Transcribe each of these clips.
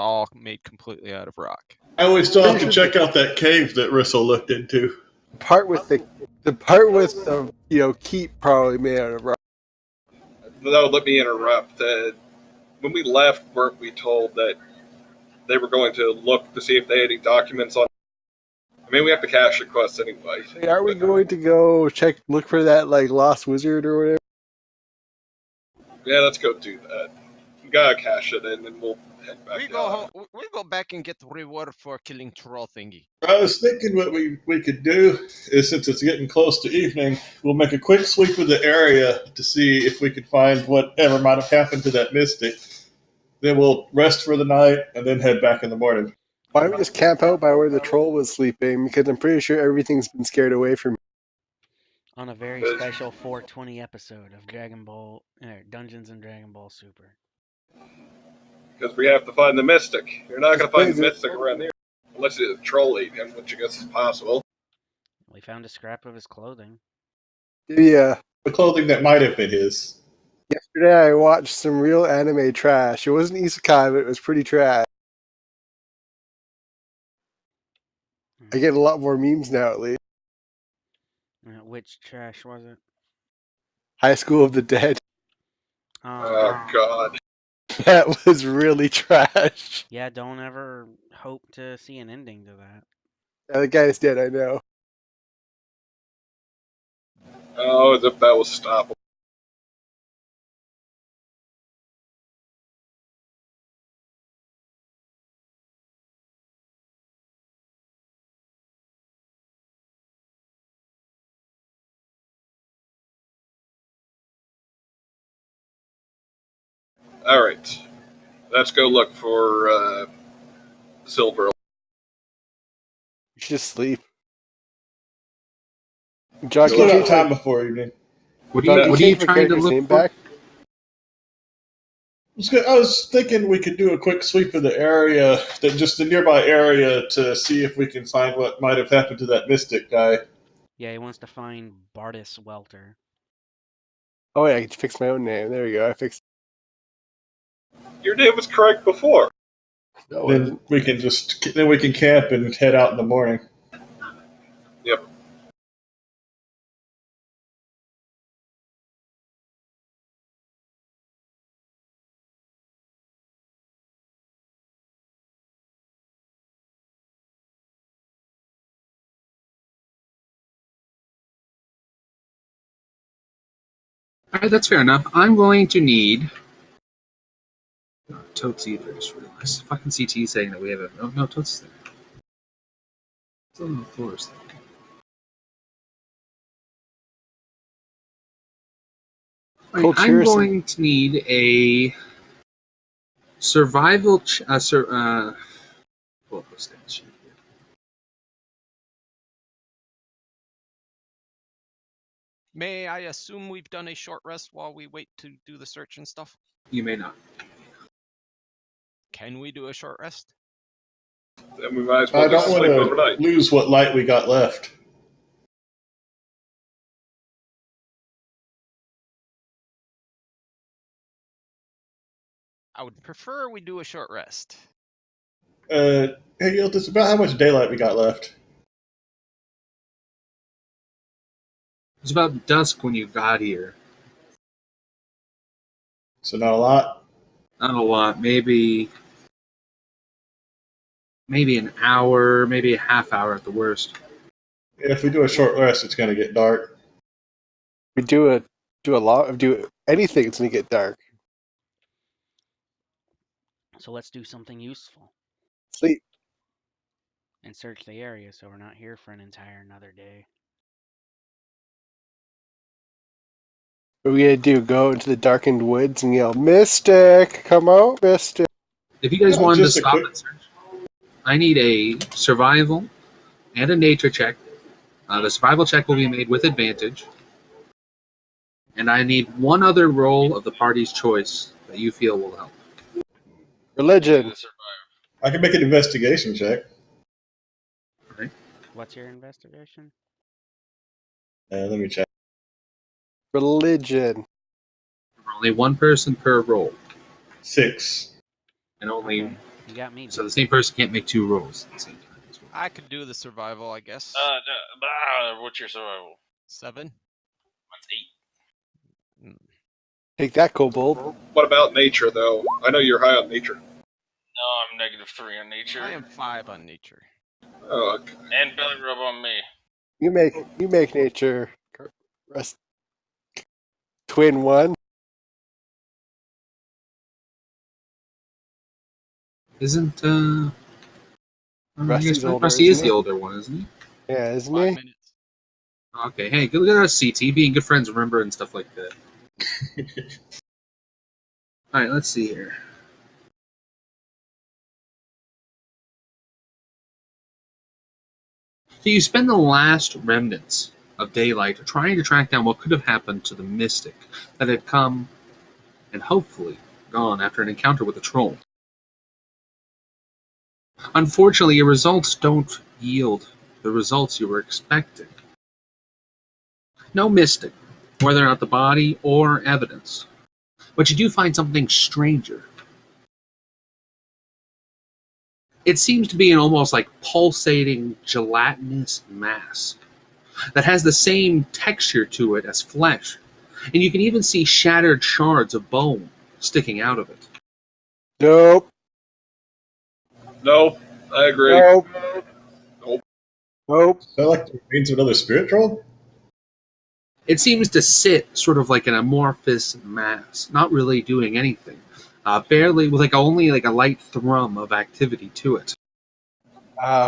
all made completely out of rock. And we still have to check out that cave that Rissel looked into. The part with the keep probably made out of rock. No, let me interrupt. When we left, weren't we told that they were going to look to see if they had any documents on? I mean, we have to cash requests anyway. Wait, are we going to go look for that lost wizard or whatever? Yeah, let's go do that. We gotta cash it in, and we'll head back. We go back and get the reward for killing troll thingy. I was thinking what we could do is, since it's getting close to evening, we'll make a quick sweep of the area to see if we can find whatever might have happened to that mystic. Then we'll rest for the night and then head back in the morning. Why don't we just camp out by where the troll was sleeping? Because I'm pretty sure everything's been scared away from me. On a very special 420 episode of Dungeons and Dragon Ball Super. Because we have to find the mystic. You're not going to find the mystic around here. Unless the troll ate him, which I guess is possible. We found a scrap of his clothing. Yeah. The clothing that might have been his. Yesterday I watched some real anime trash. It wasn't isekai, but it was pretty trash. I get a lot more memes now, at least. Which trash was it? High School of the Dead. Oh, God. That was really trash. Yeah, don't ever hope to see an ending to that. Yeah, the guy's dead, I know. Oh, as if that was stoppable. Alright. Let's go look for silver. You should just sleep. John, Still got time before evening. What are you trying to look for? Back? I was thinking we could do a quick sweep of the area, just the nearby area, to see if we can find what might have happened to that mystic guy. Yeah, he wants to find Bardis Welter. Oh, yeah, I can fix my own name. There we go. I fixed. Your name was correct before. No, then we can camp and head out in the morning. Yep. Alright, that's fair enough. I'm going to need... Totes either, I just realized. Fucking CT saying that we have a... Oh, no, Totes is there. It's on the floor. Right, I'm going to need a survival... pull up the stat sheet here. May I assume we've done a short rest while we wait to do the search and stuff? You may not. Can we do a short rest? Then we might as well I don't sleep overnight. want to lose what light we got left. I would prefer we do a short rest. Hey, Yiltis, about how much daylight we got left? It was about dusk when you got here. So not a lot? Not a lot. Maybe an hour, maybe a half hour at the worst. Yeah, if we do a short rest, it's going to get dark. We do anything, it's going to get dark. So let's do something useful. Sleep. And search the area so we're not here for an entire another day. What are we going to do? Go into the darkened woods and yell, Mystic! Come out, Mystic! If you guys wanted to stop and search, I need a survival and a nature check. The survival check will be made with advantage. And I need one other roll of the party's choice that you feel will help. Religion. I can make an investigation check. Right. What's your investigation? Let me check. Religion. Only one person per roll. 6. And only You got me. So the Dude. same person can't make two rolls at the same time. as well. I could do the survival, I guess. What's your survival? 7. That's 8. Mm. Take that, Kobold. What about nature, though? I know you're high on nature. No, I'm -3 on nature. I am 5 on nature. Oh, okay. And belly rub on me. You make nature rest twin 1. Isn't I Rusty's guess older, Rusty is isn't the he? older one, isn't he? Yeah, isn't 5 he? minutes. Okay, hey, good at us, CT, being good friends, remember, and stuff like that. All right, let's see here. So you spend the last remnants of daylight trying to track down what could have happened to the mystic that had come and hopefully gone after an encounter with a troll. Unfortunately, your results don't yield the results you were expecting. No mystic, whether or not the body or evidence. But you do find something stranger. It seems to be an almost like pulsating gelatinous mass that has the same texture to it as flesh, and you can even see shattered shards of bone sticking out of it. Nope. No, I agree. Nope. Nope. Nope. Is that like the remains of another spirit troll? It seems to sit sort of like an amorphous mass, not really doing anything, barely with only like a light thrum of activity to it.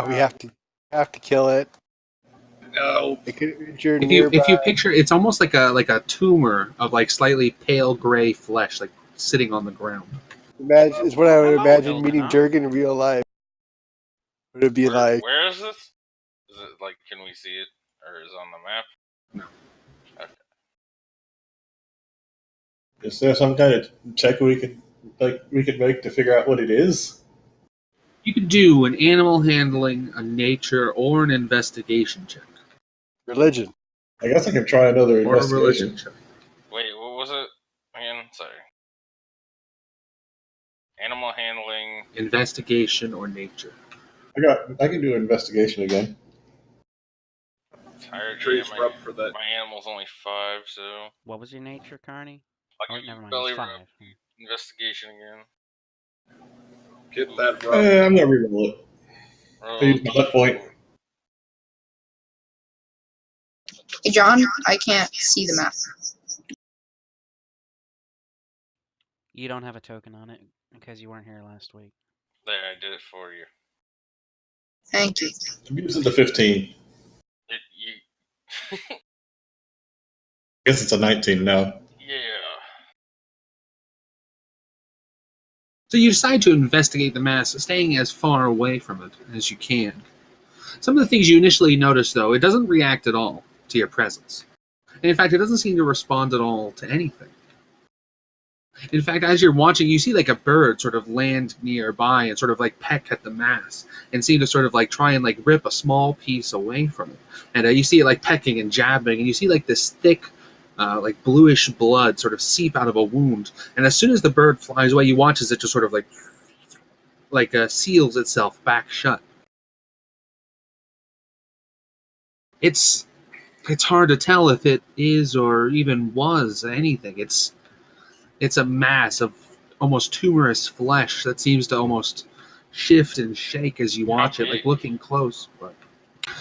We have to kill it. No. It could injure If nearby. you picture, it's almost like a tumor of like slightly pale gray flesh, like sitting on the ground. Imagine is what I would imagine Building meeting up. Durgan in real life. Would it be like Where is this? Is it like, can we see it? Or is it on the map? No. Okay. Is there some kind of check we could make to figure out what it is? You could do an animal handling, a nature, or an investigation check, religion? I guess I can try another or a investigation. religion check. Wait, what was it again? Sorry. Animal handling. Investigation or nature. I can do an investigation again. Tired. Sure he's my, rubbed for that. my animal's only 5, so What was your nature, Carney? I'll Oh, give never you mind. belly It's rub. 5. Investigation again. Get that rub. I'm gonna reroll it. Roll I used my luck point. Hey, John, I can't see the map. You don't have a token on it because you weren't here last week. There, I did it for you. Thank you. I'm using the 15. You I guess it's a 19 now. yeah. So you decide to investigate the mass, staying as far away from it as you can. Some of the things you initially notice, though, it doesn't react at all to your presence. And in fact, it doesn't seem to respond at all to anything. In fact, as you're watching, you see like a bird sort of land nearby and sort of like peck at the mass and seem to sort of like try and like rip a small piece away from it. And you see it like pecking and jabbing, and you see like this thick, like bluish blood sort of seep out of a wound. And as soon as the bird flies away, you watch as it just sort of like seals itself back shut. It's hard to tell if it is or even was anything. It's a mass of almost tumorous flesh that seems to almost shift and shake as you watch it, like looking close. But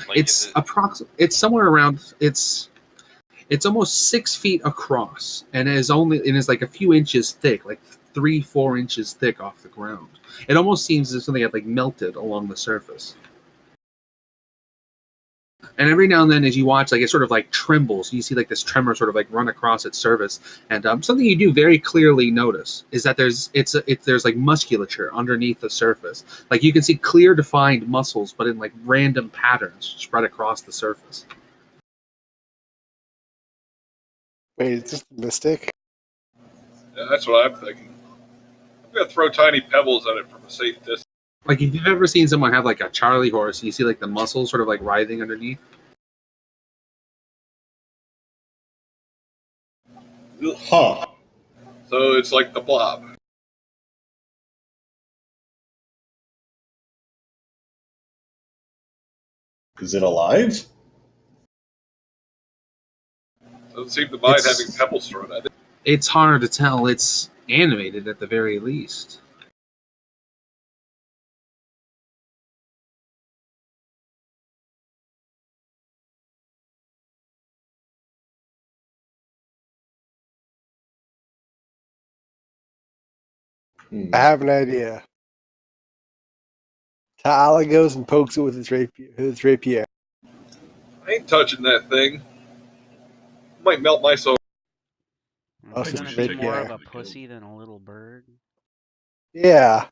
Like, it's it's somewhere around it's almost 6 feet across and is like a few inches thick, like 3-4 inches thick off the ground. It almost seems as if something had like melted along the surface. And every now and then, as you watch, like it sort of like trembles. You see like this tremor sort of like run across its surface. And something you do very clearly notice is that there's like musculature underneath the surface. Like you can see clear, defined muscles, but in like random patterns spread across the surface. Wait, is this Mystic? Yeah, that's what I'm thinking. I'm gonna throw tiny pebbles at it from a safe distance. Like if you've ever seen someone have like a Charlie horse, and you see like the muscles sort of like writhing underneath. Huh. So it's like the blob. Is it alive? Doesn't seem to mind It's- having pebbles thrown at it. It's hard to tell. It's animated at the very least. I have an idea. Ta'ala goes and pokes it with his rapier. I ain't touching that thing. Might melt my soul. It's Awesome gonna shit, be more of yeah. a pussy than a little bird. Yeah.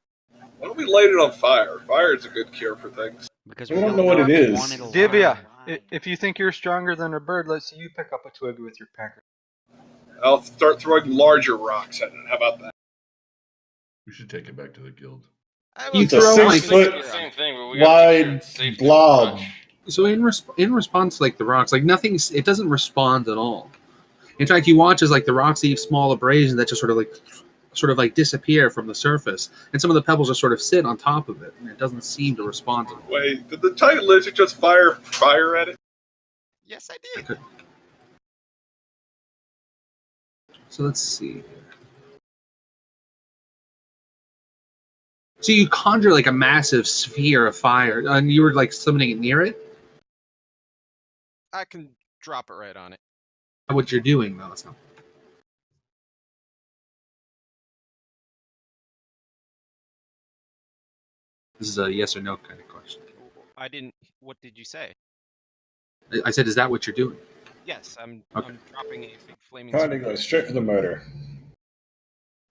Why don't we light it on fire? Fire is a good cure for things. Because We we don't don't know what it if is. one it'll Divya, live. if you think you're stronger than a bird, let's see you pick up a twig with your pecker. I'll start throwing larger rocks at it. How about that? We should take it back to the guild. You It's a throw, like- 6-foot the same thing, but we gotta make sure wide it's safe to blob. touch. So in response to like the rocks, like nothing's, it doesn't respond at all. In fact, you watch as like the rocks leave small abrasions that just sort of like disappear from the surface, and some of the pebbles just sort of sit on top of it, and it doesn't seem to respond to them. Wait, did the giant lizard just fire at it? Yes, I did. So let's see. So you conjure like a massive sphere of fire, and you were like summoning it near it. I can drop it right on it. What you're doing, though. So. This is a yes or no kind of question. I didn't. What did you say? I said, is that what you're doing? Yes, I'm Okay. dropping a big flaming. Trying to go straight for the motor.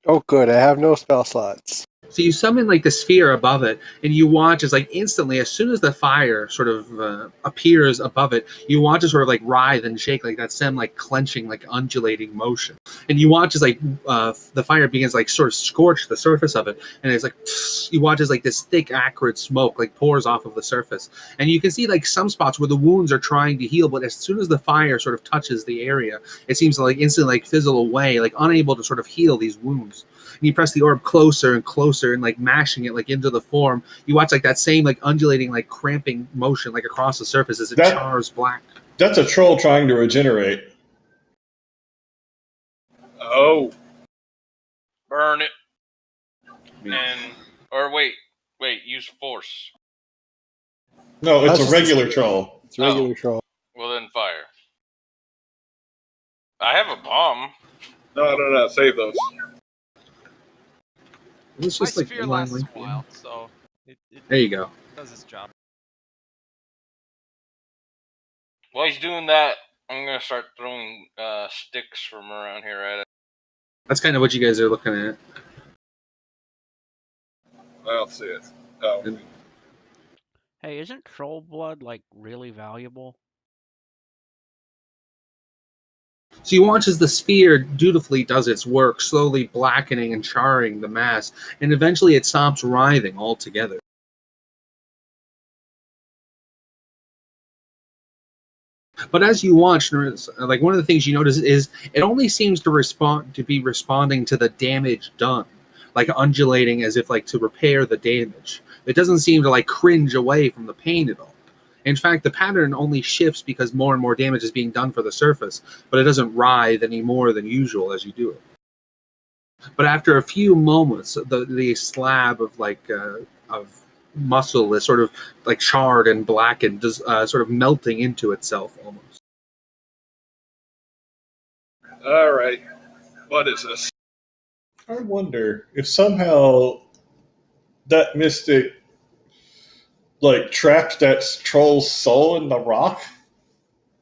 Oh, good. I have no spell slots. So you summon like the sphere above it, and you watch as like instantly, as soon as the fire sort of appears above it, you watch it sort of like writhe and shake, like that same like clenching, like undulating motion. And you watch as like the fire begins like sort of scorch the surface of it, and it's like you watch as like this thick, acrid smoke like pours off of the surface, and you can see like some spots where the wounds are trying to heal, but as soon as the fire sort of touches the area, it seems to like instantly like fizzle away, like unable to sort of heal these wounds. And you press the orb closer and closer and like mashing it like into the form. You watch like that same like undulating like cramping motion like across the surface as it chars black. That's a troll trying to regenerate. Oh. Burn it. Or wait, use force. No, it's That's a regular troll. It's a regular troll. Well, then fire. I have a bomb. No. Save those. It's My just like sphere inline lasts a link. while, so it There you go. does its job. While he's doing that, I'm gonna start throwing sticks from around here at it. That's kind of what you guys are looking at. I don't see it. Oh. Hey, isn't troll blood like really valuable? So you watch as the sphere dutifully does its work, slowly blackening and charring the mass, and eventually it stops writhing altogether. But as you watch, like one of the things you notice is it only seems to be responding to the damage done, like undulating as if like to repair the damage. It doesn't seem to like cringe away from the pain at all. In fact, the pattern only shifts because more and more damage is being done for the surface, but it doesn't writhe any more than usual as you do it. But after a few moments, the slab of of muscle is sort of like charred and blackened, just sort of melting into itself almost. All right. What is this? I wonder if somehow that mystic like trapped that troll's soul in the rock.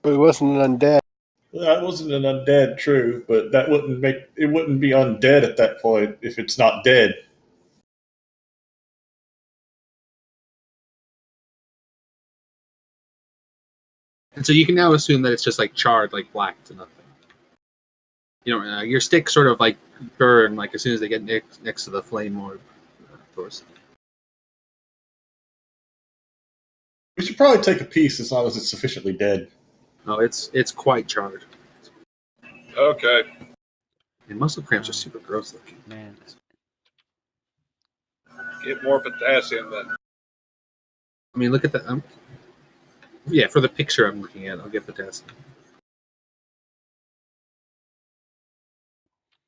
But it wasn't an undead. That wasn't an undead, true, but that wouldn't be undead at that point if it's not dead. And so you can now assume that it's just like charred, like black to nothing. You know, your sticks sort of like burn like as soon as they get next to the flame orb. Of course. We should probably take a piece as long as it's sufficiently dead. No, it's quite charred. Okay. And muscle cramps are super gross looking. Man, Get more potassium then. I mean, look at that. Yeah, for the picture I'm looking at, I'll get the potassium.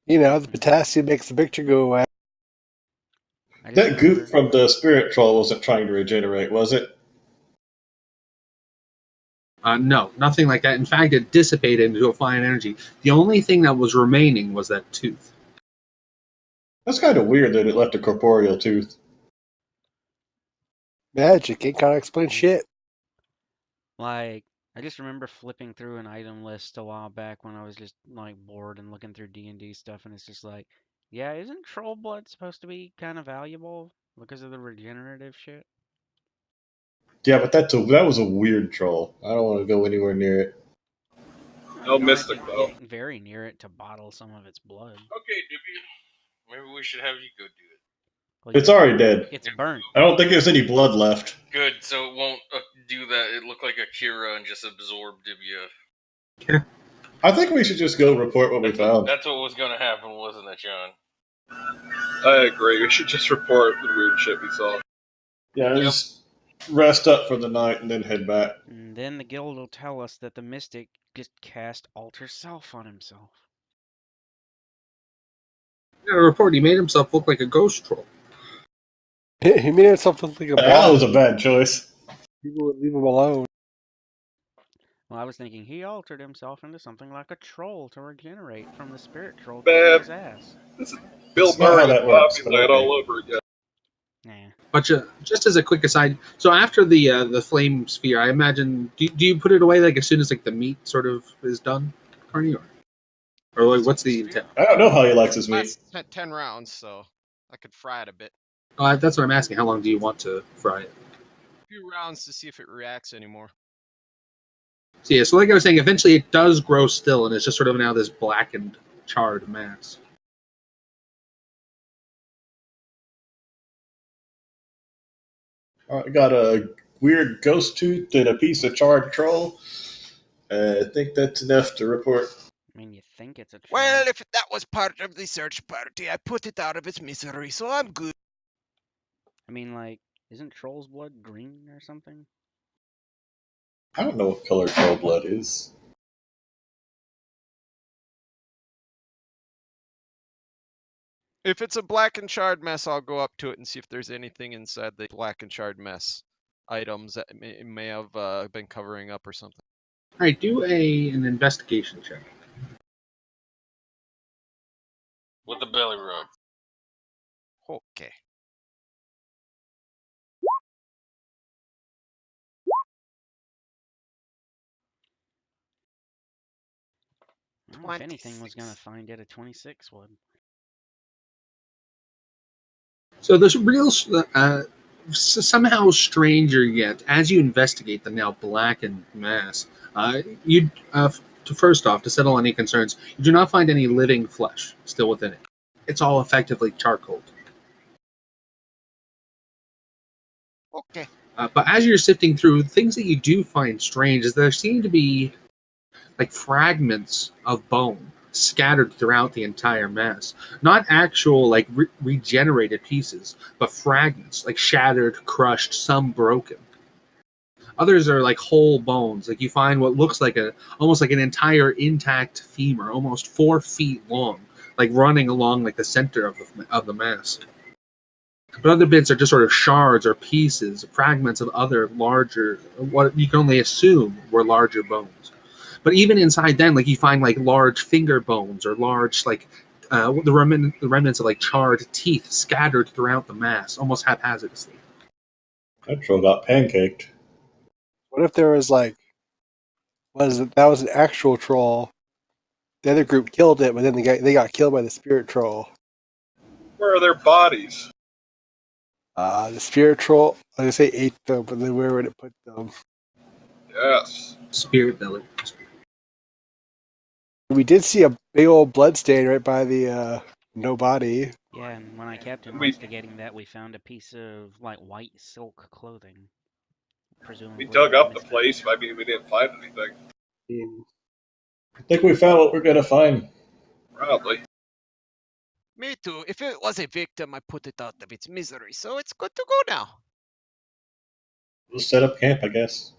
You know, the potassium makes the picture go away. I just That goop remember. from the spirit troll wasn't trying to regenerate, was it? No, nothing like that. In fact, it dissipated into a fine energy. The only thing that was remaining was that tooth. That's kind of weird that it left a corporeal tooth. Magic ain't gonna explain shit. Like, I just remember flipping through an item list a while back when I was just like bored and looking through D&D stuff, and it's just like, yeah, isn't troll blood supposed to be kind of valuable because of the regenerative shit? Yeah, but that was a weird troll. I don't want to go anywhere near it. Well, No you don't have mystic, to though. get very near it to bottle some of its blood. Okay, Dippy. Maybe we should have you go do it. Well, It's already dead. it's burnt. I don't think there's any blood left. Good, so it won't do that. It looked like a Kira and just absorb Dibia. I think we should just go report what we found. That's what was going to happen, wasn't it, John? I agree. We should just report the weird shit we saw. Yeah, just rest up for the night and then head back. And then the guild will tell us that the mystic just cast alter self on himself. In a report, he made himself look like a ghost troll. He made himself look like a That boss. was a bad choice. People would leave him alone. Well, I was thinking he altered himself into something like a troll to regenerate from the spirit troll Man. kicking his ass. This is Bill That's not Murray how with that works, Bobby but Light okay. all over again. Nah. But just as a quick aside, so after the flame sphere, I imagine, do you put it away like as soon as like the meat sort of is done, Carney, or like what's the intent? I don't know how he likes his meat. Last 10 rounds, so I could fry it a bit. That's what I'm asking. How long do you want to fry it? A few rounds to see if it reacts anymore. So yeah, so like I was saying, eventually it does grow still, and it's just sort of now this blackened, charred mass. I got a weird ghost tooth and a piece of charred troll. I think that's enough to report. I mean, you think it's a troll. Well, if that was part of the search party, I put it out of its misery, so I'm good. I mean, like, isn't troll's blood green or something? I don't know what color troll blood is. If it's a black and charred mess, I'll go up to it and see if there's anything inside the black and charred mess. Items that may have been covering up or something. All right, do an investigation check. With the belly rub. Okay. Well, if anything was gonna find it, a 26 would. So there's real, somehow stranger yet, as you investigate the now blackened mass, first off, to settle any concerns, you do not find any living flesh still within it. It's all effectively charcoal. Okay. But as you're sifting through, things that you do find strange is there seem to be like fragments of bone scattered throughout the entire mass. Not actual like regenerated pieces, but fragments, like shattered, crushed, some broken. Others are like whole bones. Like you find what looks like almost like an entire intact femur, almost 4 feet long, like running along like the center of the mass. But other bits are just sort of shards or pieces, fragments of other larger, what you can only assume were larger bones. But even inside them, like you find like large finger bones or large like the remnants of like charred teeth scattered throughout the mass, almost haphazardly. That troll got pancaked. What if there was like, that was an actual troll? The other group killed it, but then they got killed by the spirit troll. Where are their bodies? The spirit troll, like I say, ate them, but then where would it put them? Yes. Spirit belly. We did see a big old blood stain right by the no body. Yeah, and when I kept investigating that, we found a piece of like white silk clothing. Presumably. We dug up the place. I mean, we didn't find anything. I think we found what we're gonna find. Probably. Me too. If it was a victim, I put it out of its misery, so it's good to go now. We'll set up camp, I guess.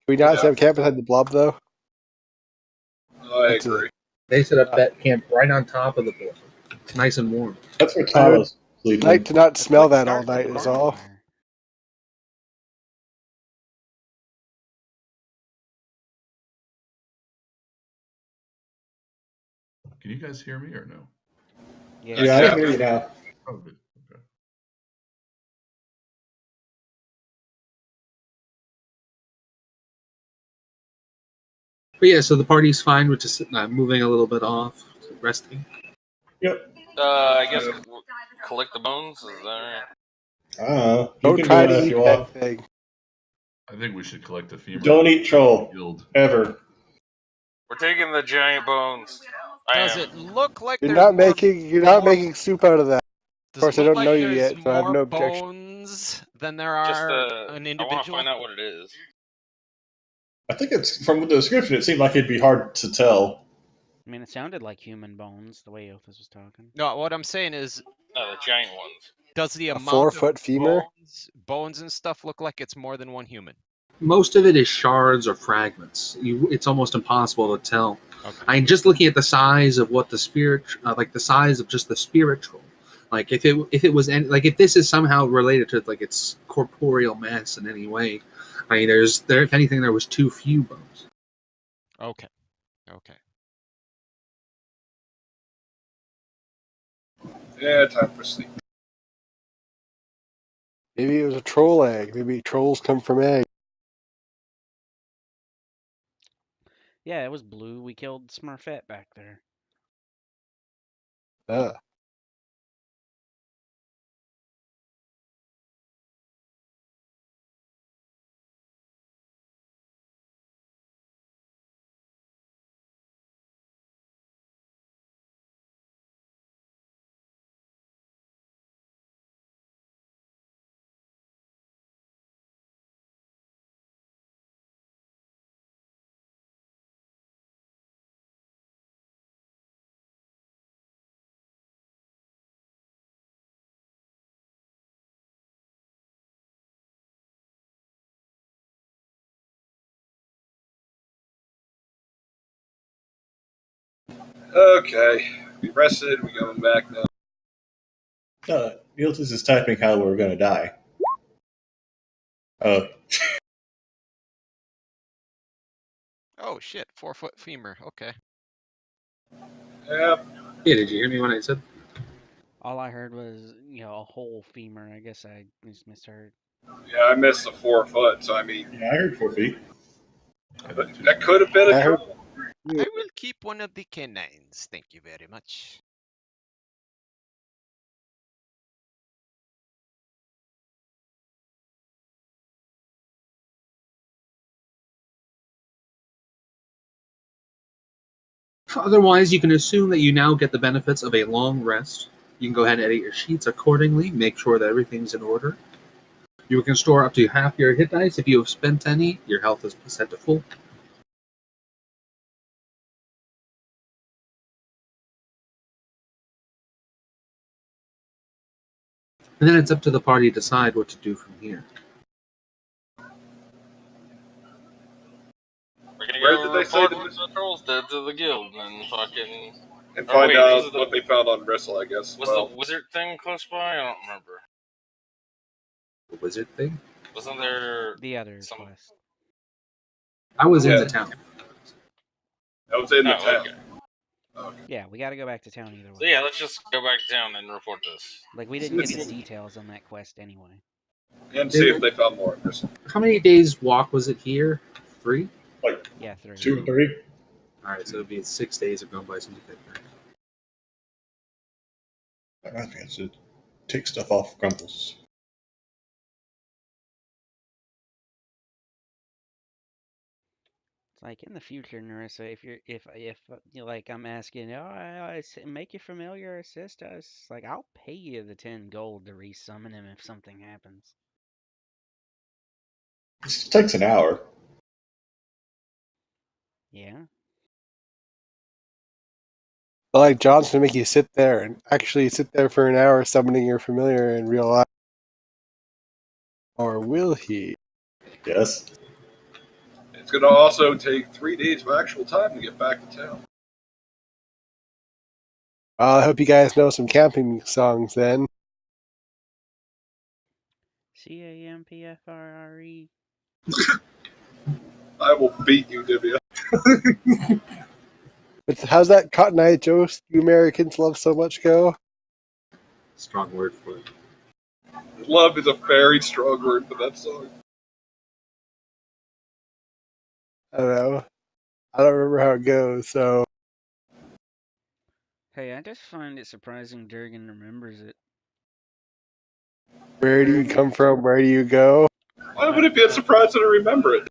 we not set up camp beside the blob though? I That's agree. They set up that camp right on top of the blob. It's nice and warm. That's where I would Tama's sleeping. like to not That's smell what that all starts the night is all. bonfire. Can you guys hear me or no? Yeah, Yeah, I Yeah. can hear you now. Oh, good. Okay. But yeah, so the party's fine with just moving a little bit off, resting. Yep. I guess collect the bones. Is that right? I don't know. You Don't can try do to that if eat you that want. thing. I think we should collect the femur. Don't eat troll. Guild. Ever. We're taking the giant bones. I Does am. it look like You're there's not more? making soup out of that. Does course, it I look don't like know you there's yet, so I have more no objection. bones than there Just are an I want to individual? find out what it is. I think it's from the description. It seemed like it'd be hard to tell. I mean, it sounded like human bones the way Othas was talking. No, what I'm saying is, No, the giant ones. does the A amount of 4-foot femur? bones and stuff look like it's more than one human? Most of it is shards or fragments. It's almost impossible to tell. Okay. I'm just looking at the size of what the spirit, like the size of just the spiritual. Like if it was any, like if this is somehow related to like its corporeal mass in any way, I mean, if anything, there was too few bones. Okay. Okay. Yeah, time for sleep. Maybe it was a troll egg. Maybe trolls come from eggs. Yeah, it was blue. We killed Smurfette back there. Okay, we rested. We going back now. Neiltis is typing how we're going to die. Oh, Oh shit! 4-foot femur. Okay. Yep. Yeah, did you hear me when I said? All I heard was, a whole femur. I guess I just misheard. Yeah, I missed the 4 foot. So I mean, yeah, I heard 4 feet. that could have been a I heard- troll. I will keep one of the canines. Thank you very much. Otherwise, you can assume that you now get the benefits of a long rest. You can go ahead and edit your sheets accordingly, make sure that everything's in order. You can store up to half your hit dice. If you have spent any, your health is set to full. And then it's up to the party to decide what to do from here. We're gonna Where go did they say report that- the trolls dead to the guild and fucking. And Oh, find wait, out this is what they found on Bristle, I guess. Was Well, the wizard thing close by? I don't remember. The wizard thing? Wasn't there The other some? quest. I was in Yeah. the town. I was in the Oh, town. okay. Yeah, we got to go back to town either way. So yeah, let's just go back down and report this. Like, we didn't get the details on that quest anyway. And see if they found more on Bristle. How many days walk was it here? 3? Like Yeah, 3. 2 or 3. Alright, so it'd be 6 days of going by some good. I think it's to take stuff off Grumples. It's like in the future, Narissa, if like I'm asking, make you familiar, assist us. Like, I'll pay you the 10 gold to resummon him if something happens. It takes an hour. Yeah. But like John's gonna make you sit there and actually sit there for an hour summoning your familiar in real life. Or will he? Yes. It's going to also take 3 days of actual time to get back to town. Well, I hope you guys know some camping songs then. CAMPFRRE. I will beat you, Divya. But how's that Cotton Eye Joe you Americans love so much go? Strong word for it. Love is a very strong word for that song. I don't know. I don't remember how it goes, so Hey, I just find it surprising Durgan remembers it. where do you come from? Where do you go? Why would it be a surprise to remember it?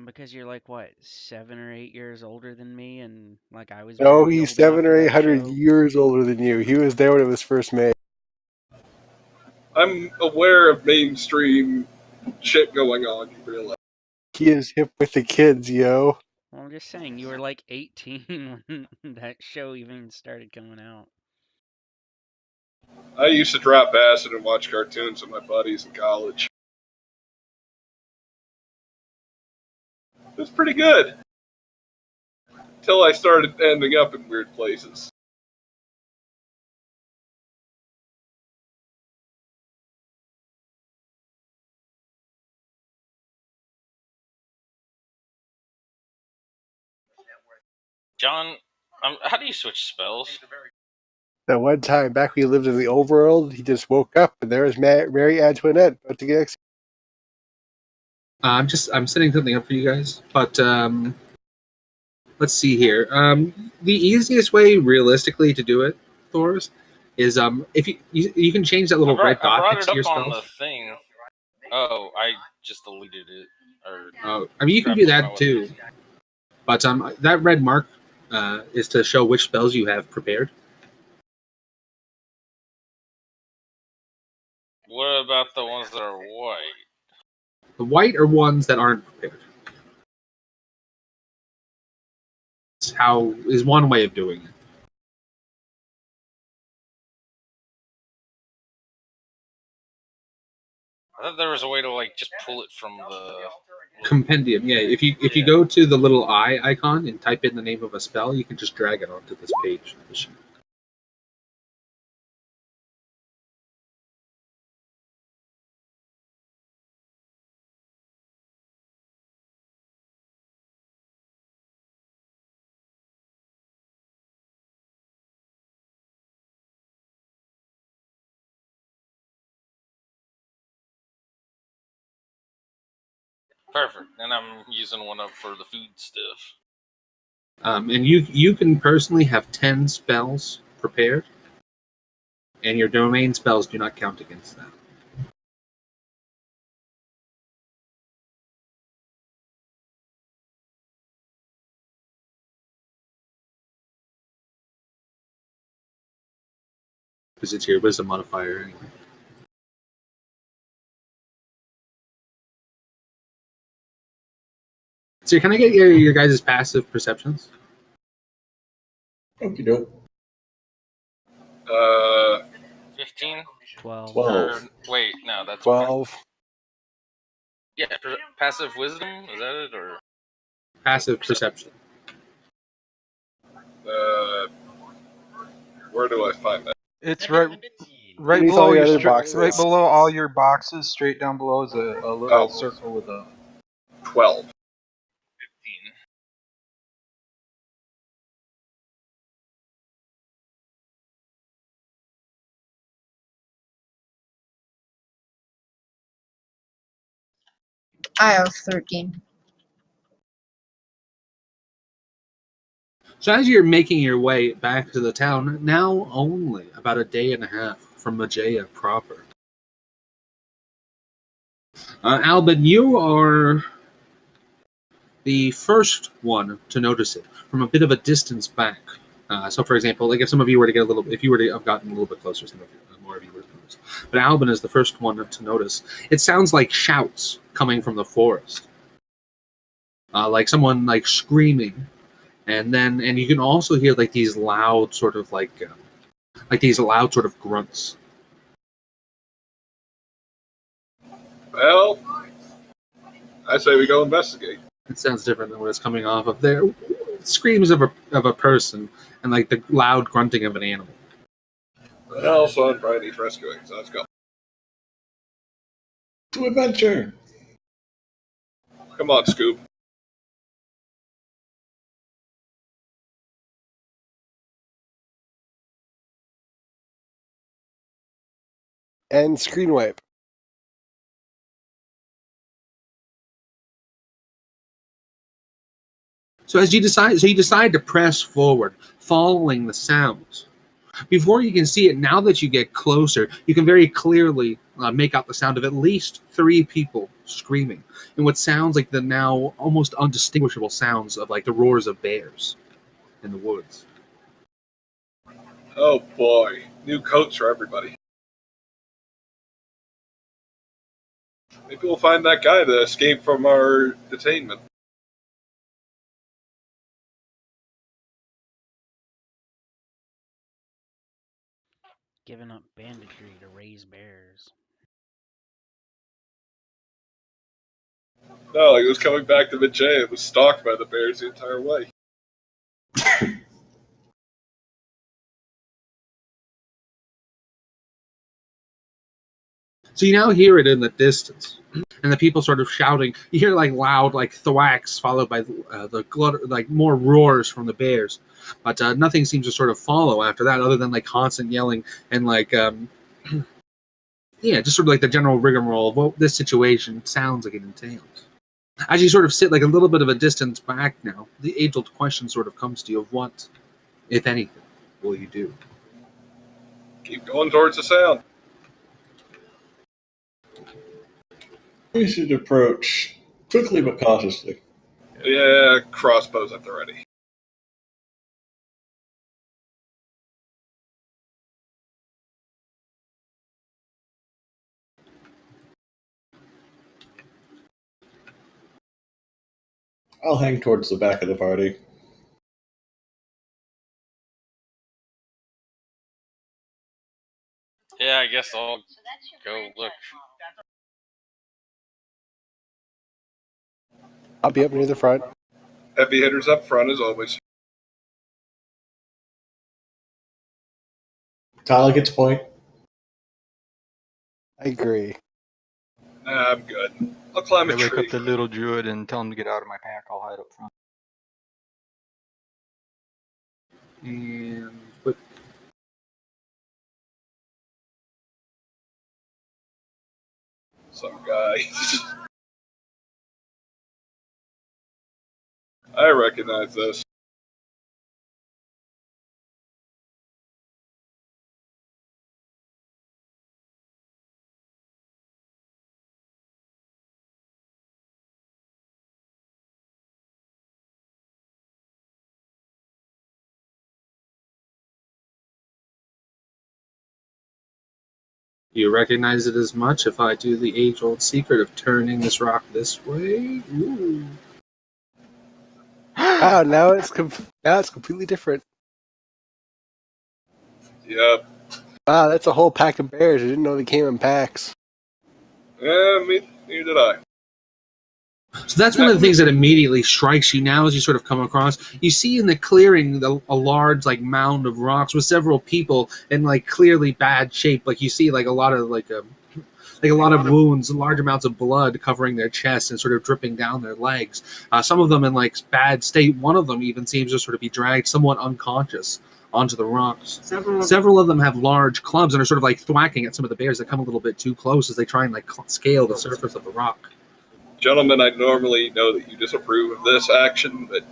Because you're like, what, 7 or 8 years older than me, and like I was No, barely he's old enough 700 for or that 800 show. years older than you. He was there when it was first made. I'm aware of mainstream shit going on, you realize. He is hip with the kids, yo. Well, I'm just saying, you were like 18 when that show even started coming out. I used to drop acid and watch cartoons with my buddies in college. It was pretty good. Until I started ending up in weird places. John, how do you switch spells? That one time back when he lived in the old world, he just woke up and there was Mary Antoinette about to get executed. I'm setting something up for you guys, but let's see here. The easiest way, realistically, to do it, Thor's, is if you can change that little red I dot brought next it to your up on the spells. thing. Oh, I just deleted it. Or I mean, you can scrapped do it from that my too. But that red mark is to show which spells you have prepared. What about the ones that are white? The white are ones that aren't prepared. Is one way of doing it. I thought there was a way to like just pull it from the Compendium, yeah. If you go to the little eye icon and type in the name of a spell, you can just drag it onto this page. perfect. And I'm using one up for the food stuff. And you can personally have 10 spells prepared, and your domain spells do not count against that. Because it's your wisdom modifier anyway. So can I get your guys' passive perceptions? Okie doke. 15? 12. Wait, no, that's 12. Yeah, passive wisdom, is that it, or Passive perception. Where do I find that? It's right Underneath below all your your other boxes. right below all your boxes. Straight down below is a little circle with a 12. 15? I have 13. So as you're making your way back to the town, now only about a day and a half from Mageia proper, Albin, you are the first one to notice it from a bit of a distance back. So, for example, like if some of you were to get if you were to have gotten a little bit closer, some of you, more of you would have noticed. But Albin is the first one to notice. It sounds like shouts coming from the forest, like someone like screaming, and you can also hear like these loud sort of like these loud sort of grunts. Well, I say we go investigate. It sounds different than what it's coming off of. There, screams of a person and like the loud grunting of an animal. And also, Brian needs rescuing, so let's go. To adventure! Come on, Scoop. And screen wipe. So you decide to press forward, following the sounds. Before you can see it, now that you get closer, you can very clearly make out the sound of at least 3 people screaming, in what sounds like the now almost undistinguishable sounds of like the roars of bears in the woods. Oh boy, new coats for everybody. Maybe we'll find that guy that escaped from our detainment. Giving up banditry to raise bears. No, he was coming back to Vijay and was stalked by the bears the entire way. So you now hear it in the distance, and the people sort of shouting. You hear like loud, like thwacks, followed by the glutter, like more roars from the bears. But nothing seems to sort of follow after that, other than like constant yelling and like, yeah, just sort of like the general rigmarole of what this situation sounds like it entails. As you sort of sit like a little bit of a distance back now, the age-old question sort of comes to you of what, if anything, will you do? Keep going towards the sound. We should approach quickly but cautiously. Yeah, crossbows at the ready. I'll hang towards the back of the party. Yeah, I guess I'll go look. I'll be up near the front. Heavy hitters up front as always. Tyler gets a point. I agree. Nah, I'm good. I'll climb a I wake tree. up the little druid and tell him to get out of my pack. I'll hide up front. And but Some guy. I recognize this. do you recognize it as much if I do the age-old secret of turning this rock this way? Ooh. Wow, now it's completely different. Yep. Wow, that's a whole pack of bears. I didn't know they came in packs. Yeah, neither did I. So that's one of the things that immediately strikes you now as you sort of come across. You see in the clearing a large like mound of rocks with several people in like clearly bad shape. Like you see like a lot of wounds, large amounts of blood covering their chests and sort of dripping down their legs. Some of them in like bad state. One of them even seems to sort of be dragged somewhat unconscious onto the rocks. Several of them have large clubs and are sort of like thwacking at some of the bears that come a little bit too close as they try and like scale the surface of the rock. Gentlemen, I normally know that you disapprove of this action, but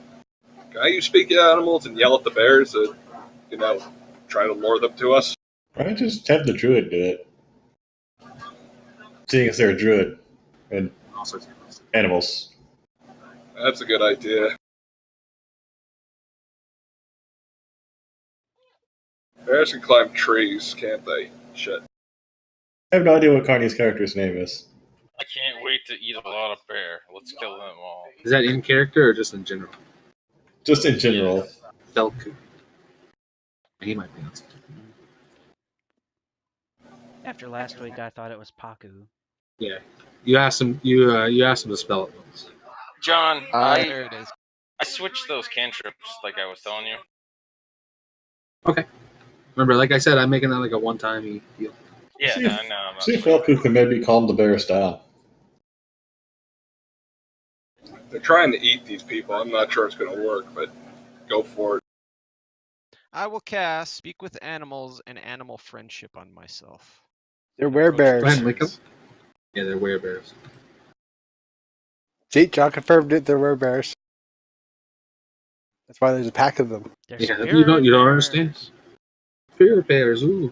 can you speak to animals and yell at the bears that, try to lure them to us? Why just have the druid do it? Seeing as they're a druid and animals. That's a good idea. Bears can climb trees, can't they? Shit. I have no idea what Carney's character's name is. I can't wait to eat a lot of bear. Let's kill them all. Is that in character or just in general? Just in general. Felku. He might be on something. After last week, I thought it was Paku. Yeah, you asked him. You asked him to spell it once. John, There it is. I switched those cantrips like I was telling you. Okay. Remember, like I said, I'm making that like a one-time deal. Yeah, See no, if, no, I'm not see if switching. Elku can maybe calm the bears down. They're trying to eat these people. I'm not sure it's going to work, but go for it. I will cast Speak with Animals and Animal Friendship on myself. They're And approach the Go ahead werebears. and link them. bears. Yeah, they're werebears. See, John confirmed it. They're werebears. That's why there's a pack of them. They're Yeah, spirit you don't understand. bears. Spirit bears. Ooh.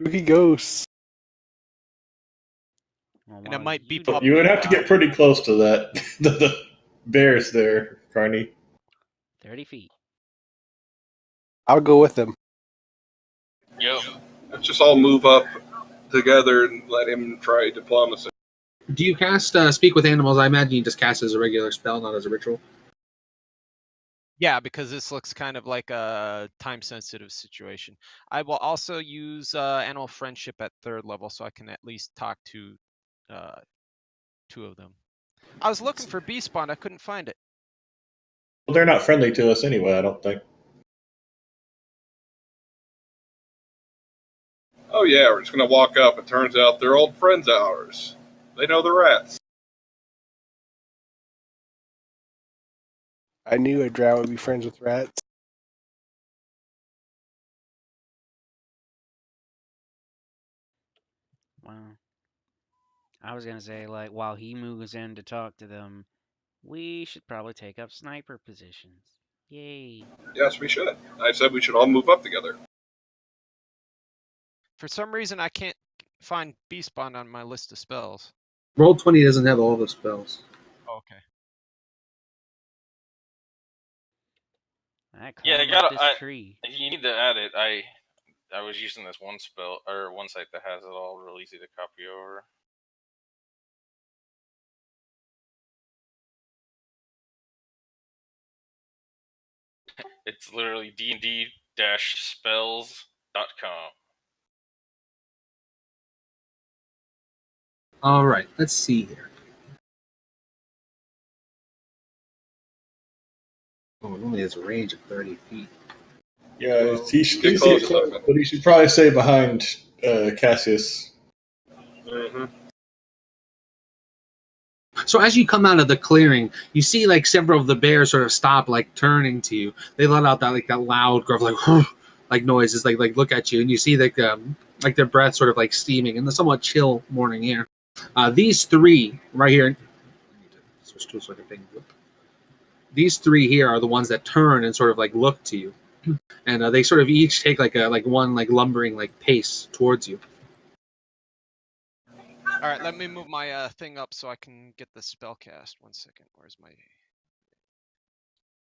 Spooky ghosts. Well, And it while might be you do puppy You would that, have to get pretty close to that. the bears there, Carney. 30 feet. I'll go with them. Yep. Let's just all move up together and let him try diplomacy. Do you cast Speak with Animals? I imagine you just cast it as a regular spell, not as a ritual. Yeah, because this looks kind of like a time-sensitive situation. I will also use Animal Friendship at 3rd level, so I can at least talk to 2 of them. I was looking for Bee Spawn, I couldn't find it. Well, they're not friendly to us anyway, I don't think. Oh yeah, we're just going to walk up. It turns out they're old friends of ours. They know the rats. I knew a drow would be friends with rats. Wow. I was gonna say, like, while he moves in to talk to them, we should probably take up sniper positions. Yay. Yes, we should. I said we should all move up together. For some reason, I can't find Bee Spawn on my list of spells. Roll20 doesn't have all the spells. Okay. I Yeah, I climb up gotta. this tree. You need to add it. I was using this one spell or one site that has it all real easy to copy over. It's literally dnd-spells.com. All right, let's see here. Oh, it only has a range of 30 feet. Yeah, he should Get get close, close, Simon. but he should probably stay behind Cassius. Mm-hmm. So as you come out of the clearing, you see like several of the bears sort of stop, like turning to you. They let out that loud gruff, like noises, like look at you, and you see like their breath sort of like steaming in the somewhat chill morning air. These 3 right here. I need to switch to a sort of thing. These 3 here are the ones that turn and sort of like look to you, and they sort of each take like one lumbering pace towards you. All right, let me move my thing up so I can get the spell cast. 1 second. Where's my?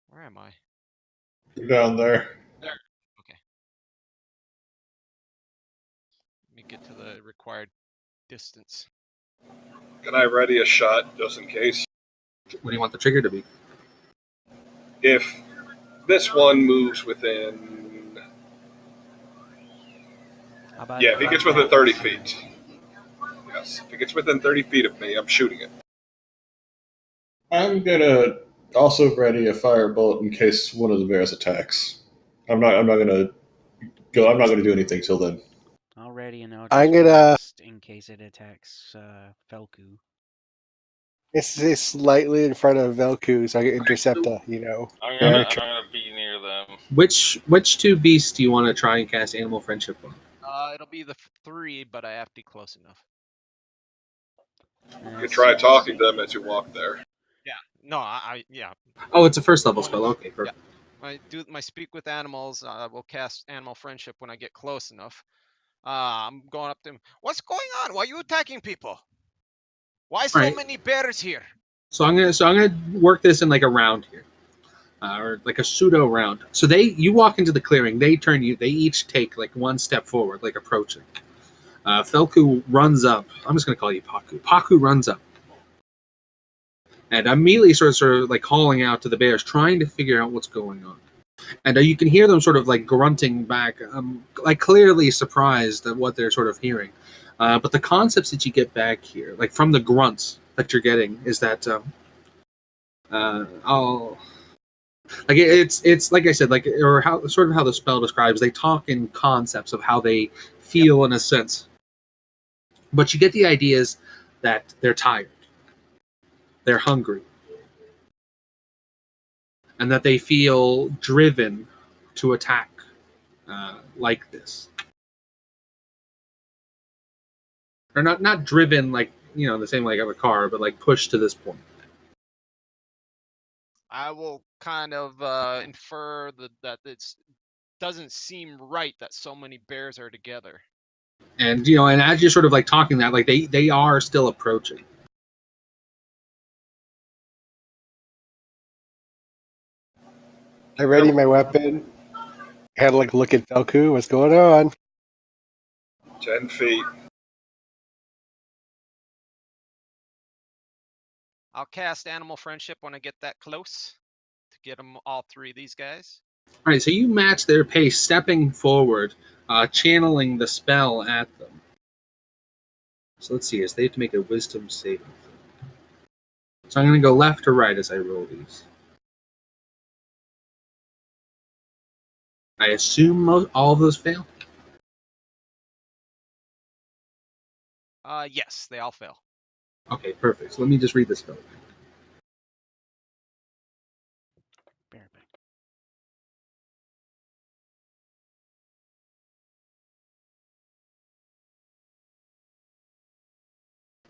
Where am I? You're down there. There. Okay. Let me get to the required distance. Can I ready a shot just in case? What do you want the trigger to be? If this one moves within... Yeah, if he gets within 30 feet. Yes, if he gets within 30 feet of me, I'm shooting it. I'm gonna also ready a firebolt in case one of the bears attacks. I'm not gonna go. I'm not gonna do anything till then. Already, and I'll I'm just gonna- rest in case it attacks Felku. It's slightly in front of Velku, so I can intercept a, I'm bear. gonna be near them. Which 2 beasts do you want to try and cast Animal Friendship on? It'll be the 3, but I have to be close enough. You can try talking to them as you walk there. Yeah. No, yeah. Oh, it's a 1st level spell. Okay, perfect. I do my Speak with Animals. Will cast Animal Friendship when I get close enough. I'm going up to him. What's going on? Why are you attacking people? Why so Right. many bears here? So I'm gonna work this in like a round here, or like a pseudo round. So you walk into the clearing. They turn you. They each take like 1 step forward, like approaching. Felku runs up. I'm just gonna call you Paku. Paku runs up, and immediately sort of like calling out to the bears, trying to figure out what's going on. And you can hear them sort of like grunting back, like clearly surprised at what they're sort of hearing. But the concepts that you get back here, like from the grunts that you're getting, is that it's like I said, like or how sort of how the spell describes. They talk in concepts of how they feel in a sense, but you get the ideas that they're tired, they're hungry, and that they feel driven to attack like this, or not driven like the same like of a car, but like pushed to this point. I will kind of infer that it doesn't seem right that so many bears are together. And and as you're sort of like talking that, like they are still approaching. I ready my weapon. Had like a look at Velku. What's going on? 10 feet. I'll cast Animal Friendship when I get that close to get them all three of these guys. All right, so you match their pace, stepping forward, channeling the spell at them. So let's see, as they have to make a wisdom saving. So I'm going to go left to right as I roll these. I assume all of those fail? Yes, they all fail. Okay, perfect. So let me just read this spell. Bear back.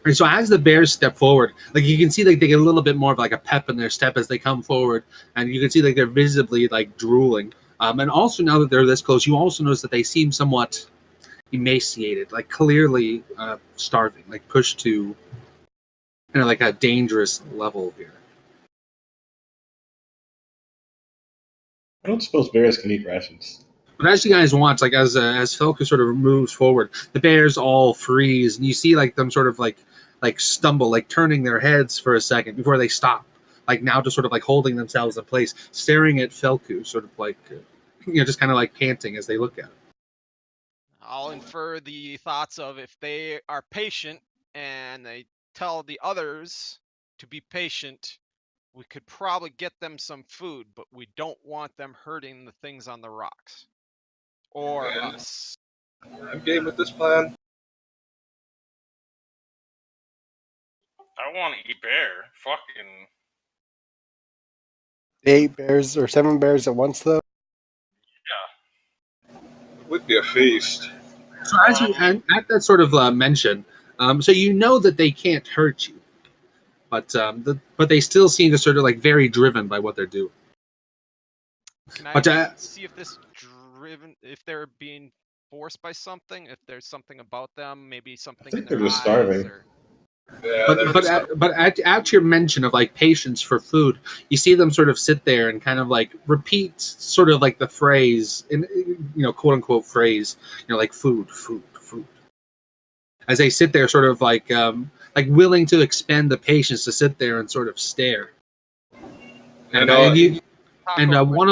Right, so as the bears step forward, like you can see, like they get a little bit more of like a pep in their step as they come forward, and you can see like they're visibly like drooling. And also now that they're this close, you also notice that they seem somewhat emaciated, like clearly starving, like pushed to like a dangerous level here. I don't suppose bears can eat rations. But as you guys watch, like as Felka sort of moves forward, the bears all freeze, and you see like them sort of like stumble, like turning their heads for a second before they stop, like now just sort of like holding themselves in place, staring at Felku, sort of like just kind of like panting as they look at him. I'll infer the thoughts of if they are patient and they tell the others to be patient, we could probably get them some food, but we don't want them hurting the things on the rocks. Or Yeah. us. I'm game with this plan. I want to eat bear. Fucking. 8 bears or 7 bears at once, though. It would be a feast. So as you at that sort of mention, so you know that they can't hurt you, but but they still seem to sort of like very driven by what they're doing. Can I But see if this driven, if they're being forced by something, if there's something about them, maybe something in think their they're just eyes, starving. or Yeah, but at your mention of like patience for food, you see them sort of sit there and kind of like repeat sort of like the phrase in quote unquote phrase, like food, food, food, as they sit there sort of like willing to expend the patience to sit there and sort of stare. And one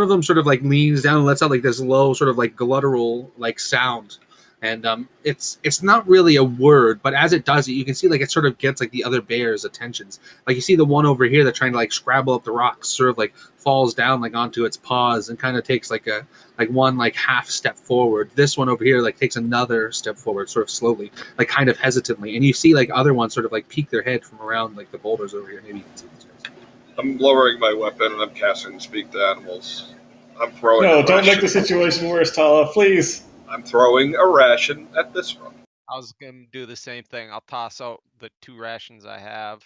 of them sort of like leans down and lets out like this low sort of like guttural like sound, and it's not really a word, but as it does it, you can see like it sort of gets like the other bears' attentions. Like you see the one over here that's trying to like scrabble up the rocks, sort of like falls down like onto its paws and kind of takes like one like half step forward. This one over here like takes another step forward, sort of slowly, like kind of hesitantly, and you see like other ones sort of like peek their head from around like the boulders over here. Maybe you can see this. I'm lowering my weapon and I'm casting Speak to Animals. I'm throwing. No, don't make the situation worse, Tala, please. I'm throwing a ration at this one. I was gonna do the same thing. I'll toss out the 2 rations I have.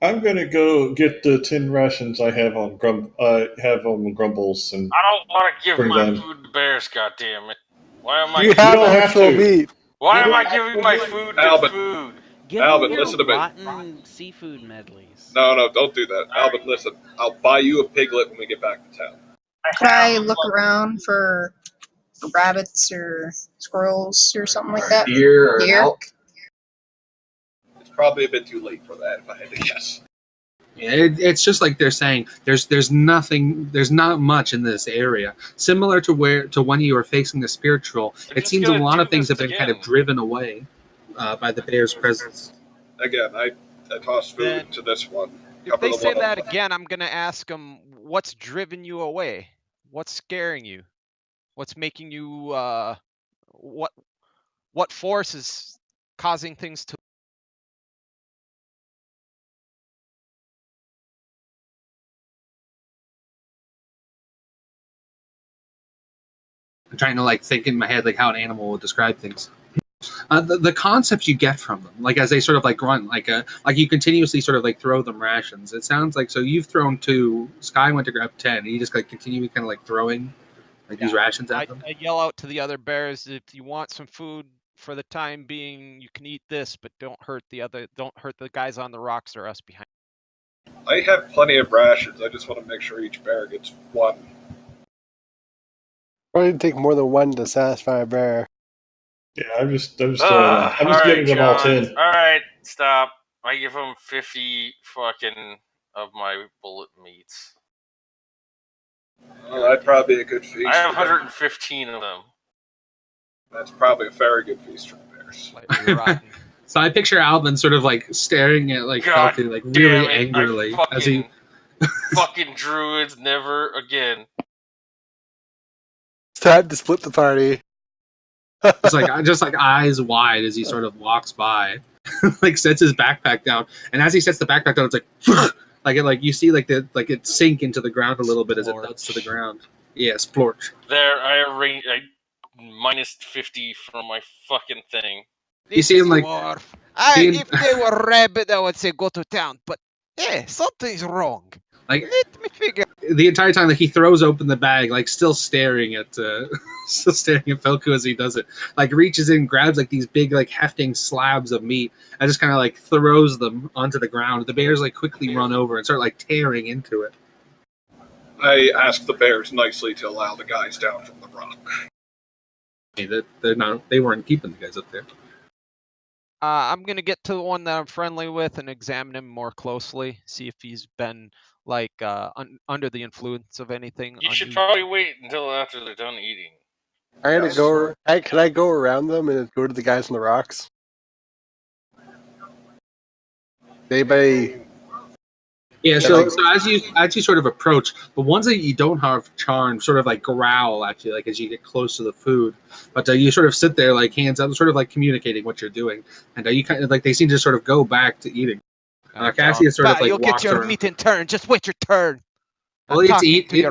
I'm gonna go get the 10 rations I have on Grumbles and I don't want to give bring my them. food to bears. Goddamn it! Why am I? You have don't have actual to. meat. Why am I giving my food to Albert. food? Give Albert, them your listen to me. rotten seafood medleys. No, don't do that. Albert, listen. I'll buy you a piglet when we get back to town. Could I look around for rabbits or squirrels or something like that? Deer or Deer? elk? It's probably a bit too late for that, if I had to guess. Yeah, it's just like they're saying there's nothing, there's not much in this area. Similar to when you were facing the spiritual, They're it just seems a gonna lot do of things this have been kind of again. driven away by the bear's presence. Again, I tossed food Then into this one. if Cover they the say one that up. again, I'm gonna ask them, what's driven you away? What's scaring you? What's making you what force is causing things to I'm trying to like think in my head like how an animal would describe things. The concept you get from them, like as they sort of like grunt, like you continuously sort of like throw them rations. It sounds like so you've thrown 2. Sky went to grab 10, and you just like continue kind of like throwing like these rations at them. I yell out to the other bears, if you want some food for the time being, you can eat this, but don't hurt the guys on the rocks or us behind. I have plenty of rations. I just want to make sure each bear gets one. Probably didn't take more than one to satisfy a bear. Yeah, I'm just throwing them. I'm just giving them all 10. All right, stop. I give him 50 fucking of my bullet meats. Well, that'd probably be a good feast. I have for them. 115 of them. That's probably a very good feast for the bears. Slightly rotten. So I picture Alvin sort of like staring at like God Felky like damn really it, angrily I as he fucking druids never again. It's time to split the party. just like eyes wide as he sort of walks by, like sets his backpack down, and as he sets the backpack down, it's like you see like it sink into the ground a little bit as it thuds to the ground. Yeah, splorch. There, I minus 50 from my fucking thing. You see him like if they were rabid, I would say go to town, but something's wrong. Like let me figure. The entire time, like he throws open the bag, like still staring at Felku as he does it. Like reaches in, grabs like these big, like hefting slabs of meat, and just kind of like throws them onto the ground. The bears like quickly run over and start like tearing into it. I asked the bears nicely to allow the guys down from the rock. They weren't keeping the guys up there. I'm gonna get to the one that I'm friendly with and examine him more closely, see if he's been like under the influence of anything. You should probably wait until after they're done eating. I gotta go. Can I go around them and go to the guys on the rocks? Anybody? Yeah, so as you sort of approach, the ones that you don't have charmed sort of like growl at you, like as you get close to the food. But you sort of sit there like hands up, sort of like communicating what you're doing, and you kind of like they seem to sort of go back to eating. Cassie is sort of like you'll get your meat in turn. Just wait your turn. Well, it's eating.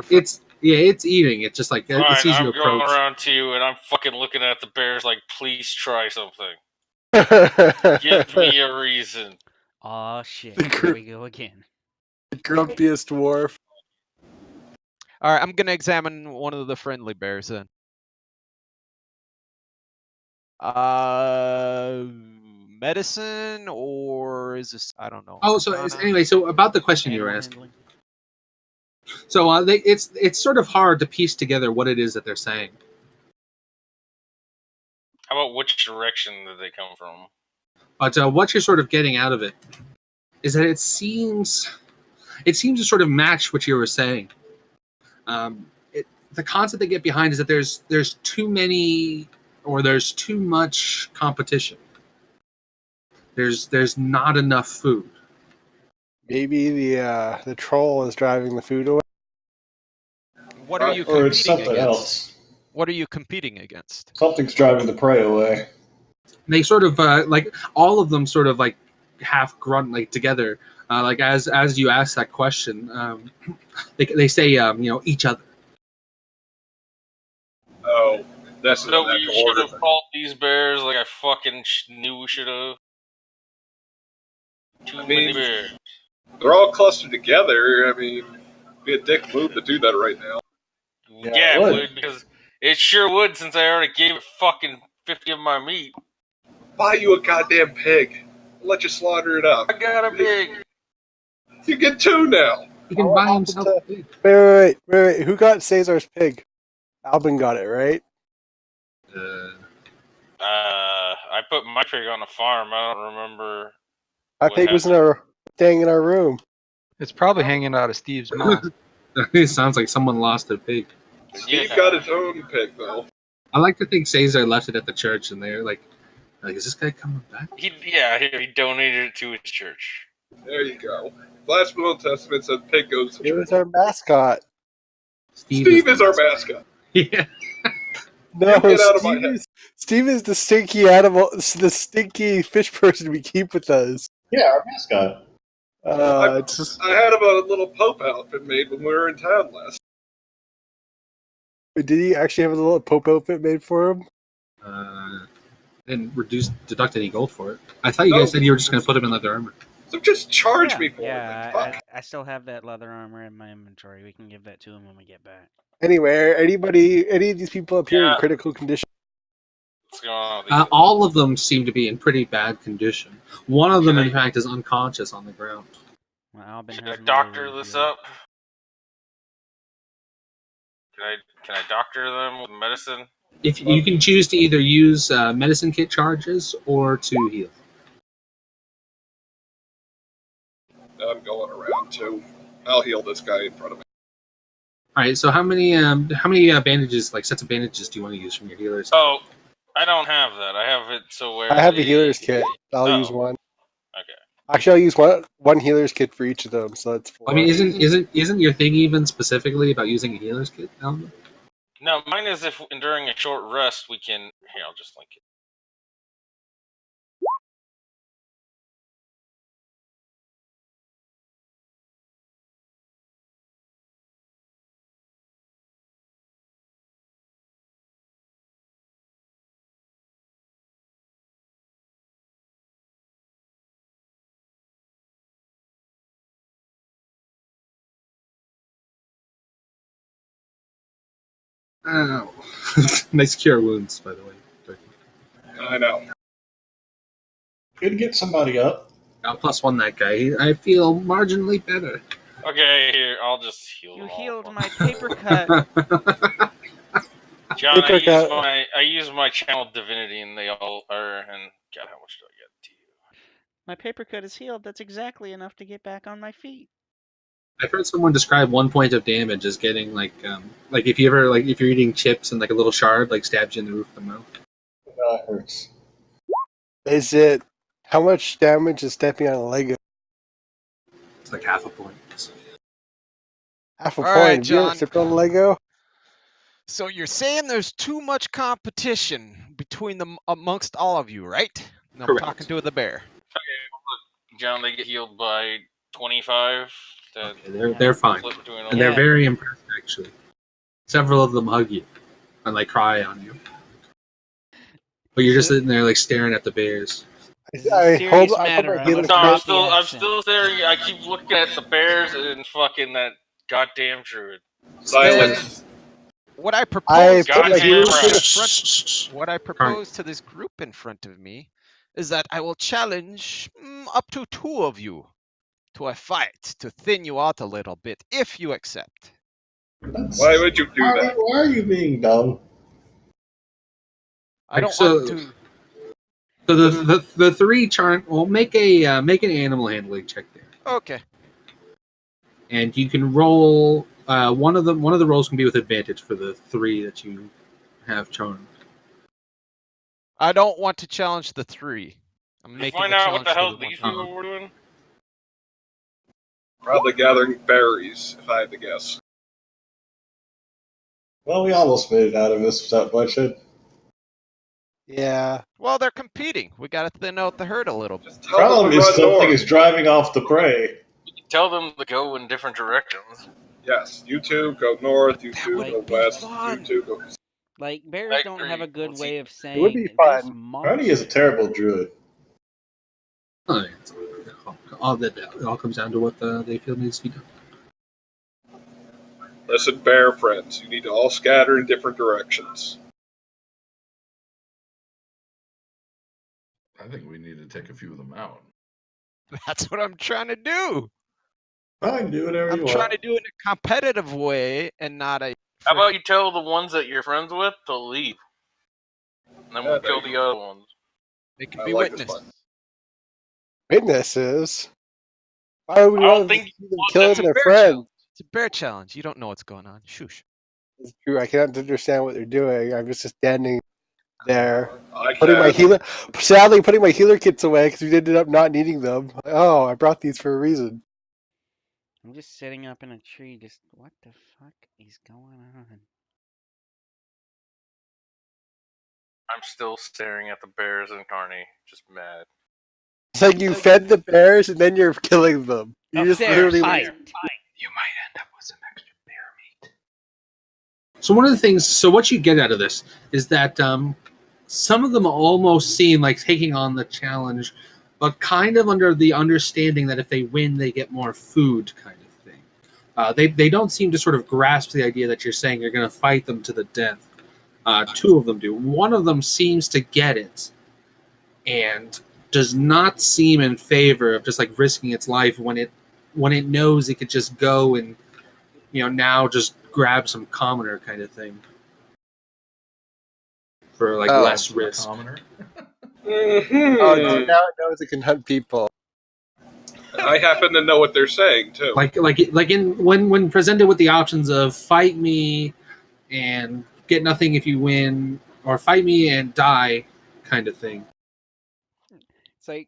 It's just like it sees you I'm going approach. around to you, and I'm fucking looking at the bears like, please try something. Give me a reason. Aw, shit. Here we go again. The grumpiest dwarf. All right, I'm gonna examine one of the friendly bears then. Medicine or is this? I don't know. Oh, so anyway, so about the question you were asking. So it's sort of hard to piece together what it is that they're saying. How about which direction did they come from? But what you're sort of getting out of it is that it seems to sort of match what you were saying. The concept they get behind is that there's too many or there's too much competition. There's not enough food. Maybe the troll is driving the food away. What are you or it's competing something against? else. What are you competing against? Something's driving the prey away. They sort of like all of them sort of like half grunt like together. Like as you ask that question, they say each other. Oh, that's so we should have called these bears like I fucking knew we should have. Too many bears. They're all clustered together. I mean, it'd be a dick move to do that right now. Yeah, it would, because it sure would, since I already gave it fucking 50 of my meat. Buy you a goddamn pig. I'll let you slaughter it up. I got a pig. You get 2 now. He can buy himself a pig. Wait. Who got Cesar's pig? Albin got it, right? I put my pig on a farm. I don't remember. My pig was in our room. It's probably hanging out of Steve's mouth. It sounds like someone lost their pig. Steve Yeah. got his own pig though. I like to think Caesar left it at the church, and they're like, is this guy coming back? He donated it to his church. There you go. Last will and testament said pig goes to It was church. our mascot. Steve is our mascot. Yeah. No, You get out of my Steve head. Steve is the stinky animal, the stinky fish person we keep with us. Yeah, our mascot. It's just, I had him a little Pope outfit made when we were in town last. did he actually have a little Pope outfit made for him? Didn't deduct any gold for it. I thought you guys said you were just going to put him in leather armor. So just charge Yeah, me for it. yeah, Fuck. I still have that leather armor in my inventory. We can give that to him when we get back. Anyway, any of these people up here in Yeah. critical condition? What's going on? With these? All of them seem to be in pretty bad condition. One of them, Can in I- fact, is unconscious on the ground. Well, Albin Should I has him doctor over this here. up? Can I doctor them with medicine? If you can choose to either use medicine kit charges or to heal. I'm going around too. I'll heal this guy in front of me. All right. So how many bandages, like sets of bandages, do you want to use from your healers? Oh, I don't have that. I have it so where I have a healer's kit. I'll Oh. use one. Okay. Actually, I'll use one healer's kit for each of them, so that's 4. I mean, isn't your thing even specifically about using a healer's kit, Alan? No, mine is if during a short rest we can. Here, I'll just link it. Ow. Nice cure wounds, by the way. I know. Good to get somebody up. I'll +1 that guy. I feel marginally better. Okay, here I'll just heal. You them all healed for my me. paper cut. John, Paper cut. I use my channel divinity, and they all are. And God, how much do I get to you? My paper cut is healed. That's exactly enough to get back on my feet. I've heard someone describe 1 point of damage as getting like if you're eating chips and like a little shard like stabs you in the roof of the mouth. That hurts. Is it how much damage is stepping on a Lego? It's like half a point. Half a All point. right, Have you ever John. stepped on a Lego? So you're saying there's too much competition between them amongst all of you, right? And I'm Correct. talking to the bear. John, they get healed by 25. That They're fine, flip between and them. they're very impressed actually. Several of them hug you and like cry on you, but you're just sitting there like staring at the bears. This is a I serious hold matter. my I healer's must No, kit. drop the I'm accent. still staring. I keep looking at the bears and fucking that goddamn druid. Silence. What I I propose put my Goddamn healer's right. kit. what I propose to this group in front of me is that I will challenge up to 2 of you to a fight to thin you out a little bit, if you accept. Why would you do that? Why are you being dumb? I don't So- want to. So the 3 charm. Well, make an animal handling check there, Okay. and you can roll one of the rolls can be with advantage for the 3 that you have charmed. I don't want to challenge the 3. I'm Can you making find the out what challenge the for hell the one. these people were doing? Probably gathering berries, if I had to guess. Well, we almost made it out of this without bloodshed. Yeah. Well, they're competing. We got to thin out the herd a little bit. Just tell them Problem to is run something north. is driving off the prey. Tell them to go in different directions. Yes, you two go north, you That two would go be west, fun. you two go. Like, bears I don't agree. have a good Let's way see. of saying It would be this fun. Brownie is a terrible druid. Oh, yeah, it all comes down to what they feel needs to be done. Listen, bear friends, you need to all scatter in different directions. I think we need to take a few of them out. That's what I'm trying to do. Fine, do whatever I'm you trying want. to do it in a competitive way and not a. How about you tell the ones that you're friends with to leave? And then we'll Yeah, kill there the other ones. They can I be like this witnesses. plan. Witnesses. Why would we I don't want them think to you see them want killing them their Bear friend? challenge. It's a bear challenge. You don't know what's going on. Shush. It's true. I cannot understand what they're doing. I'm just standing there, I putting my can. putting my healer kits away because we ended up not needing them. Oh, I brought these for a reason. I'm just sitting up in a tree, just what the fuck is going on? I'm still staring at the bears and Carney, just mad. It's like you fed the bears and then you're killing them. You just Fair literally. fight. You might end up with some extra bear meat. So one of the things, so what you get out of this is that some of them almost seem like taking on the challenge, but kind of under the understanding that if they win, they get more food, kind of thing. They don't seem to sort of grasp the idea that you're saying you're going to fight them to the death. Two of them do. One of them seems to get it, and does not seem in favor of just like risking its life when it knows it could just go and now just grab some commoner kind of thing for like less risk. Commoner. Oh, now it knows it can hunt people. I happen to know what they're saying too. Like in when presented with the options of fight me and get nothing if you win, or fight me and die, kind of thing. It's like,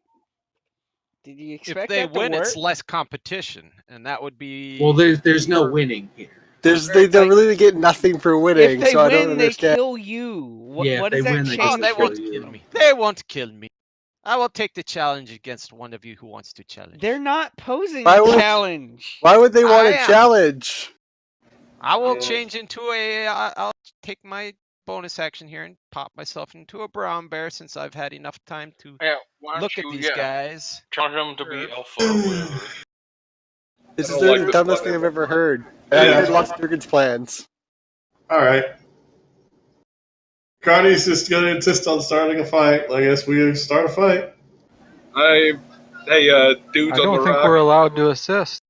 did you If expect they that to win, work? it's less competition, and that would be. Well, there's no winning here. They don't really get nothing for winning, If they so I don't win, they understand. kill you. What, Yeah, what if does they that win, they Oh, get change? they kill won't you. kill me. They won't kill me. I will take the challenge against one of you who wants to challenge. They're not posing Why a would- challenge. Why would they want I a am. challenge? I will change into a. I'll take my bonus action here and pop myself into a brown bear since I've had enough time to Yeah, why don't look at you, these guys. challenge them to be alpha or whatever. This I is don't like the this dumbest plan. thing I've ever heard. I haven't heard Lost Durgan's plans. All right. Carney's just going to insist on starting a fight. I guess we start a fight. Hey, dudes I on don't the think rock. we're allowed to assist.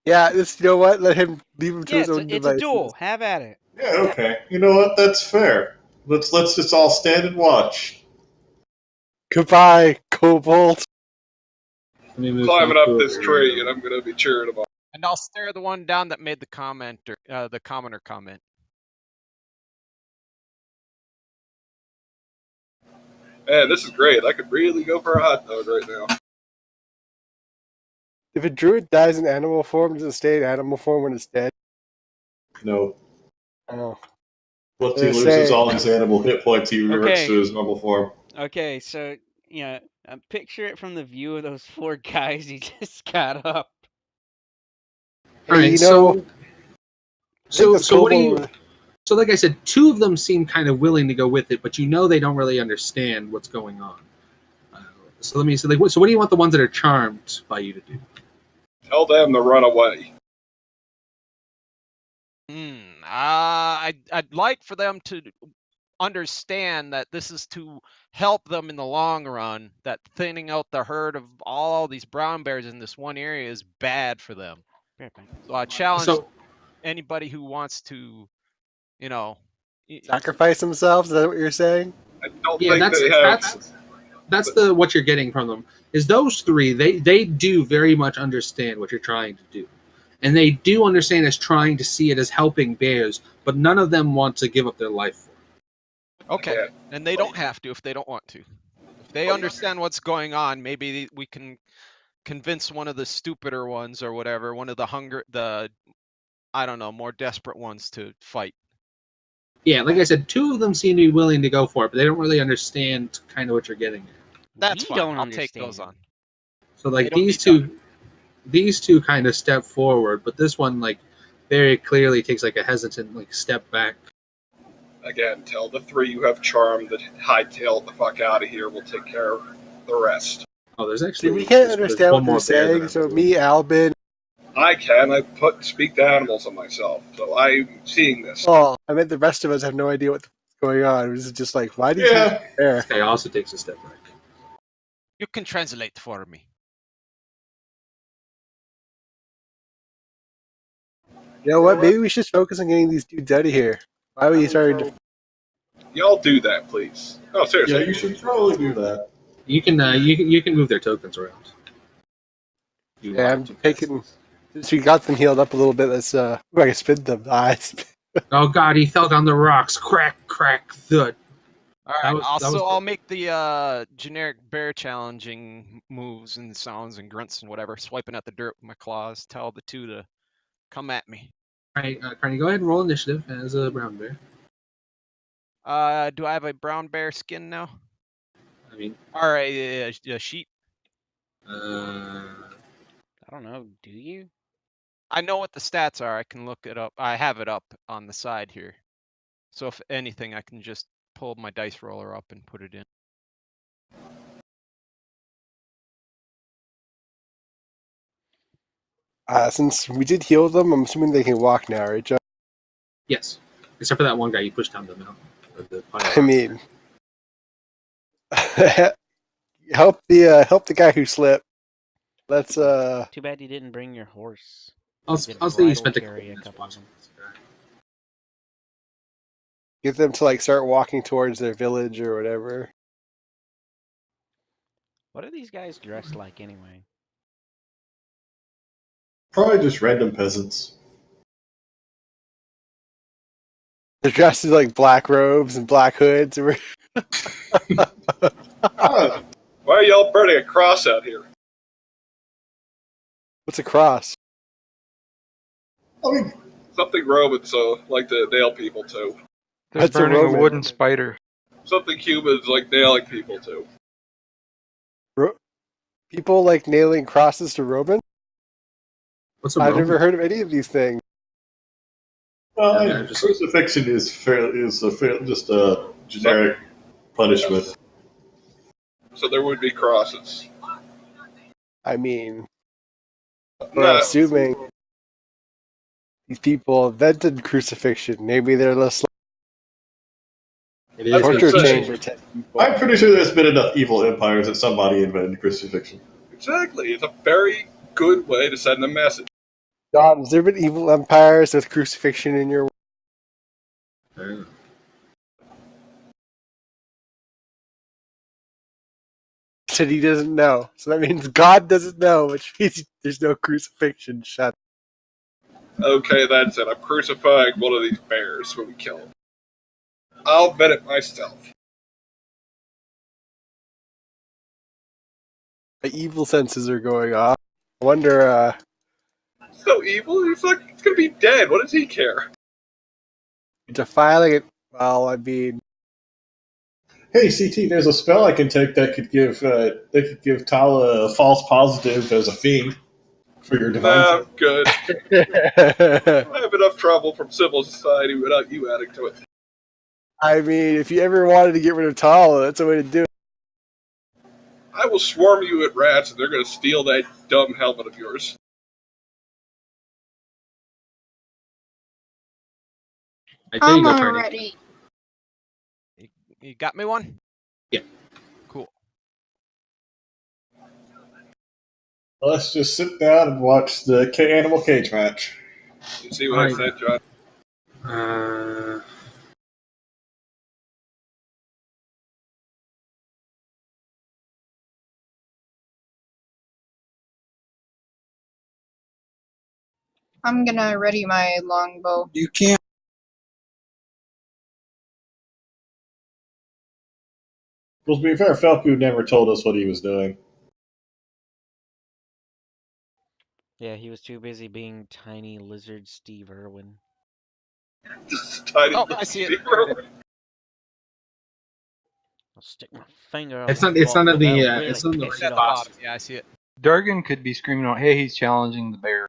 Yeah, you know what? Let him leave him to Yeah, his own it's a devices. duel. Have at it. Yeah, okay. You know what? That's fair. Let's just all stand and watch. Goodbye, Kobold. Let me move Climbing some up food this over tree, here. and I'm gonna be cheering them on. And I'll stare the one down that made the the commoner comment. Man, this is great. I could really go for a hot dog right now. If a druid dies in animal form, does it stay in animal form when it's dead? No. Oh. Once he They're loses saying- all his animal hit points, he reverts Okay. to his normal form. Okay, so picture it from the view of those four guys you just got up. All right, you know, so this what do kobold- you? So like I said, two of them seem kind of willing to go with it, but they don't really understand what's going on. So what do you want the ones that are charmed by you to do? Tell them to run away. I'd like for them to understand that this is to help them in the long run, that thinning out the herd of all these brown bears in this one area is bad for them. So I challenge anybody who wants to, sacrifice themselves. Is that what you're saying? I don't Yeah, think they have. that's what you're getting from them. Is those three, they do very much understand what you're trying to do. And they do understand as trying to see it as helping bears, but none of them want to give up their life for it. Okay, Yeah. and they don't have to if they don't want to. If they understand what's going on, maybe we can convince one of the stupider ones or whatever, one of the I don't know, more desperate ones to fight. Yeah, like I said, two of them seem to be willing to go for it, but they don't really understand kind of what you're getting at. That's We fine. don't I'll take understand. those on. So They like don't these two kind of step forward, but this one like very clearly takes like a hesitant like step back. Again, tell the three you have charmed that hightail the fuck out of here. We'll take care of the rest. Oh, there's See, actually we can't there's understand one what they're more bear that saying. I'm So doing. me, Albin. I can. I speak to animals on myself, so I'm seeing this. Oh, I meant the rest of us have no idea what's going on. This is just like, why do you Yeah. there? This guy also takes a step back. You can translate for me. You know what? Maybe we should focus on getting these dudes out of here. Why are we starting to? Y'all do that, please. Oh, Yeah, seriously. you should probably do that. You can move their tokens around. You Yeah, are I'm to taking. Since we got them healed up a little bit, let's I can spin them. Nice. Oh god, he fell down the rocks. Crack, crack, thud. All That right. was Also, the- I'll make the generic bear challenging moves and sounds and grunts and whatever, swiping at the dirt with my claws. Tell the two to come at me. Alright, Carney, go ahead and roll initiative as a brown bear. Do I have a brown bear skin now? I mean, All right, a sheep. uh, I don't know. Do you? I know what the stats are. I can look it up. I have it up on the side here. So if anything, I can just pull my dice roller up and put it in. Since we did heal them, I'm assuming they can walk now, right, John? yes. Except for that one guy you pushed down the mountain. Or the pile of I rocks. mean, help the guy who slipped. Let's Too bad you didn't bring your horse. I'll You could say you bridle spent a couple carry a minutes couple of watching them. this guy. get them to like start walking towards their village or whatever. What are these guys dressed like anyway? Probably just random peasants. They're dressed in like black robes and black hoods. Ah, Why are y'all burning a cross out here? What's a cross? I mean, Something Romans like to nail people to. They're That's a burning a Roman. wooden spider. Something humans like nailing people to. People like nailing crosses to Romans? What's a I've Roman? never heard of any of these things. well, Yeah, just- crucifixion is just a generic punishment. So there would be crosses. I mean, we're No, assuming these people invented crucifixion. Maybe they're less It That's is what torture I'm saying. chamber type people. I'm pretty sure there's been enough evil empires that somebody invented crucifixion. exactly. It's a very good way to send a message. John, has there been evil empires with crucifixion in your? Uh, Said he doesn't know, so that means God doesn't know, which means there's no crucifixion. Shut. Okay, that's it. I'm crucifying one of these bears when we kill him. I'll vet it myself. The evil senses are going off. I wonder. So evil? He's gonna be dead. What does he care? Defiling it. Well, I mean, Hey, CT, there's a spell I can take that could give Tala a false positive as a fiend for your divine. Nah, I'm good. I have enough trouble from civil society without you adding to it. I mean, if you ever wanted to get rid of Tala, that's a way to do it. I will swarm you at rats, and they're gonna steal that dumb helmet of yours. right, there you I'm go, Carney. already. You got me one? Yeah. Cool. Let's just sit down and watch the animal cage match. You see what I Right. said, John? I'm gonna ready my longbow. You can't. Well, to be fair, Felku never told us what he was doing. Yeah, he was too busy being tiny lizard Steve Irwin. Just tiny Oh, little I see it. speaker. There it is. I'll stick my finger up. It's not. the It's butt, none of that'll the. really It's none of the piss It's it at the off. bottom. Yeah, I see it. Dargan could be screaming out, "Hey, he's challenging the bear."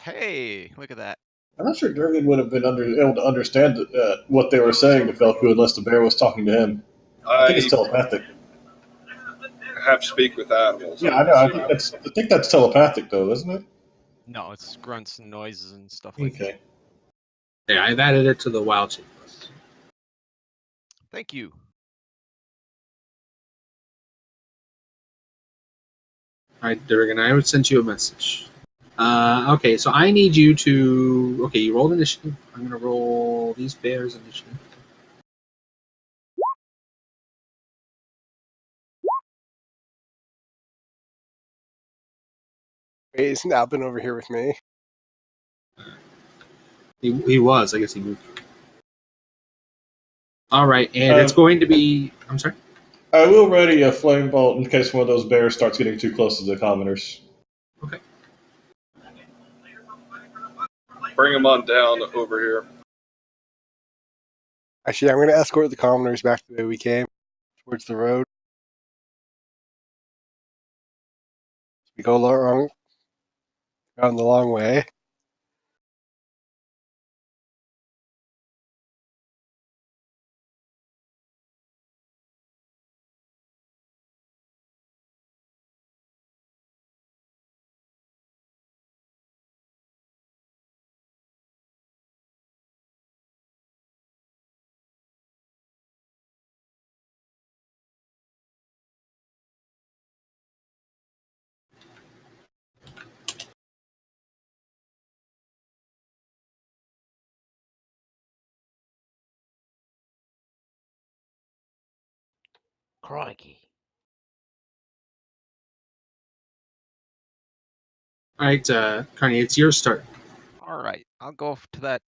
Hey, look at that. I'm not sure Durgan would have been able to understand what they were saying to Felku unless the bear was talking to him. I think it's telepathic. have to speak with animals. Yeah, I know. I think that's telepathic, though, isn't it? No, it's grunts and noises and stuff like that. Okay. Yeah, I've added it to the wild shape list. Thank you. All right, Durgan, I would send you a message. Okay, so I need you to. Okay, you rolled initiative. I'm gonna roll these bears initiative. Wait, isn't Albin over here with me? He was. I guess he moved. All right, and it's going to be. I'm sorry. I will ready a flame bolt in case one of those bears starts getting too close to the commoners. Okay. Bring them on down over here. Actually, I'm going to escort the commoners back the way we came, towards the road. We go along the long way. Crikey. All right, Carney, it's your start. All right, I'll go to that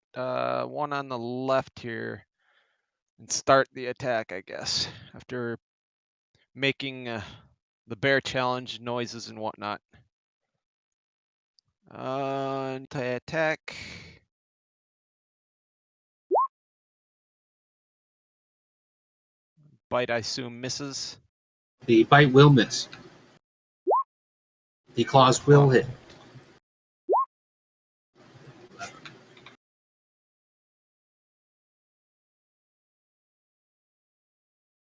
one on the left here and start the attack, I guess, after making the bear challenge noises and whatnot. Anti-attack. Bite, I assume, misses. The bite will miss. The claws will hit.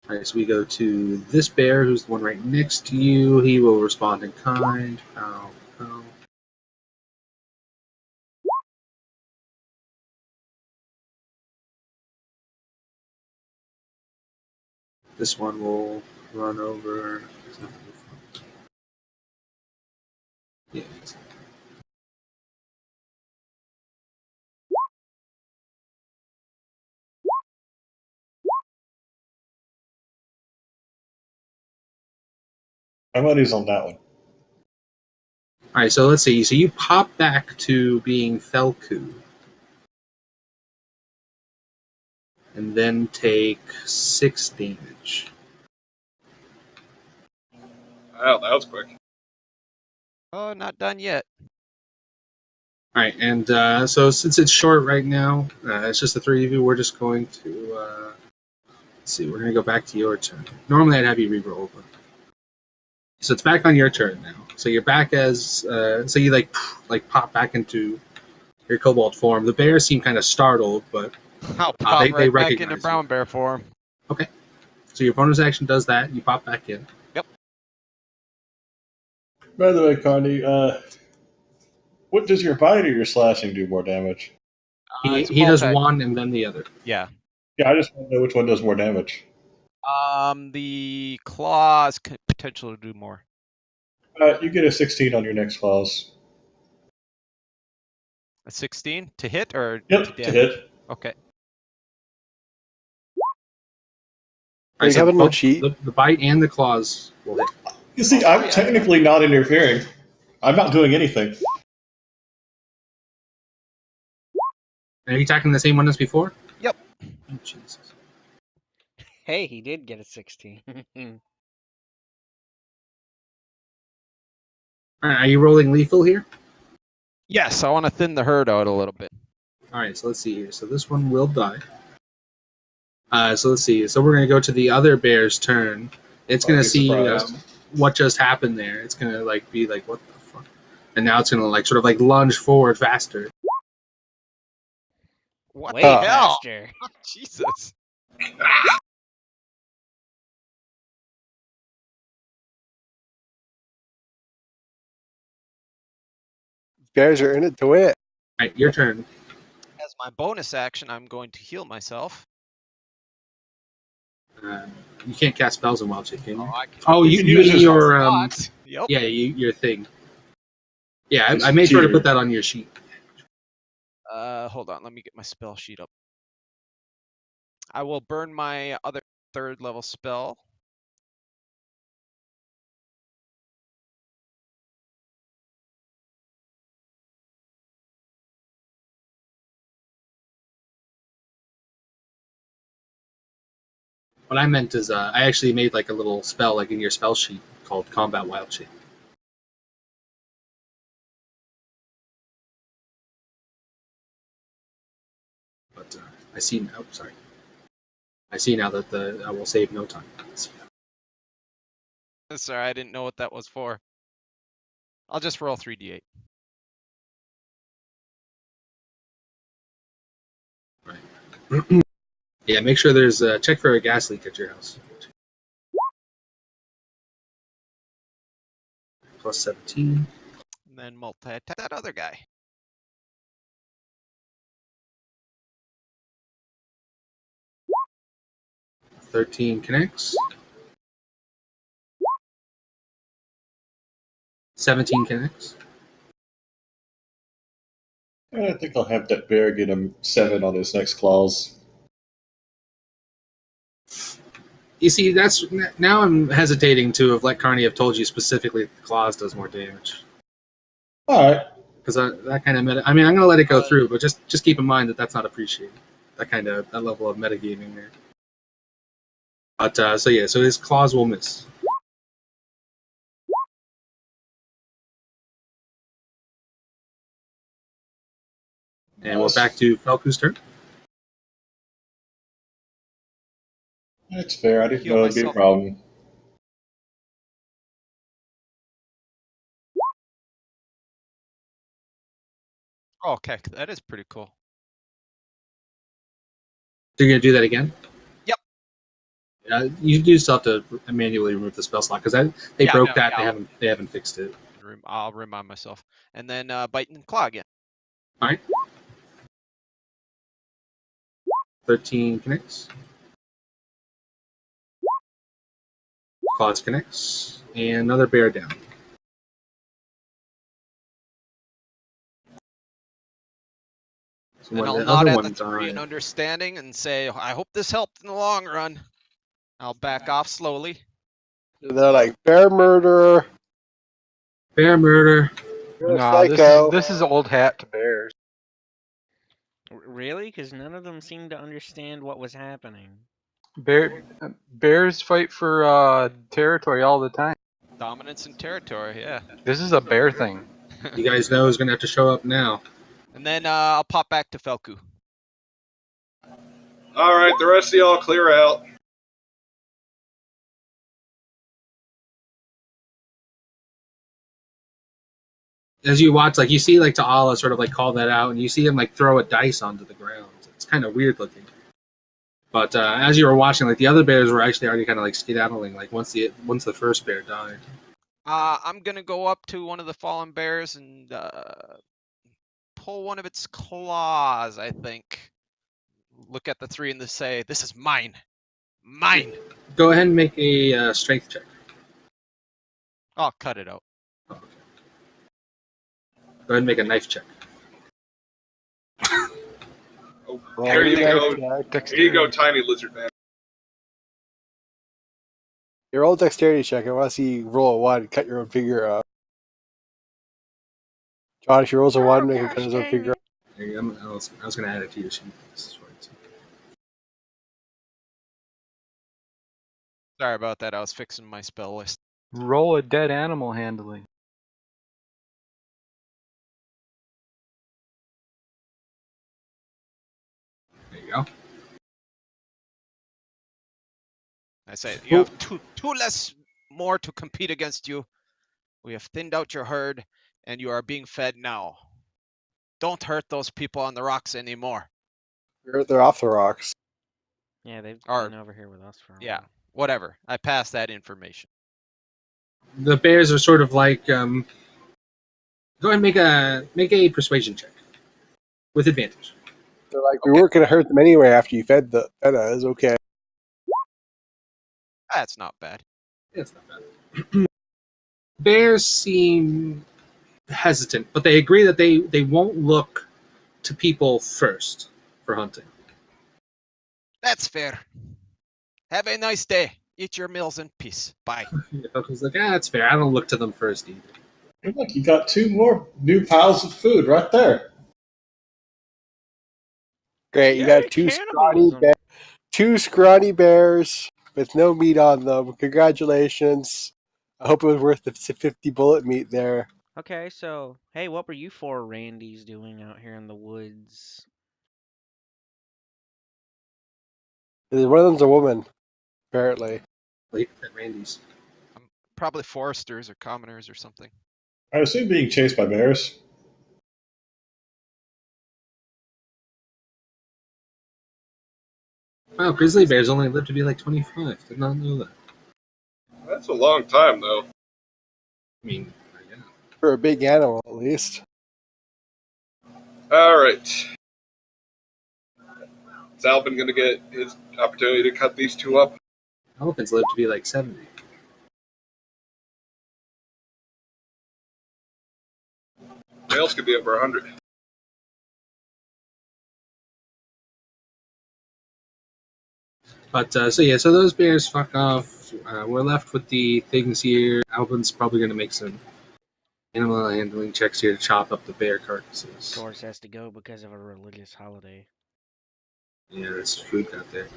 All right, so we go to this bear, who's the one right next to you. He will respond in kind. Ow, ow. This one will run over. Yeah. How about he's on that one? All right, so let's see. So you pop back to being Felku, and then take 6 damage. Wow, that was quick. Oh, not done yet. All right, and so since it's short right now, it's just the 3 of you. We're just going to let's see. We're going to go back to your turn. Normally, I'd have you reroll, but so it's back on your turn now. So you're back as so you like pop back into your kobold form. The bears seem kind of startled, but I'll pop they right back recognize into you. brown bear form. Okay. So your bonus action does that. You pop back in. Yep. By the way, Carney, what does your bite or your slashing do more damage? He does one and then the other. Yeah. Yeah, I just want to know which one does more damage. The claws could potentially do more. You get a 16 on your next claws. A 16 to hit or Yep, to to damage? hit. Okay. Do you have a note sheet? The bite and the claws will hit. You see, I'm technically not interfering. I'm not doing anything. Are you attacking the same one as before? Yep. Oh, Jesus. Hey, he did get a 16. All right, are you rolling lethal here? Yes, I want to thin the herd out a little bit. All right, so let's see here. So this one will die. So let's see. So we're gonna go to the other bear's turn. It's gonna see what just happened there. It's gonna be like, what the fuck? And now it's gonna sort of lunge forward faster. What Way the hell? faster. Jesus. Bears are in it to win it. All right, your turn. As my bonus action, I'm going to heal myself. You can't cast spells in wild shape, can you? I can Oh, you use your Yep. yeah, your thing. Yeah, I made sure to put that on your sheet. Hold on. Let me get my spell sheet up. I will burn my other 3rd level spell. What I meant is, I actually made like a little spell, like in your spell sheet, called Combat Wild Shape. But I see. Oh, sorry. I see now that I will save no time. Sorry, I didn't know what that was for. I'll just roll 3d8. Right. Yeah, make sure there's a check for a gas leak at your house. Plus 17. And then multi-attack that other guy. 13 connects. 17 connects. I think I'll have that bear get him 7 on his next claws. You see, that's now I'm hesitating to have let Carney have told you specifically that the claws does more damage. Alright. Because that kind of meta. I mean, I'm going to let it go through, but just keep in mind that that's not appreciated. That level of metagaming there. But so his claws will miss. And we're back to Falku's turn. That's fair. I didn't Heal know it'd be a myself. problem. Oh, okay, that is pretty cool. So you're going to do that again? Yep. You do still have to manually remove the spell slot because they broke that. Yeah, They haven't fixed it. I'll remind myself. And then bite and claw again. All right. 13 connects. Claws connects. And another bear down. So And when I'll the nod other at one the 3 in died, understanding and say, I hope this helped in the long run. I'll back off slowly. They're like, bear murderer. bear murder. You're a No, psycho. this is old hat to bears. Really? Because none of them seemed to understand what was happening. Bears fight for territory all the time. Dominance and territory, yeah. This is a bear thing. You guys know who's going to have to show up now. And then I'll pop back to Felku. All right, the rest of y'all clear out. As you watch, like you see, like Ta'ala sort of like call that out, and you see him like throw a dice onto the ground. It's kind of weird looking. But as you were watching, like the other bears were actually already kind of like skedaddling. Like once the first bear died. I'm gonna go up to one of the fallen bears and pull one of its claws, I think. Look at the 3 and say, this is mine. Mine! Go ahead and make a strength check. I'll cut it out. Oh, okay. Go ahead and make a knife check. Oh, there you go. There you go, tiny lizard man. Your old dexterity check. I want to see you roll a 1, cut your own figure off. John, if he rolls a 1, make him cut his own figure off. I was going to add it to your sheet. Sorry about that, I was fixing my spell list. Roll a dead animal handling. There you go. I say, you have two less more to compete against you. We have thinned out your herd, and you are being fed now. Don't hurt those people on the rocks anymore. They're off the rocks. Yeah, they've Or- been over here with us for a Yeah, while. whatever. I passed that information. The bears are sort of like go ahead and make a persuasion check with advantage. They're like, we weren't going to hurt them anyway after you fed us. Okay. That's not bad. It's not bad. Bears seem hesitant, but they agree that they won't look to people first for hunting. That's fair. Have a nice day. Eat your meals in peace. Bye. Falco's like, that's fair. I don't look to them first either. Hey, look, you got 2 more new piles of food right there. Great. You Yay, got 2 cannibalism. scrawny bears. with no meat on them. Congratulations. I hope it was worth the 50 bullet meat there. Okay, so hey, what were you four Randys doing out here in the woods? One of them's a woman, apparently. Late at Randy's. Probably foresters or commoners or something. I assume being chased by bears. Wow, grizzly bears only live to be like 25. Did not know that. That's a long time, though. I mean, yeah. For a big animal, at least. All right. Is Alvin going to get his opportunity to cut these two up? Elephants live to be like 70. Males could be over 100. But so those bears fuck off. We're left with the things here. Alvin's probably going to make some animal handling checks here to chop up the bear carcasses. Source has to go because of a religious holiday. Yeah, there's food out there.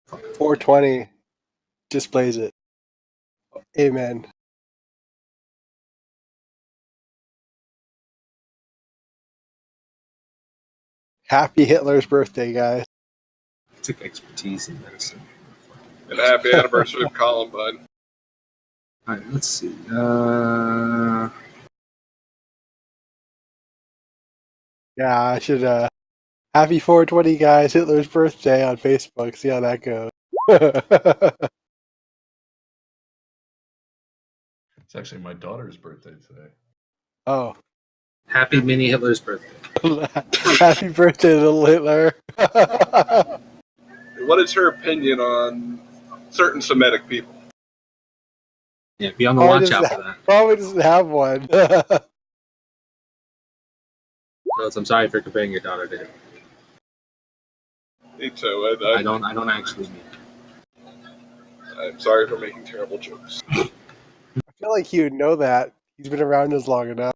420 displays it. Amen. Happy Hitler's birthday, guys. I took expertise in medicine. And happy anniversary of Columbine. All right, let's see. Yeah, I should happy 420 guys, Hitler's birthday on Facebook. See how that goes. It's actually my daughter's birthday today. Oh. Happy mini Hitler's birthday. Happy birthday, little Hitler. What is her opinion on certain Semitic people? Yeah, be on the watch out for that. Probably doesn't have one. Rose, I'm sorry for comparing your daughter to him. Me too. I don't actually mean it. I'm sorry for making terrible jokes. I feel like he would know that. He's been around us long enough.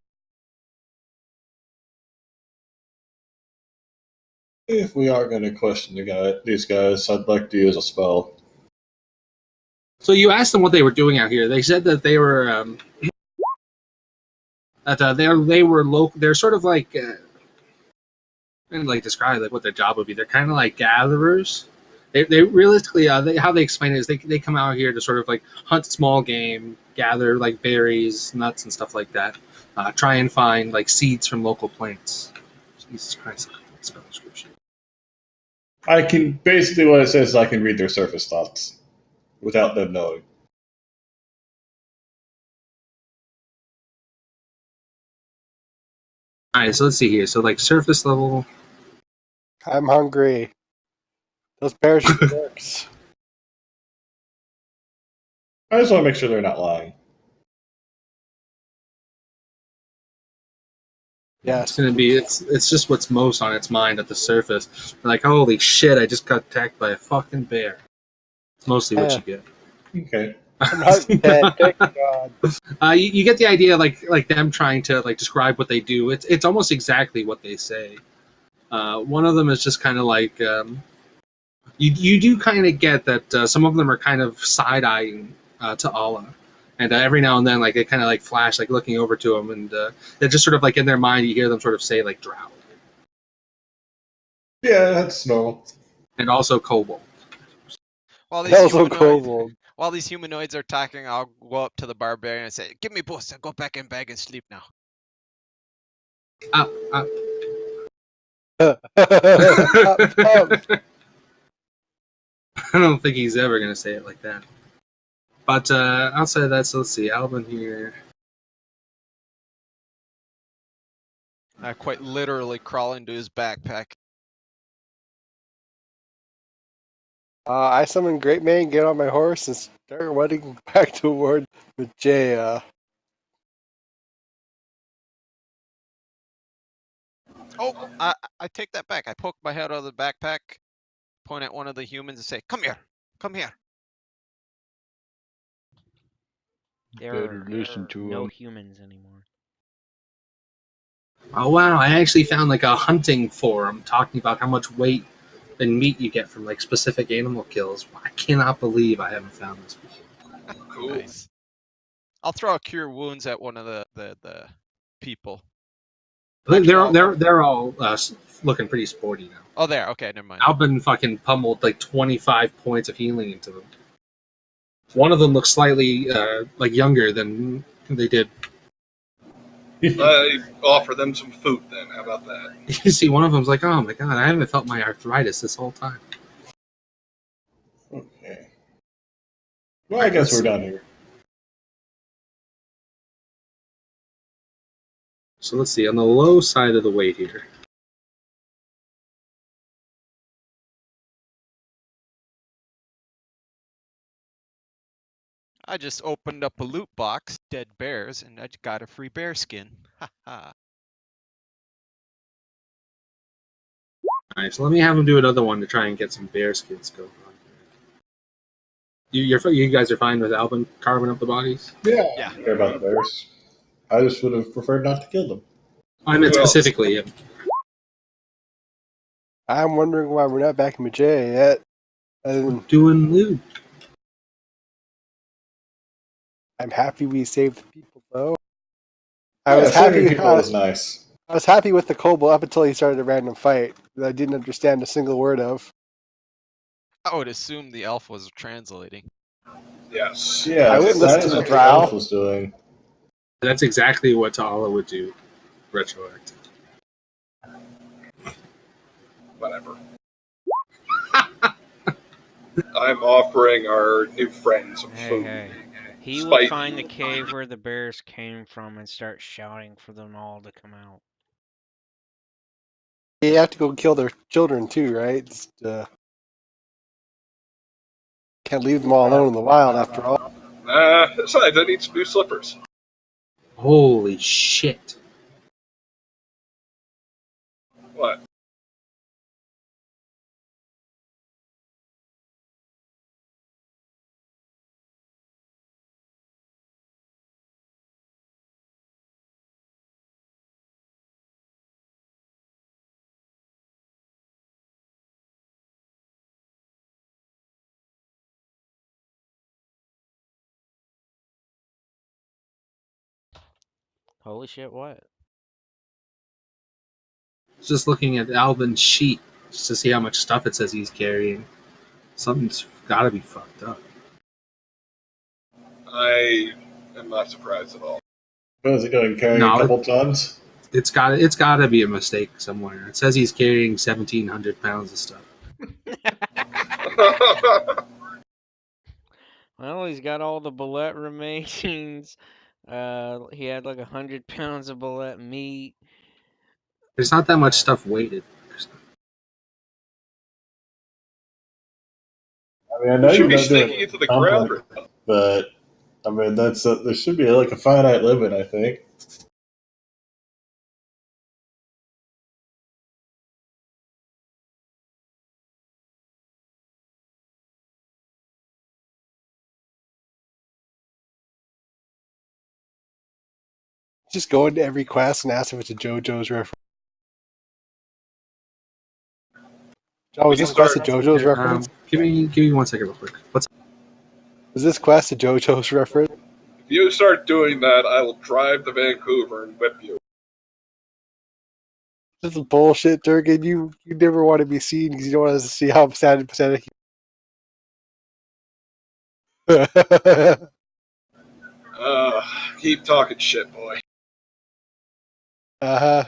If we are going to question these guys, I'd like to use a spell. So you asked them what they were doing out here. They said that they were they were local. They're sort of like kind of like describe like what their job would be. They're kind of like gatherers. They realistically how they explain it is they come out here to sort of like hunt small game, gather like berries, nuts, and stuff like that. Try and find like seeds from local plants. Jesus Christ, spell description. I can basically what it says is I can read their surface thoughts without them knowing. All right, so let's see here. So like surface level. I'm hungry. Those bears are jerks. I just want to make sure they're not lying. Yes. It's gonna be it's just what's most on its mind at the surface. Like, holy shit, I just got attacked by a fucking bear. It's mostly what you get. Okay. I'm not dead, thank God. You get the idea, like them trying to like describe what they do. It's almost exactly what they say. One of them is just kind of like you do kind of get that some of them are kind of side eyeing to Allah, and every now and then like they kind of like flash like looking over to him, and they're just sort of like in their mind you hear them sort of say like drought. Yeah, that's normal. And also kobold. While these Cold. humanoids are talking, I'll go up to the barbarian and say, "Give me boost and go back in bag and sleep now." Up. I don't think he's ever going to say it like that. But outside of that, so let's see. Alvin here. I quite literally crawl into his backpack. I summon Great Man, get on my horse, and start running back toward the Jaya. Oh, I take that back. I poke my head out of the backpack, point at one of the humans and say, "Come here, come here." There Better are listen to no him. humans anymore. Oh wow! I actually found like a hunting forum talking about how much weight than meat you get from like specific animal kills. I cannot believe I haven't found this before. Cool. Nice. I'll throw a cure wounds at one of the people. Actually, They're all looking pretty sporty now. Oh, there. Okay, never mind. Albin fucking pummeled like 25 points of healing into them. One of them looks slightly like younger than they did. I offer them some food then. How about that? You see, one of them's like, "Oh my god, I haven't felt my arthritis this whole time." Okay. Well, I guess we're done here. So let's see, on the low side of the weight here. I just opened up a loot box, dead bears, and I got a free bear skin. Haha. Alright, so let me have him do another one to try and get some bear skins going on. You guys are fine with Albin carving up the bodies? Yeah. Yeah. I don't care about the bears. I just would have preferred not to kill them. I meant Well, specifically him. I'm wondering why we're not back in Majay yet. Doing loot. I'm happy we saved the people, though. Saving people is nice. I was happy with the kobold up until he started a random fight that I didn't understand a single word of. I would assume the elf was translating. Yes. Yeah, I wouldn't that listen is to what the the elf drow. was doing. That's exactly what Ta'ala would do, retroactive. Whatever. I'm offering our new friend some food. Hey. He will Spite find the you. cave where the bears came from and start shouting for them all to come out. You have to go kill their children too, right? Just, can't leave them all alone in the wild after all. Besides, I need some new slippers. Holy shit. What? Holy shit, what? Just looking at Albin's sheet just to see how much stuff it says he's carrying. Something's gotta be fucked up. I am not surprised at all. What is he doing? Carrying No, a couple tons? It's gotta be a mistake somewhere. It says he's carrying 1,700 pounds of stuff. Well, he's got all the bullet remains. He had like 100 pounds of bullet meat. There's not that much stuff weighted. I mean, I know You should you're be not doing sneaking into the ground. but I mean, there should be like a finite limit, I think. Just go into every quest and ask if it's a JoJo's reference. Oh, is this quest a JoJo's reference? Give me 1 second real quick. Is this quest a JoJo's reference? If you start doing that, I will drive to Vancouver and whip you. This is bullshit, Durgan. You never want to be seen because you don't want us to see how sad and pathetic you Keep talking shit, boy. Uh-huh.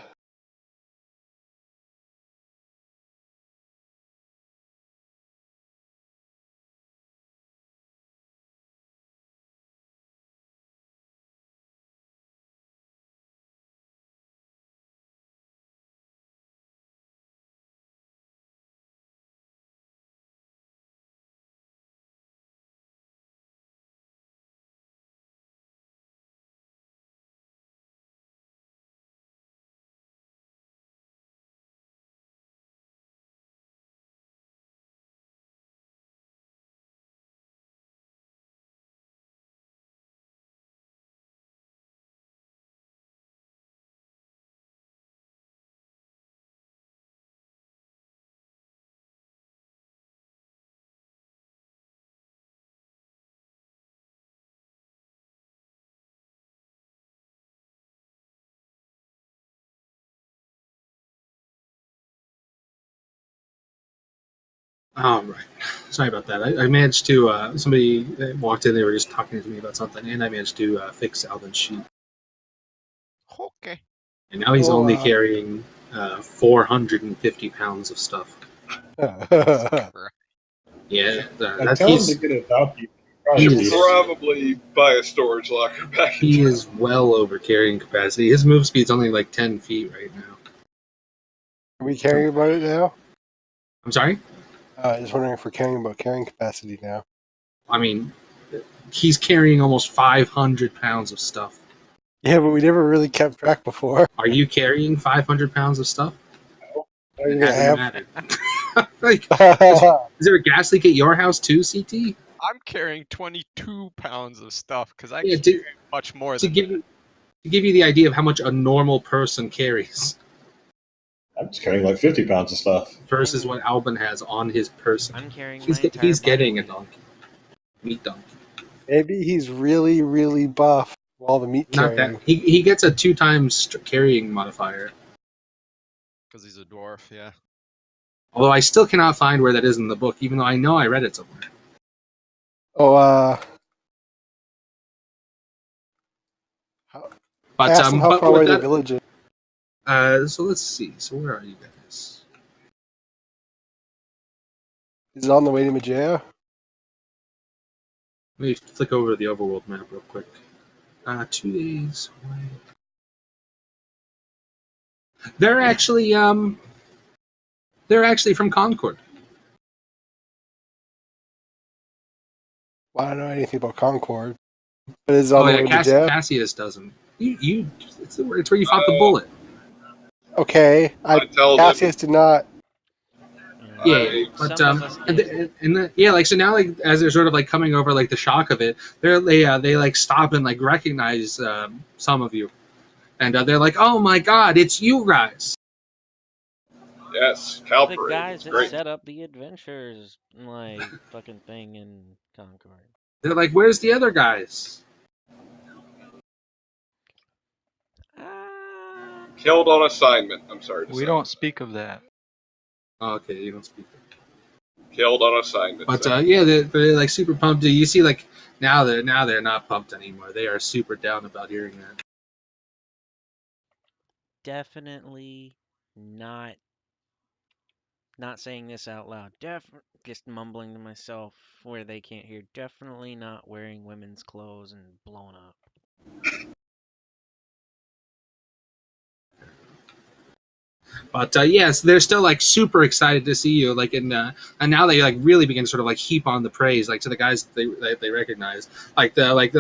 Right. Sorry about that. I managed to. Somebody walked in. They were just talking to me about something, and I managed to fix Alvin's sheet. Okay. And now he's Oh, only carrying 450 pounds of stuff. Yeah, I tell him to get a donkey. He Probably is- Probably buy a storage locker back in he town. is well over carrying capacity. His move speed's only like 10 feet right now. Are we caring about it now? I'm sorry? Just wondering if we're caring about carrying capacity now. I mean, he's carrying almost 500 pounds of stuff. Yeah, but we never really kept track before. Are you carrying 500 pounds of stuff? Are you It gonna hasn't have? mattered. Like, is there a gas leak at your house too, CT? I'm carrying 22 pounds of stuff because I Yeah, carry much more to than give that. you to give you the idea of how much a normal person carries I'm just carrying like 50 pounds of stuff. versus what Albin has on his person. I'm carrying He's my entire he's getting a body weight. donkey, meat donkey. Maybe he's really, really buff. All the meat Not carrying. that he gets a 2 times carrying modifier. Because he's a dwarf, yeah. Although I still cannot find where that is in the book, even though I know I read it somewhere. Oh, But ask him how but far away with the that, village is. so let's see. So where are you guys? Is it on the way to Majea? Let me flick over to the overworld map real quick. 2 days away. They're actually from Concord. Well, I don't know anything about Concord. But is it on Oh the yeah, way to Majea? Cassius doesn't. It's where you fought the bullet. Okay, I tell Cassius did not. Yeah, but Some of us did. yeah, like so now, like as they're sort of like coming over like the shock of it, they like stop and like recognize some of you, and they're like, "Oh my God, it's you guys!" Yes, The Calvary. guys It's that great. set up the adventures like fucking thing in Concord. They're like, "Where's the other guys?" Killed on assignment. I'm sorry to We say. don't speak of that. Oh, okay, you don't speak. Killed on assignment. But so. yeah, they're like super pumped. You see, like now they're not pumped anymore. They are super down about hearing that. Definitely not saying this out loud. Just mumbling to myself where they can't hear. Definitely not wearing women's clothes and blown up. But yes, they're still like super excited to see you. Like and now they like really begin to sort of like heap on the praise like to the guys that they recognize. They're like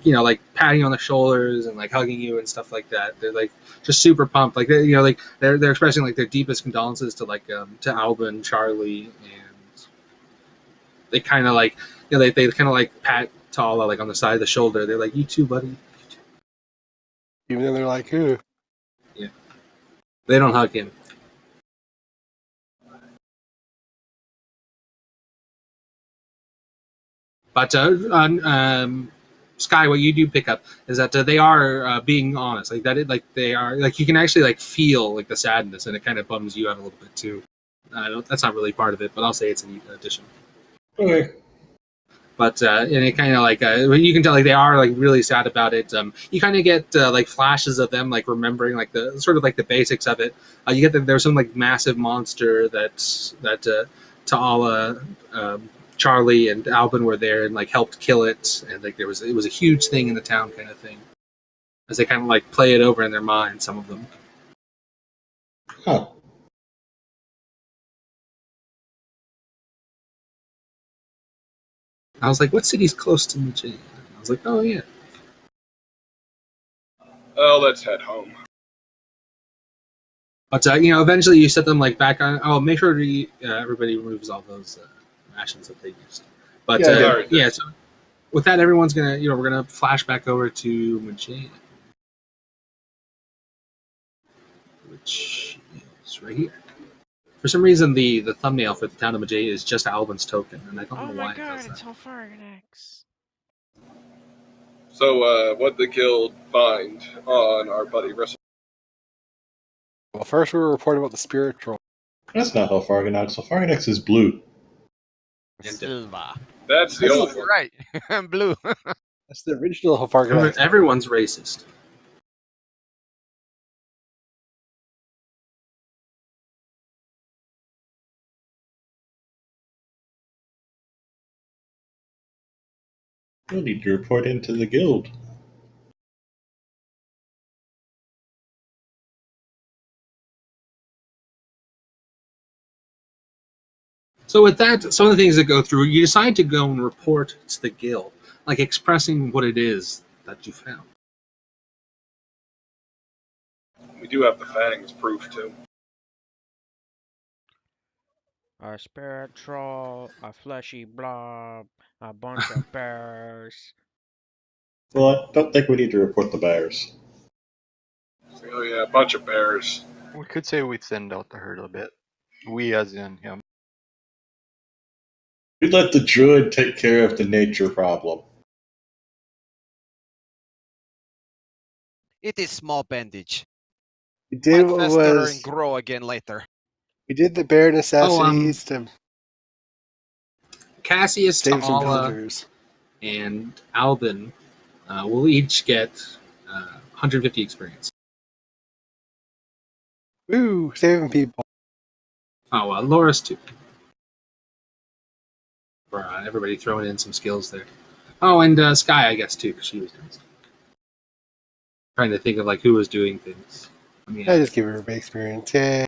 you know like patting you on the shoulders and like hugging you and stuff like that. They're like just super pumped. Like they, you know like they're expressing like their deepest condolences to like to Albin, Charlie, and they kind of like you know they kind of like pat Tala like on the side of the shoulder. They're like, "You too, buddy." Even though they're like, who? Yeah. They don't hug him. But Sky, what you do pick up is that they are being honest, like that. Like they are, like you can actually like feel like the sadness, and it kind of bums you out a little bit too. That's not really part of it, but I'll say it's an addition. Okay. But and it kind of like you can tell like they are like really sad about it. You kind of get like flashes of them like remembering like the sort of like the basics of it. You get that there's some like massive monster that Ta'ala, Charlie, and Albin were there and like helped kill it, and like it was a huge thing in the town kind of thing. As they kind of like play it over in their mind, some of them. Huh. I was like, "What city's close to Majin?" I was like, "Oh yeah." Oh, let's head home. But you know, eventually you set them like back on. Oh, make sure everybody removes all those rations that they used. But Yeah. So with that, everyone's gonna we're gonna flash back over to Majin, which is right here. For some reason, the thumbnail for the town of Majay is just Alvin's token, and I don't know why it does that. It's all Farganex. So, what the guild find on our buddy Russell? Well, first we were reporting about the spirit troll. That's not Helfargonax. Helfargonax is blue. And Silva. That's the old one. Right. I'm blue. That's the original Far Cry. everyone's racist. You'll need to report into the guild. So with that, some of the things that go through, you decide to go and report to the guild, like expressing what it is that you found. We do have the fangs proof too. A spirit troll, a fleshy blob, a bunch of bears. Well, I don't think we need to report the bears. Oh yeah, a bunch of bears. We could say we thinned out the herd a bit. We, as in him. We let the druid take care of the nature problem. It is small bandage. We did Might what fester and was. grow again later. We did the bare necessities to Cassius, save some Ta'ala, villagers. and Albin will each get 150 experience. Woo! Saving people. Oh, Loris too. For everybody throwing in some skills there. Oh, and Sky, I guess too, because she was doing stuff. Trying to think of like who was doing things. I mean, I just give her a big experience. Yeah.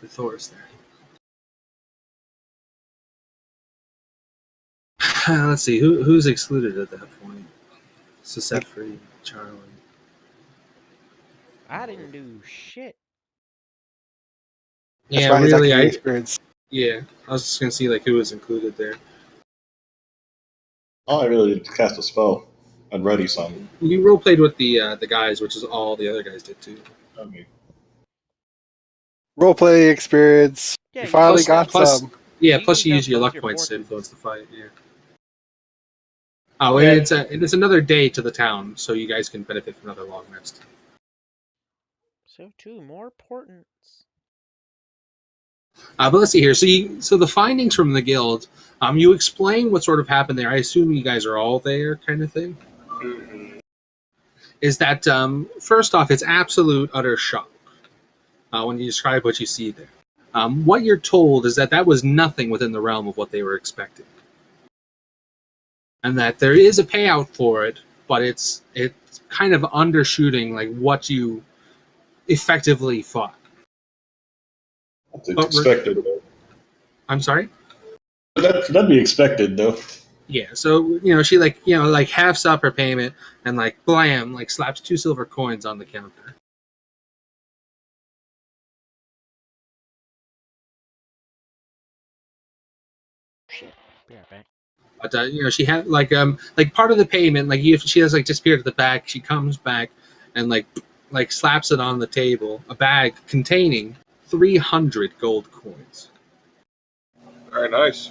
for Thor's there. Let's see who's excluded at that point. So set free, Charlie. I didn't do shit. That's Yeah, why he's not really. giving experience. I was just gonna see like who was included there. All I really did was cast a spell and ready some. You role played with the guys, which is all the other guys did too. Okay. Roleplay experience. Yeah, You finally Plus- got plus- some. Yeah, You plus can you use your compose luck your points to fortunes. influence the fight. Yeah. Oh, Yeah. and it's another day to the town, so you guys can benefit from another long rest. So two more portents. But let's see here. So the findings from the guild. You explain what sort of happened there. I assume you guys are all there, kind of thing. Mm-hmm. Is that first off, it's absolute utter shock when you describe what you see there. What you're told is that was nothing within the realm of what they were expecting, and that there is a payout for it, but it's kind of undershooting like what you effectively fought. That's expected, though. I'm sorry. That'd be expected, though. Yeah, so she like halves up her payment and like blam, like slaps 2 silver coins on the counter. Shit. Be right back. But she had like part of the payment, like she has like disappeared at the back. She comes back and like slaps it on the table, a bag containing 300 gold coins. Very nice.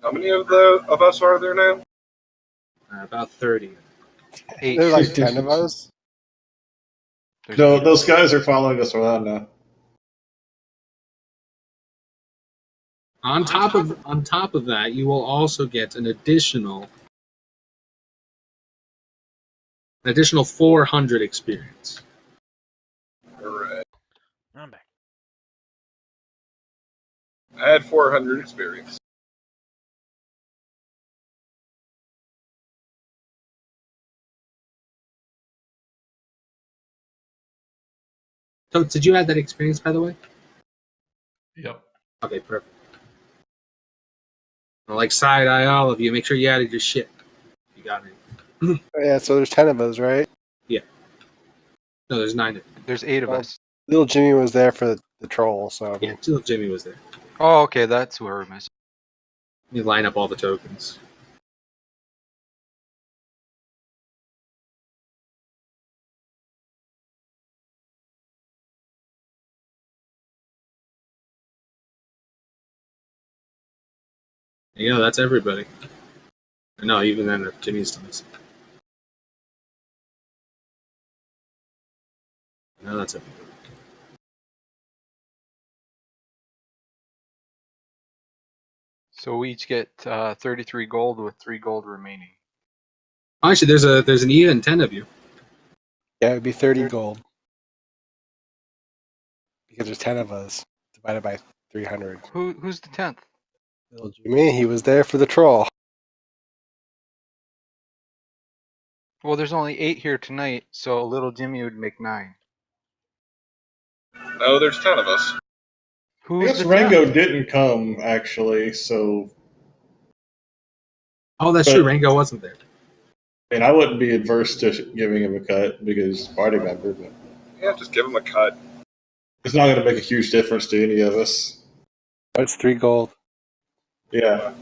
How many of us are there now? About 30. There's like 10 of us. No, those guys are following us around now. On top of that, you will also get an additional 400 experience. Alright. I'm back. I had 400 experience. So, did you add that experience, by the way? Yep. Okay, perfect. I'll like side eye all of you. Make sure you added your shit. You got it. Oh, yeah, so there's 10 of us, right? No, there's 9 of you. There's 8 of Well, us. Little Jimmy was there for the troll, so I Yeah, mean, still Jimmy was there. Oh, okay, that's who we're missing. You line up all the tokens. That's everybody. No, even then, Jimmy's still missing. No, that's everybody. So we each get 33 gold with 3 gold remaining. Actually, there's an even 10 of you. Yeah, it'd be 30 gold. Because there's 10 of us, divided by 300. Who's the 10th? Little Jimmy, he was there for the troll. Well, there's only 8 here tonight, so little Jimmy would make 9. No, there's 10 of us. I Who's guess the Rango 10th? didn't come, actually, so... Oh, that's But- true. Rango wasn't there. I mean, I wouldn't be adverse to giving him a cut because party member, but Yeah, just give him a cut. it's not going to make a huge difference to any of us. That's 3 gold. Yeah.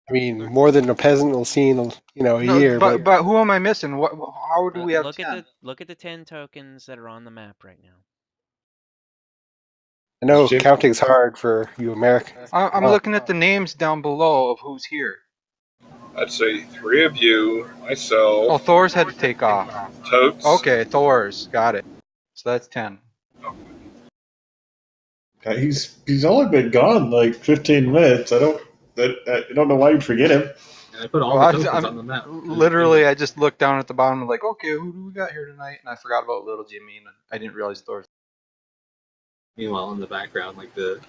I mean, more than a peasant will see in a year. But who am I missing? What? How do we have look 10? at the 10 tokens that are on the map right now. I know Jim- counting's hard for you Americans. I'm looking at the names down below of who's here. I'd say 3 of you, myself, Oh, Thor's had to take off. Totes. Okay, Thor's. Got it. So that's 10. He's only been gone like 15 minutes. I don't know why you'd forget him. And I put all Well, the tokens I'm- on the map. Literally, I just looked down at the bottom and like, okay, who do we got here tonight? And I forgot about little Jimmy, and I didn't realize Thor's. Meanwhile, in the background, like the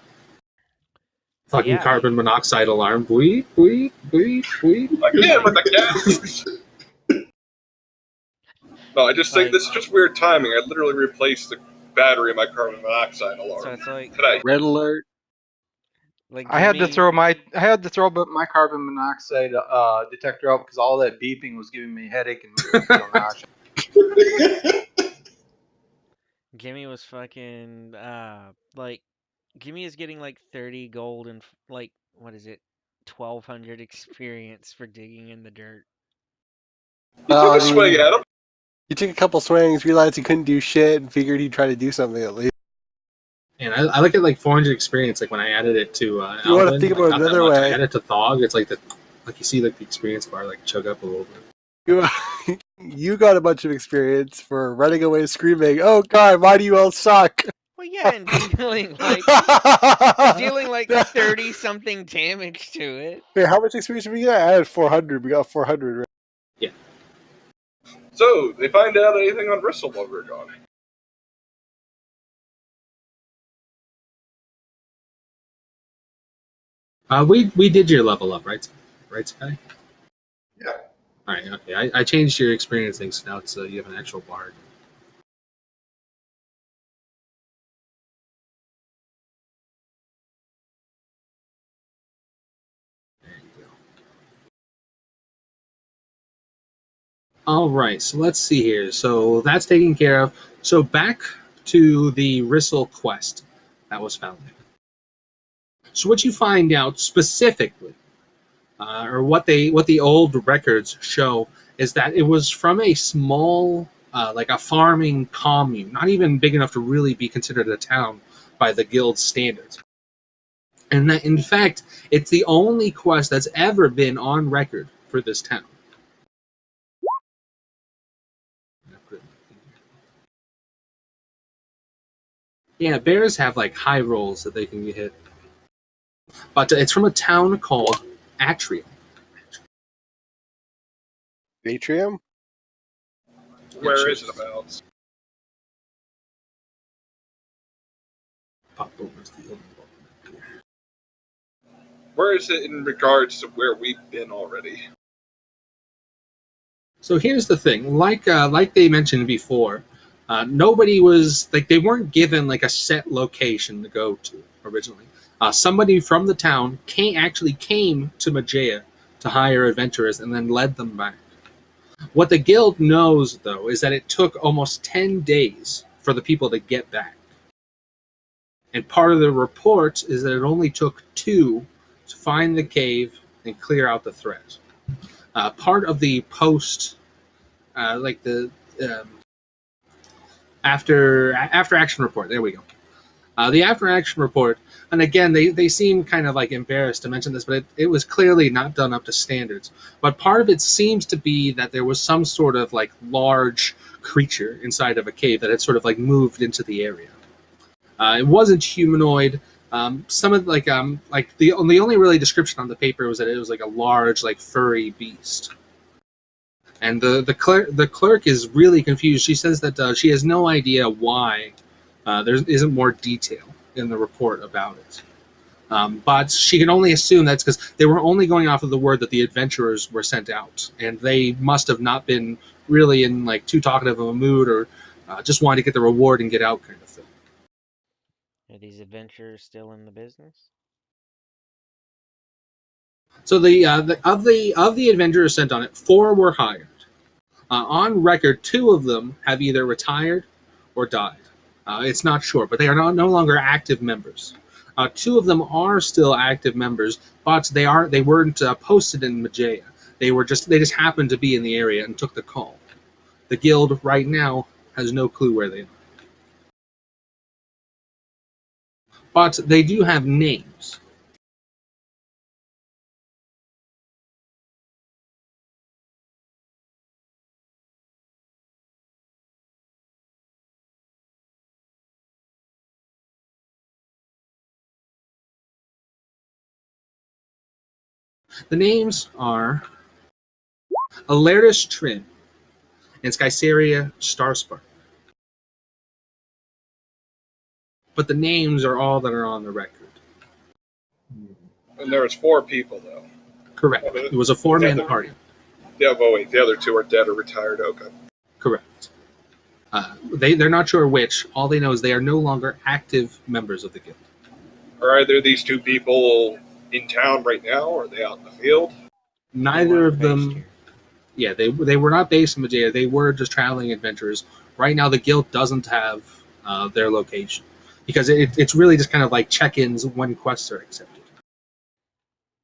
fucking Yeah. carbon monoxide alarm. Bleep, bleep, bleep, bleep. Again with the gas. No, I just think this is just weird timing. I literally replaced the battery in my carbon monoxide alarm So it's like today. Red alert. I had to Jimmy- throw my carbon monoxide detector out because all that beeping was giving me a headache and making me feel nauseous. Gimme was fucking Gimme is getting like 30 gold and like what is it, 1,200 experience for digging in the dirt. You took a swing at him. He took a couple swings, realized he couldn't do shit, and figured he'd try to do something at least. And I look at like 400 experience. Like when I added it to You wanna Alvin, think like, about not that another much. way. I added it to Thog. It's like you see like the experience bar like chug up a little bit. You got a bunch of experience for running away screaming, "Oh God, why do you all suck?" Well, yeah, and dealing like 30 something damage to it. Wait, how much experience did we get? I had 400. We got 400. Right? So, they find out anything on Bristol while we're gone? We did your level up, right? Right, Sky? Yeah. All right. Okay. I changed your experience thing, so now it's you have an actual bar. There you go. All right. So let's see here. So that's taken care of. So back to the Rissel quest that was found. So what you find out specifically, or what the old records show, is that it was from a small, like a farming commune, not even big enough to really be considered a town by the guild standards. And that, in fact, it's the only quest that's ever been on record for this town. Yeah, bears have like high rolls that they can hit. But it's from a town called Atrium. Atrium? Where is it about? Pop over to the old one. Where is it in regards to where we've been already? So here's the thing, like they mentioned before, nobody was like they weren't given like a set location to go to originally. Somebody from the town actually came to Mageia to hire adventurers and then led them back. What the guild knows, though, is that it took almost 10 days for the people to get back. And part of the report is that it only took 2 to find the cave and clear out the threat. Part of the post, like the after action report. There we go. The after action report, and again, they seem kind of like embarrassed to mention this, but it was clearly not done up to standards. But part of it seems to be that there was some sort of like large creature inside of a cave that had sort of like moved into the area. It wasn't humanoid. Some of the only really description on the paper was that it was like a large, like furry beast. And the clerk is really confused. She says that she has no idea why there isn't more detail in the report about it. But she can only assume that's because they were only going off of the word that the adventurers were sent out, and they must have not been really in like too talkative of a mood, or just wanted to get the reward and get out kind of thing. Are these adventurers still in the business? So of the adventurers sent on it, 4 were hired. On record, 2 of them have either retired or died. It's not sure, but they are no longer active members. 2 of them are still active members, but they weren't posted in Mageia. They just happened to be in the area and took the call. The guild right now has no clue where they are, but they do have names. The names are Alaris Trin and Skysaria Starspark. But the names are all that are on the record. And there was 4 people, though. Correct. It was a 4-man party. Yeah, but wait, the other 2 are dead or retired. Okay. Correct. They're not sure which. All they know is they are no longer active members of the guild. Are either these 2 people in town right now, or are they out in the field? Neither of them. Yeah, they were not based in Mageia. They were just traveling adventurers. Right now, the guild doesn't have their location because it's really just kind of like check-ins when quests are accepted.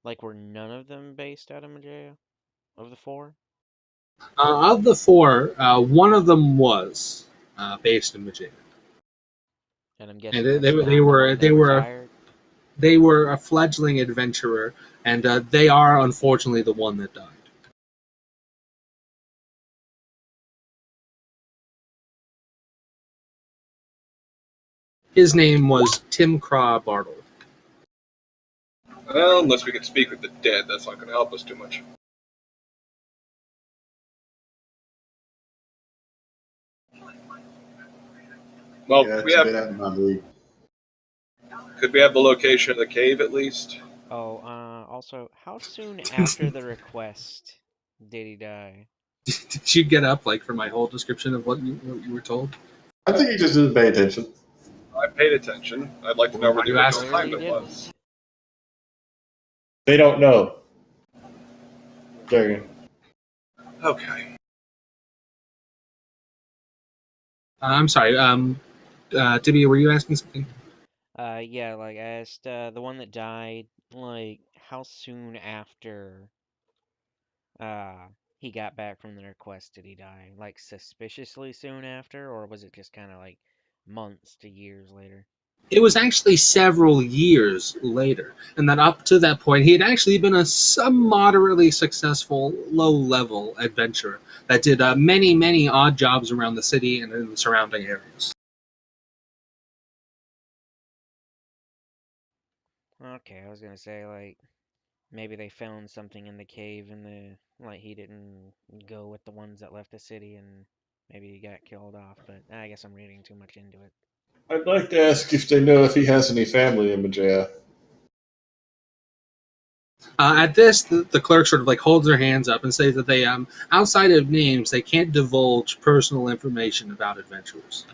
Like, were none of them based out of Mageia? Of the 4? Of the 4, one of them was based in Mageia. And I'm guessing And they were a fledgling adventurer, and they are unfortunately the one that died. His name was Tim Craw Bartle. Well, unless we can speak with the dead, that's not going to help us too much. Well, could we have the location of the cave at least? Oh, also, how soon after the request did he die? Did you get up for my whole description of what you were told? I think he just didn't pay attention. I paid attention. I'd like to know where the asked original time it was. They don't know. Dang. Okay. I'm sorry. Tibia, were you asking something? Yeah, I asked the one that died, how soon after he got back from the request did he die? Suspiciously soon after, or was it just kind of months to years later? It was actually several years later, and that up to that point, he had actually been some moderately successful low-level adventurer that did many, many odd jobs around the city and in the surrounding areas. Okay, I was gonna say, maybe they found something in the cave and he didn't go with the ones that left the city and maybe he got killed off, but I guess I'm reading too much into it. I'd like to ask if they know if he has any family in Mageia. At this, the clerk sort of holds their hands up and says that they, outside of names, they can't divulge personal information about adventurers,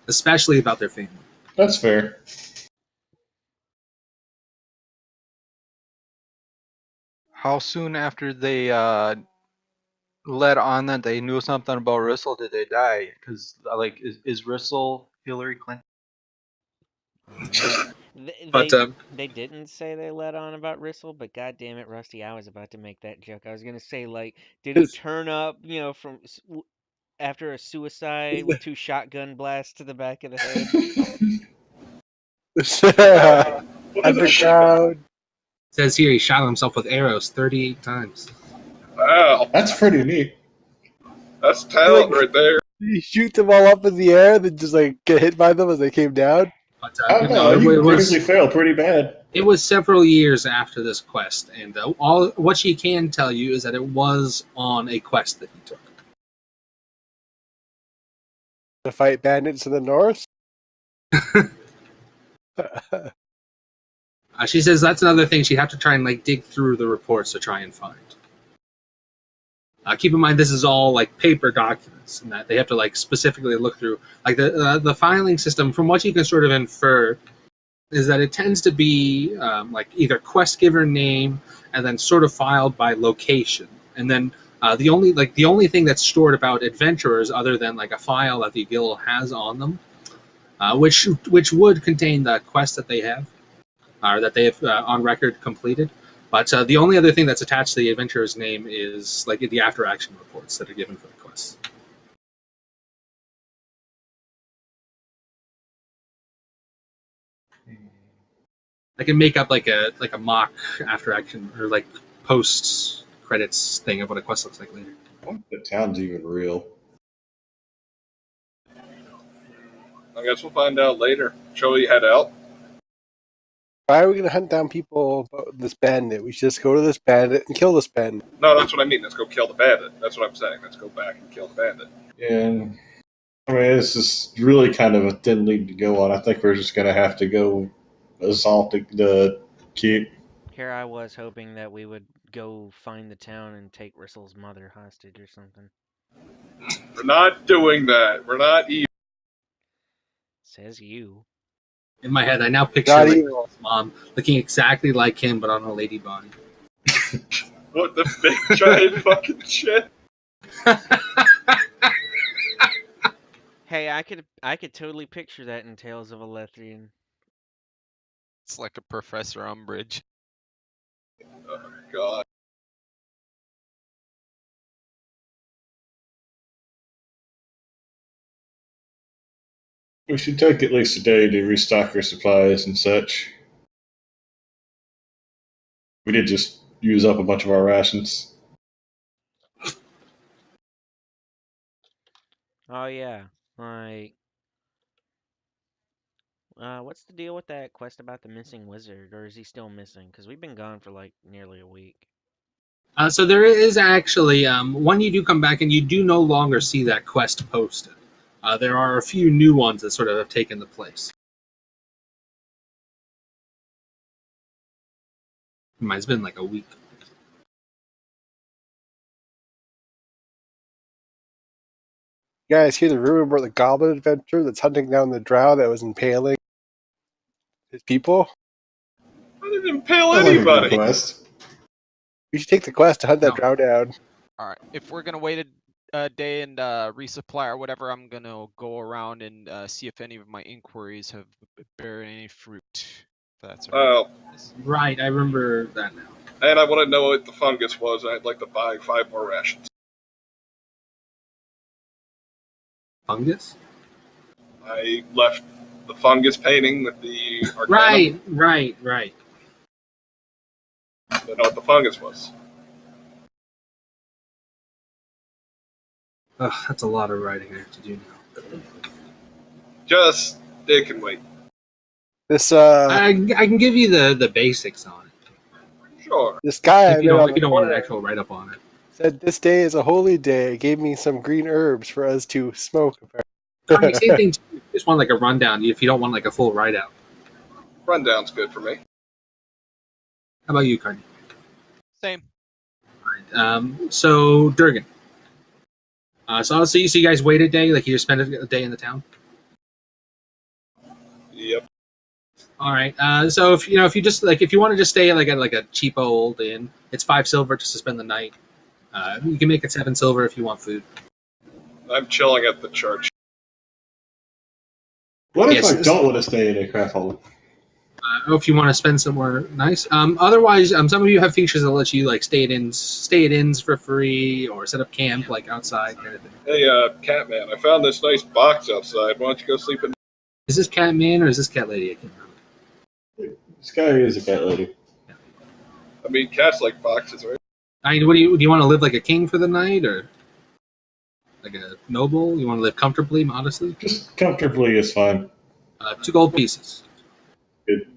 especially about their family. That's fair. How soon after they let on that they knew something about Rissel did they die? Because is Rissel Hillary Clinton? They didn't say they let on about Rissel, but god damn it, Rusty, I was about to make that joke. I was gonna say, did he turn up, from after a suicide with 2 shotgun blasts to the back of the head? Underground. It says here he shot himself with arrows 38 times. Wow, that's pretty neat. That's talent right there. You shoot them all up in the air, then just get hit by them as they came down. But I don't know. You usually fail pretty bad. It was several years after this quest, and all what she can tell you is that it was on a quest that he took. To fight bandits in the north? She says that's another thing she'd have to try and like dig through the reports to try and find. Keep in mind this is all like paper documents, and that they have to like specifically look through. Like the filing system, from what you can sort of infer, is that it tends to be like either quest giver name and then sort of filed by location, and then the only thing that's stored about adventurers other than like a file that the guild has on them, which would contain the quest that they have or that they have on record completed. But the only other thing that's attached to the adventurer's name is like the after action reports that are given for the quests. I can make up like a mock after action or like post credits thing of what a quest looks like later. I wonder if the town's even real. I guess we'll find out later. Shall we head out? Why are we going to hunt down people about this bandit? We should just go to this bandit and kill this bandit. No, that's what I mean. Let's go kill the bandit. That's what I'm saying. Let's go back and kill the bandit. And I mean, this is really kind of a thin lead to go on. I think we're just going to have to go assault the keep. Here I was hoping that we would go find the town and take Rissel's mother hostage or something. We're not doing that. We're not evil. Says you. In my head, I now picture like his mom looking exactly like him, but on a lady body. What the big giant fucking shit? Hey, I could totally picture that in Tales of Alethrian. It's like a Professor Umbridge. Oh god. We should take at least a day to restock our supplies and such. We did just use up a bunch of our rations. Oh yeah, like, what's the deal with that quest about the missing wizard, or is he still missing? Because we've been gone for like nearly a week. So there is actually when you do come back, and you do no longer see that quest posted. There are a few new ones that sort of have taken the place. It's been like a week. You guys hear the rumor about the goblin adventurer that's hunting down the drow that was impaling his people? I didn't impale anybody. We should take the quest to hunt that drow down. All right. If we're gonna wait a day and resupply or whatever, I'm gonna go around and see if any of my inquiries have beared any fruit. If that's all right. Right, I remember that now. And I want to know what the fungus was, and I'd like to buy 5 more rations. Fungus? I left the fungus painting with the Arcanum. Right. I don't know what the fungus was. Ugh, that's a lot of writing I have to do now. Just, it can wait. This I can give you the basics on it. Sure. This guy, if you don't want an actual write up on it, said this day is a holy day. It gave me some green herbs for us to smoke. Same thing. You just want like a rundown. If you don't want like a full write out. Rundown's good for me. How about you, Cardi? Same. All right. So Durgan. So you guys wait a day, like you just spend a day in the town. Yep. All right. So if you want to just stay at a cheapo old inn, it's 5 silver just to spend the night. You can make it 7 silver if you want food. I'm chilling at the church. What if I don't want to stay in a craft hole? If you want to spend somewhere nice. Otherwise, some of you have features that let you like stay at inns for free or set up camp like outside kind of thing. Hey, Catman, I found this nice box outside. Why don't you go sleep in? Is this Catman or is this Cat Lady? I can't remember. This guy is a cat lady. Yeah. I mean, cats like boxes, right? I mean, do you want to live like a king for the night or like a noble? You want to live comfortably, modestly? Just comfortably is fine. 2 gold pieces. Good.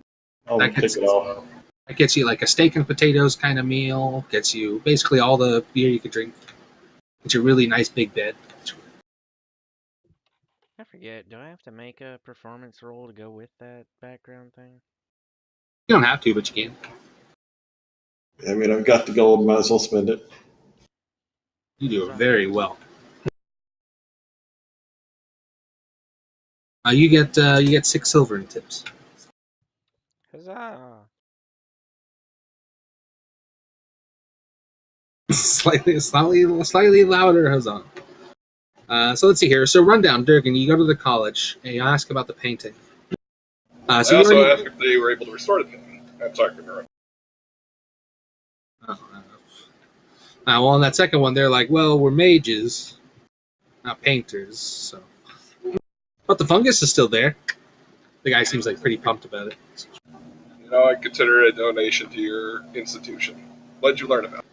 I'll That take gets, it off. that gets you like a steak and potatoes kind of meal. Gets you basically all the beer you could drink. Gets you a really nice big bed. I forget. Do I have to make a performance roll to go with that background thing? You don't have to, but you can. I mean, I've got the gold. Might as well spend it. You do it very well. You get 6 silver in tips. Huzzah! slightly louder, huzzah. So let's see here. So rundown, Durgan. You go to the college and you ask about the painting. I So you also already. asked if they were able to restore the painting. I'm sorry for interrupting. Well, on that second one, they're like, well, we're mages, not painters. So, but the fungus is still there. The guy seems like pretty pumped about it. You know, I consider it a donation to your institution. What did you learn about?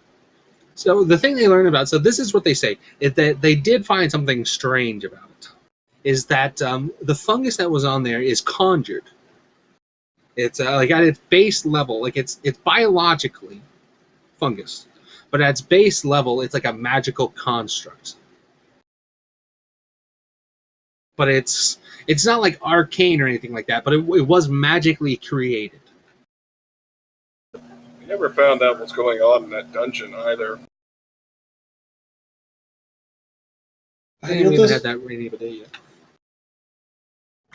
So the thing they learn about, so this is what they say, is that they did find something strange about it, is that the fungus that was on there is conjured. It's like at its base level, like it's biologically fungus, but at its base level, it's like a magical construct. But it's not like arcane or anything like that, but it was magically created. We never found out what's going on in that dungeon either. I haven't even had that rainy of a day yet.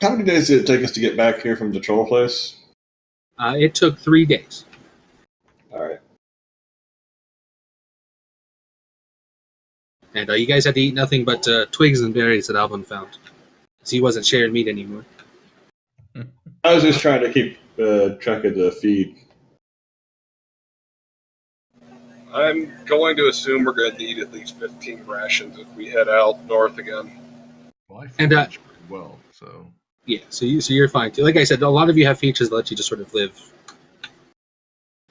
How many days did it take us to get back here from the troll place? It took 3 days. All right. And you guys had to eat nothing but twigs and berries that Alvin found. Because he wasn't sharing meat anymore. I was just trying to keep track of the feed. I'm going to assume we're going to need at least 15 rations if we head out north again. Well, I And, forage pretty well, so Yeah, so you're fine too. Like I said, a lot of you have features that let you just sort of live.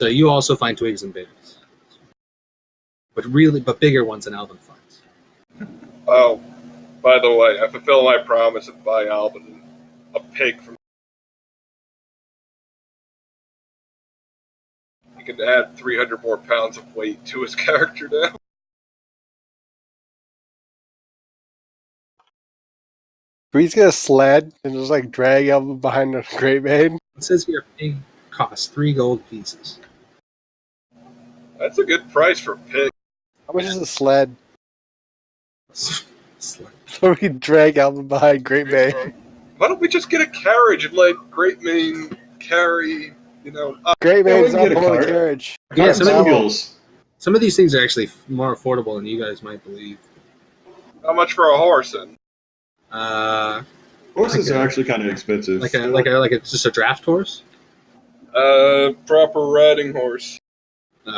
So you also find twigs and berries, but bigger ones than Alvin finds. Oh, by the way, I fulfill my promise and buy Alvin a pig from. He can add 300 more pounds of weight to his character now. Bree's get a sled and just like drag Elvin behind a great mane. It says here pig costs 3 gold pieces. That's a good price for a pig. How much is a sled? Sled. So we can drag Elvin behind great mane. Why don't we just get a carriage and let Great Mane carry, Great Yeah, we mane's can not get a pulling a cart. carriage. Yeah, Carts and mules. Some of these things are actually more affordable than you guys might believe. how much for a horse then? Horses are actually kind of expensive. Like a just a draft horse. Proper riding horse.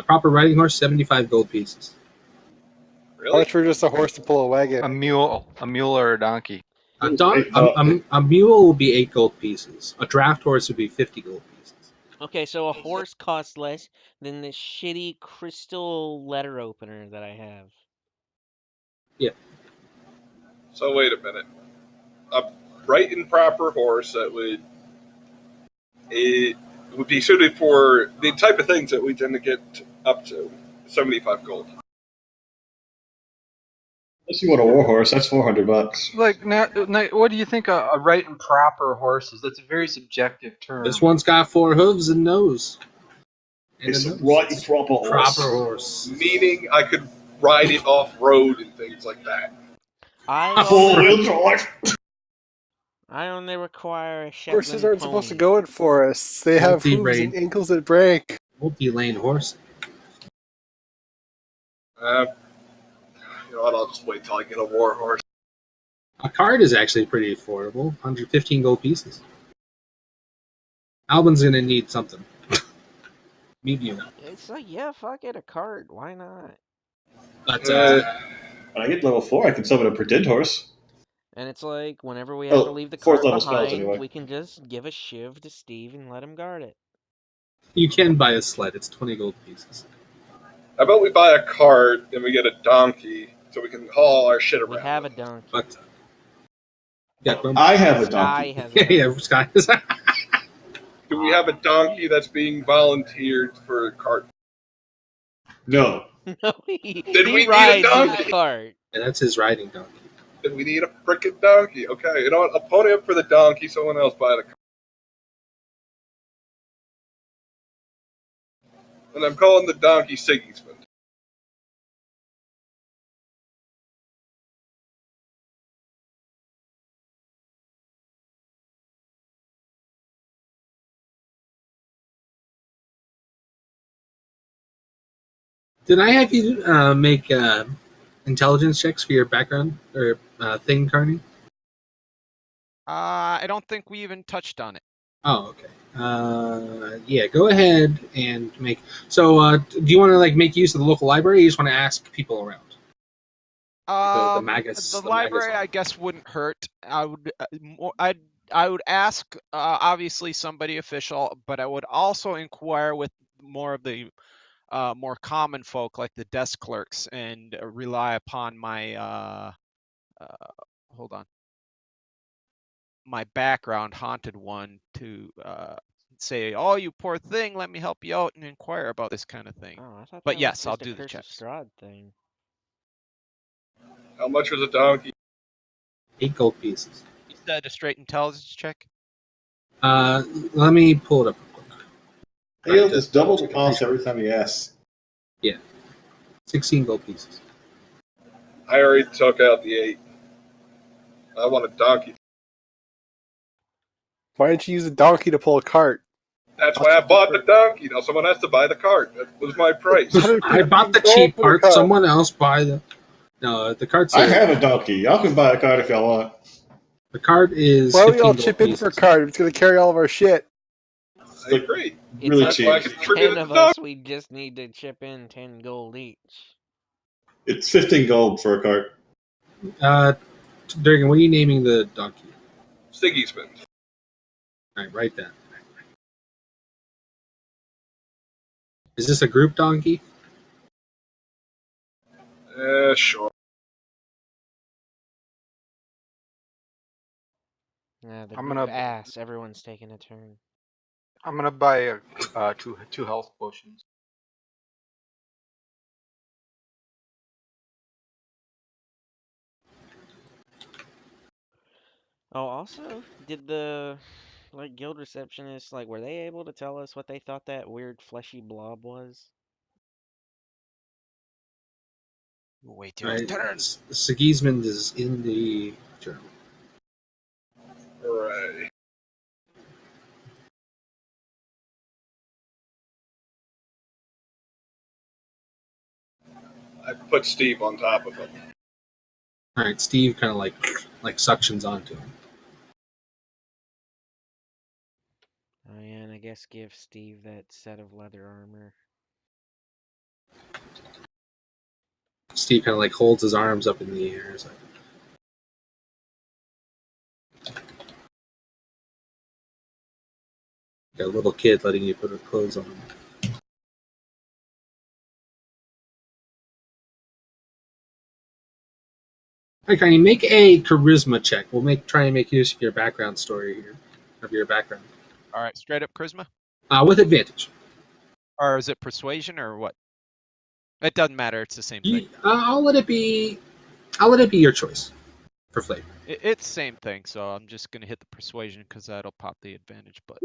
Proper riding horse, 75 gold pieces. How Really? much for just a horse to pull a wagon? A mule or a donkey. A mule will be 8 gold pieces. A draft horse would be 50 gold pieces. Okay, so a horse costs less than this shitty crystal letter opener that I have. So wait a minute. A right and proper horse that would be suited for the type of things that we tend to get up to 75 gold. Unless you want a war horse, that's $400. Like, now, what do you think a right and proper horse is? That's a very subjective term. This one's got 4 hooves and nose. And It's a a nose. right and proper horse. Proper horse. Meaning I could ride it off road and things like that. Four-wheel drive. I only require a Shetland Horses aren't supposed to pony. go in forests. They have hooves Multi-rein. and ankles that break. Multi-lane horse. You know what? I'll just wait till I get a war horse. A card is actually pretty affordable. 115 gold pieces. Albin's gonna need something. Meet you now. It's like, yeah, fuck it, a cart. Why not? But When I get level 4, I can summon a pretend horse. And it's like, whenever we have to leave the fourth cart level spells, behind, anyway. we can just give a shiv to Steve and let him guard it. you can buy a sled. It's 20 gold pieces. How about we buy a cart and we get a donkey so we can haul our shit We around? have a donkey. But Yeah, Grump. I have a Sky donkey. has Yeah, a yeah, Sky. Do we have a donkey that's being volunteered for a cart? No. No, he Then we need a rides his donkey. cart. Yeah, that's his riding donkey. Then we need a frickin' donkey. Okay, you know what? I'll pony up for the donkey. Someone else buy the cart. And I'm calling the donkey Sigismund. Did I have you make intelligence checks for your background or thing, Carney? I don't think we even touched on it. Oh, okay. Yeah, go ahead and make. So, do you want to like make use of the local library? Or you just want to ask people around? The Magus. The the library, Magus I guess, wouldn't hurt. I would, I would ask, obviously, somebody official, but I would also inquire with more of the more common folk, like the desk clerks, and rely upon my hold on, my background, haunted one, to say, "Oh, you poor thing, let me help you out," and inquire about this kind of thing. Oh, I thought But that was yes, I'll just a do the Curse of checks. Strahd thing. How much was a donkey? 8 gold pieces. You said a straight intelligence check. Let me pull it up real quick. He'll just double the cost every time he asks. Yeah, 16 gold pieces. I already took out the 8. I want a donkey. Why didn't you use a donkey to pull a cart? That's why I bought the donkey. Now someone has to buy the cart. That was my price. I bought the cheap part. Someone else buy the. No, the cart's. I have a donkey. Y'all can buy a cart if y'all want. The cart is. Why don't we 15 all gold chip in pieces. for a cart? It's going to carry all of our shit. I agree. Really It's cheap. That's why I up to contributed 10 of the donkey. us. We just need to chip in 10 gold each. It's 15 gold for a cart. Durgan, what are you naming the donkey? Sigismund. All right, write that. Is this a group donkey? Sure. Yeah, the I'm group gonna- ass. Everyone's taking a turn. I'm gonna buy two health potions. Oh, also, did the guild receptionists were they able to tell us what they thought that weird fleshy blob was? Wait All your right. turn. Sigismund is in the journal. Right. I put Steve on top of him. All right, Steve kind of like suctions onto him. Oh yeah, and I guess give Steve that set of leather armor. Steve kind of holds his arms up in the air. It's like, got a little kid letting you put her clothes on. All right, can you make a charisma check? We'll try and make use of your background story here, of your background, All right, straight up charisma, with advantage. or is it persuasion, or what? It doesn't matter. It's the same thing. I'll let it be. I'll let it be your choice for flavor. It's the same thing. So I'm just gonna hit the persuasion because that'll pop the advantage. But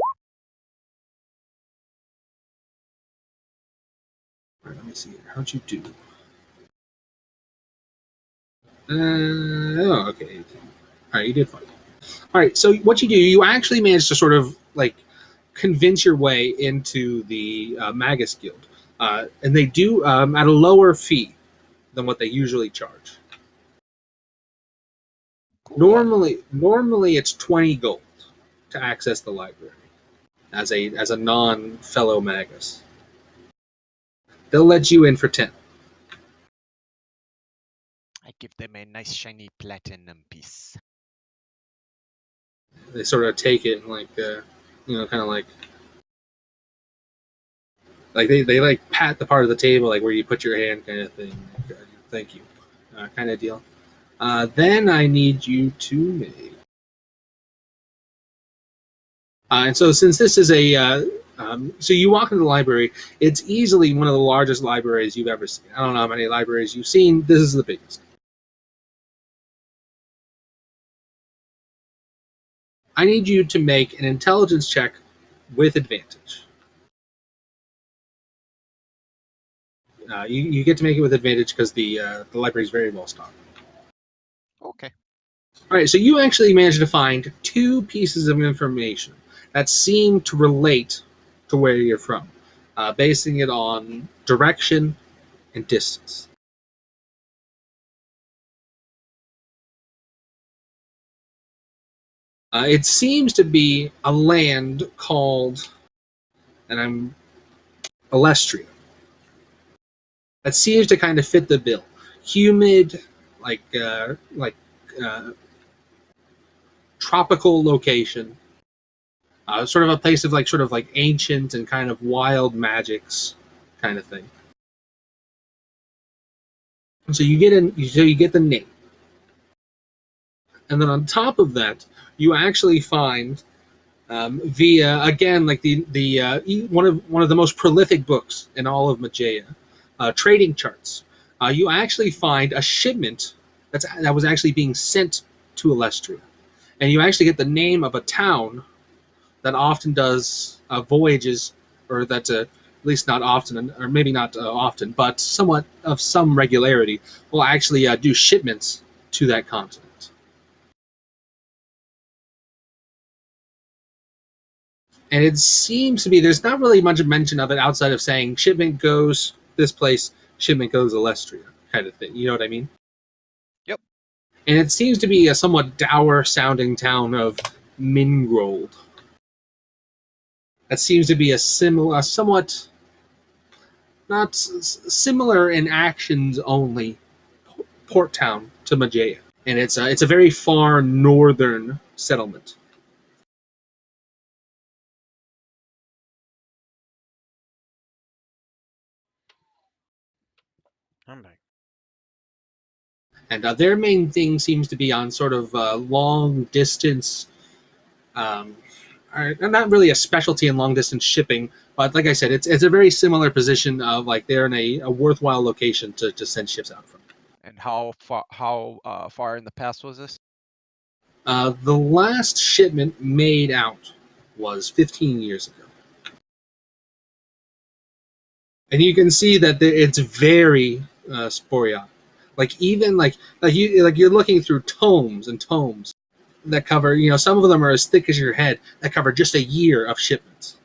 All right, let me see here. How'd you do? Oh, okay. All right, you did fine. All right, so what you do, you actually manage to sort of convince your way into the Magus Guild, and they do at a lower fee than what they usually charge. cool. Normally it's 20 gold to access the library as a non fellow Magus. They'll let you in for 10. I give them a nice shiny platinum piece. They sort of take it and kind of they pat the part of the table where you put your hand kind of thing. Thank you, kind of deal. Then I need you to make And so, since this is so you walk into the library, it's easily one of the largest libraries you've ever seen. I don't know how many libraries you've seen. This is the biggest. I need you to make an intelligence check with advantage. You get to make it with advantage because the library is very well stocked. Okay. All right, so you actually managed to find 2 pieces of information that seem to relate to where you're from, basing it on direction and distance. It seems to be a land called, and I'm Alestria. That seems to kind of fit the bill. Humid, like tropical location. Sort of a place of sort of like ancient and kind of wild magics, kind of thing. And so you get the name, and then on top of that, you actually find via again like one of the most prolific books in all of Mageia, trading charts. You actually find a shipment that was actually being sent to Alestria, and you actually get the name of a town that often does voyages, or that at least not often, or maybe not often, but somewhat of some regularity, will actually do shipments to that continent. And it seems to be there's not really much mention of it outside of saying shipment goes this place, shipment goes Alestria, kind of thing. You know what I mean? Yep. And it seems to be a somewhat dour sounding town of Mingrold. That seems to be a somewhat not similar in actions only port town to Mageia, and it's a very far northern settlement. I'm back. And their main thing seems to be on sort of long distance, not really a specialty in long distance shipping, but like I said, it's a very similar position of like they're in a worthwhile location to send ships out from. And how far in the past was this? The last shipment made out was 15 years ago. And you can see that it's very sporadic. Like even you're looking through tomes and tomes that cover. Some of them are as thick as your head that cover just a year of shipments.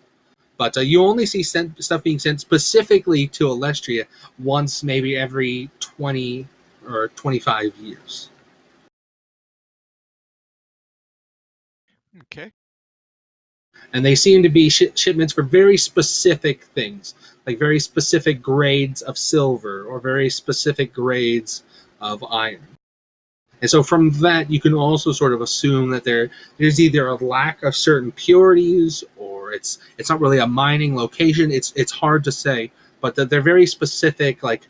But you only see stuff being sent specifically to Alestria once, maybe every 20 or 25 years. Okay. And they seem to be shipments for very specific things, like very specific grades of silver or very specific grades of iron. And so from that, you can also sort of assume that there's either a lack of certain purities, or it's not really a mining location. It's hard to say, but they're very specific, like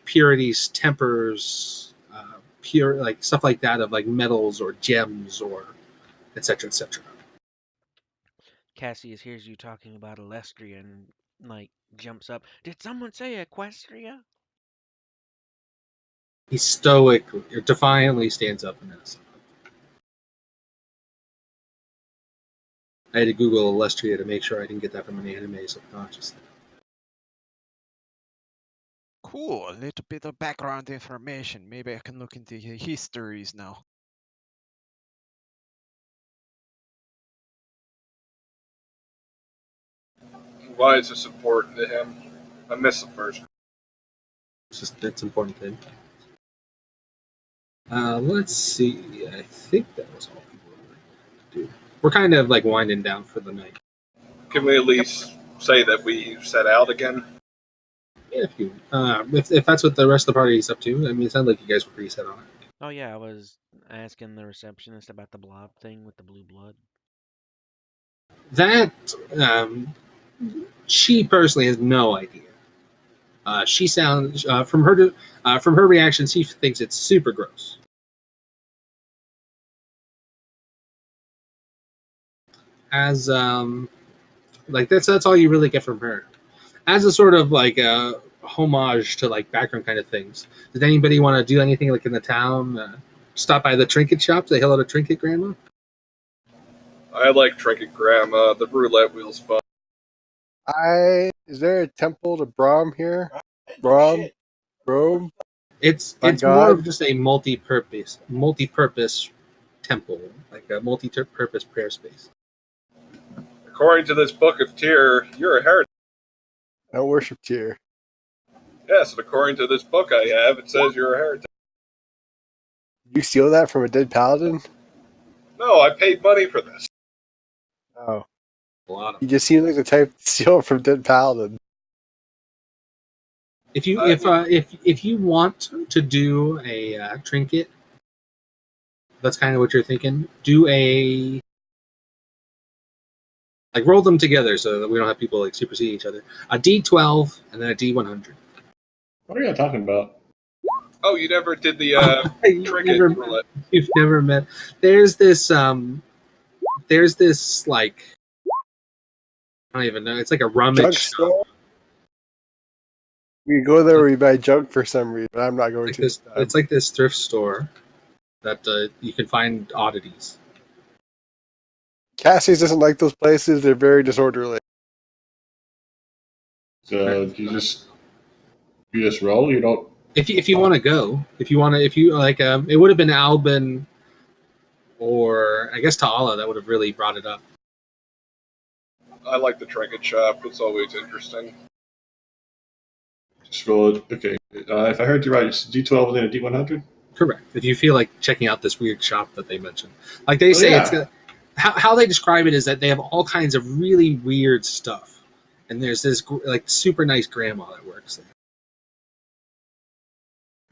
purities, tempers, pure like stuff like that of like metals or gems or etc. etc. Cassius hears you talking about Alestria and jumps up. Did someone say Equestria? He stoically or defiantly stands up and asks. I had to Google Alestria to make sure I didn't get that from an anime subconsciously. Cool. A little bit of background information. Maybe I can look into histories now. Why is this important to him? I missed the first. That's important thing. Let's see. I think that was all people were do. We're kind of like winding down for the night. Can we at least say that we set out again? Yeah, if that's what the rest of the party is up to. I mean, it sounded like you guys were pretty set on it. Oh yeah, I was asking the receptionist about the blob thing with the blue blood. That she personally has no idea. She sounds from her reaction, she thinks it's super gross. as like that's all you really get from her, as a sort of like a homage to like background kind of things. Did anybody want to do anything like in the town? Stop by the trinket shop, say hello to Trinket Grandma. I like Trinket Grandma. The roulette wheel's fun. Is there a temple to Brahm here? Brahm? Rome? It's My more God. of just a multi-purpose temple, like a multi-purpose prayer space. According to this book of Tyr, you're a heretic. I don't worship Tyr. Yes, and according to this book I have, it says you're a heretic. You steal that from a dead paladin? No, I paid money for this. Oh. A lot of You just seem like the type to steal from dead paladin. If you want to do a trinket, that's kind of what you're thinking. Do roll them together so that we don't have people like supersede each other. A D12 and then a D100. What are you talking about? Oh, you never did the trinket roulette. You've never met. There's this like, I don't even know. It's like a rummage Junk shop. store? We go there where we buy junk for some reason, but I'm not going to. It's like this thrift store that you can find oddities. Cassie's doesn't like those places. They're very disorderly. So you just roll. You don't. If you want to go, if you like, it would have been Albin or I guess Ta'ala that would have really brought it up. I like the trinket shop. It's always interesting. Just roll it. Okay. If I heard you right, it's D12 and then a D100. Correct. If you feel like checking out this weird shop that they mentioned, like they say, it's how they describe it is that they have all kinds of really weird stuff, and there's this like super nice grandma that works there.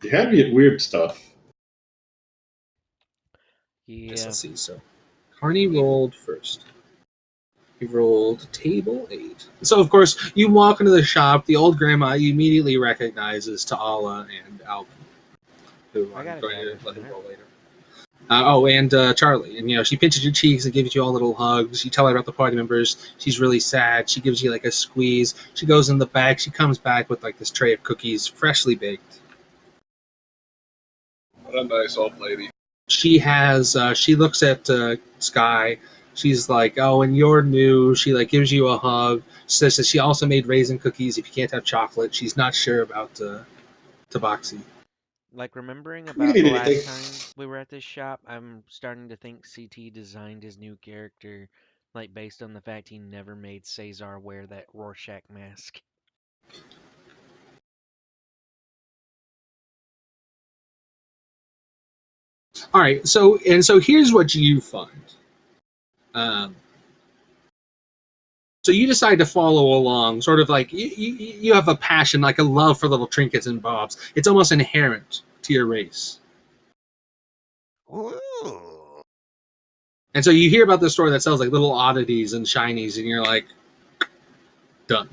You had me at weird stuff. Yeah. Let's see. So, Carney rolled first. He rolled table 8. So, of course, you walk into the shop. The old grandma you immediately recognizes Ta'ala and Albin, who I'm going to let him roll later. And Charlie. And, she pinches your cheeks and gives you all little hugs. You tell her about the party members. She's really sad. She gives you, like, a squeeze. She goes in the back. She comes back with, like, this tray of cookies, freshly baked. What a nice old lady. She looks at Sky. She's like, oh, and you're new. She like gives you a hug. She says that she also made raisin cookies if you can't have chocolate. She's not sure about Tabaxi. Like, remembering about the last time we were at this shop, I'm starting to think CT designed his new character, like, based on the fact he never made Cesar wear that Rorschach mask. All right, so here's what you find. So you decide to follow along, sort of like you have a passion, like a love for little trinkets and bobs. It's almost inherent to your race. Ooh. And so you hear about this store that sells like little oddities and shinies, and you're like, done.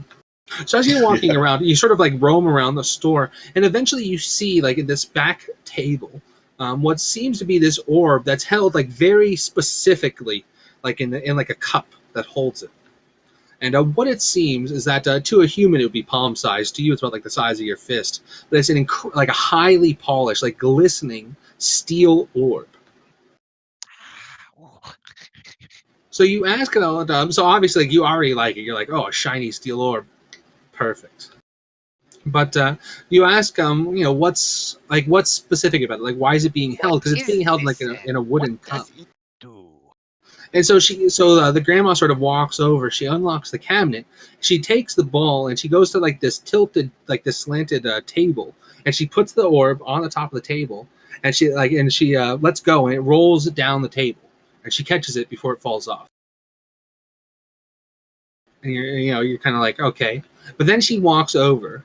So as you're walking around, you sort of like roam around the store, and eventually you see like in this back table, what seems to be this orb that's held like very specifically, like in like a cup that holds it. And what it seems is that to a human it would be palm sized. To you, it's about like the size of your fist. But it's like a highly polished, like glistening steel orb. So you ask it all the time. So obviously, like, you already like it. You're like, oh, a shiny steel orb, perfect. But you ask, what's specific about it? Like, why is it being held? Because it's being held like in a wooden cup. And so the grandma sort of walks over. She unlocks the cabinet. She takes the ball and she goes to like this tilted, like this slanted table, and she puts the orb on the top of the table. And she lets go, and it rolls down the table, and she catches it before it falls off. And you're kind of like, okay. But then she walks over.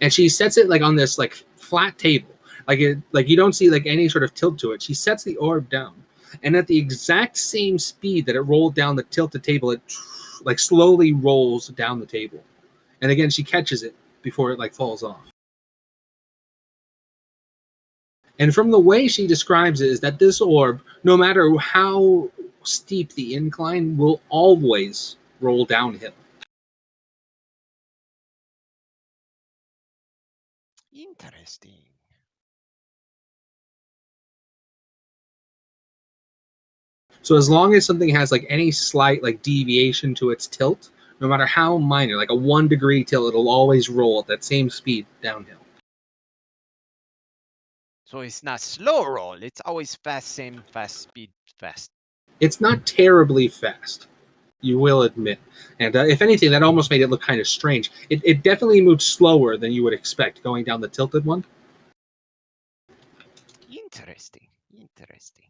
And she sets it like on this like flat table, like you don't see like any sort of tilt to it. She sets the orb down, and at the exact same speed that it rolled down the tilted table, it like slowly rolls down the table. And again, she catches it before it like falls off. And from the way she describes it, is that this orb, no matter how steep the incline, will always roll downhill. Interesting. So as long as something has like any slight like deviation to its tilt, no matter how minor, like a 1 degree tilt, it'll always roll at that same speed downhill. So it's not slow roll. It's always fast, same fast speed, fast. It's not terribly fast, you will admit. And if anything, that almost made it look kind of strange. It definitely moved slower than you would expect going down the tilted one. Interesting. Interesting.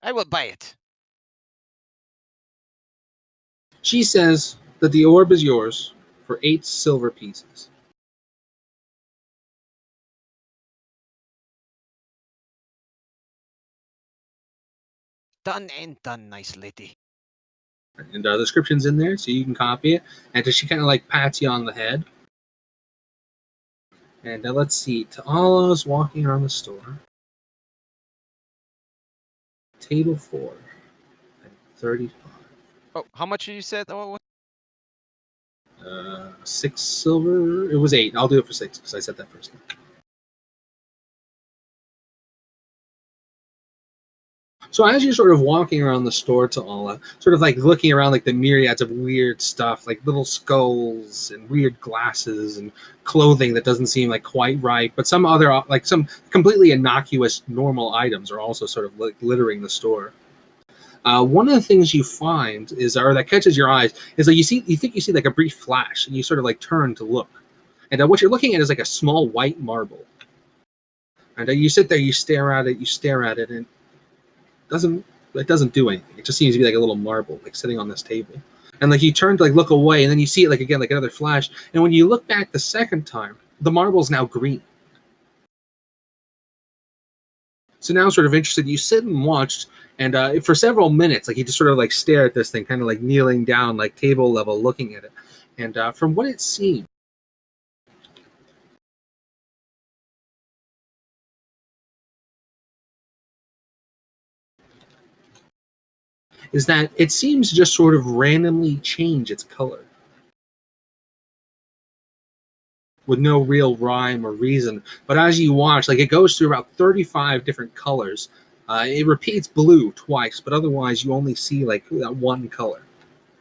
I will buy it. She says that the orb is yours for 8 silver pieces. Done and done, nice lady. And the description's in there, so you can copy it. And she kind of like pats you on the head. And let's see, Ta'ala's walking around the store. Table 4, 35. Oh, how much you said? Oh, 6 silver. It was 8. I'll do it for 6 because I said that first. So as you're sort of walking around the store, Ta'ala, sort of like looking around like the myriads of weird stuff, like little skulls and weird glasses and clothing that doesn't seem like quite right, but some other like some completely innocuous normal items are also sort of like littering the store. One of the things you find is, or that catches your eyes, is like you think you see like a brief flash, and you sort of like turn to look, and what you're looking at is like a small white marble, and you sit there, you stare at it, and it doesn't do anything. It just seems to be like a little marble, like sitting on this table, and like you turn to like look away, and then you see it like again, like another flash, and when you look back the second time, the marble's now green. So now, sort of interested, you sit and watch, and for several minutes, like you just sort of like stare at this thing, kind of like kneeling down, like table level, looking at it. And from what it seems, is that it seems to just sort of randomly change its color with no real rhyme or reason. But as you watch, like it goes through about 35 different colors. It repeats blue twice, but otherwise you only see like that one color,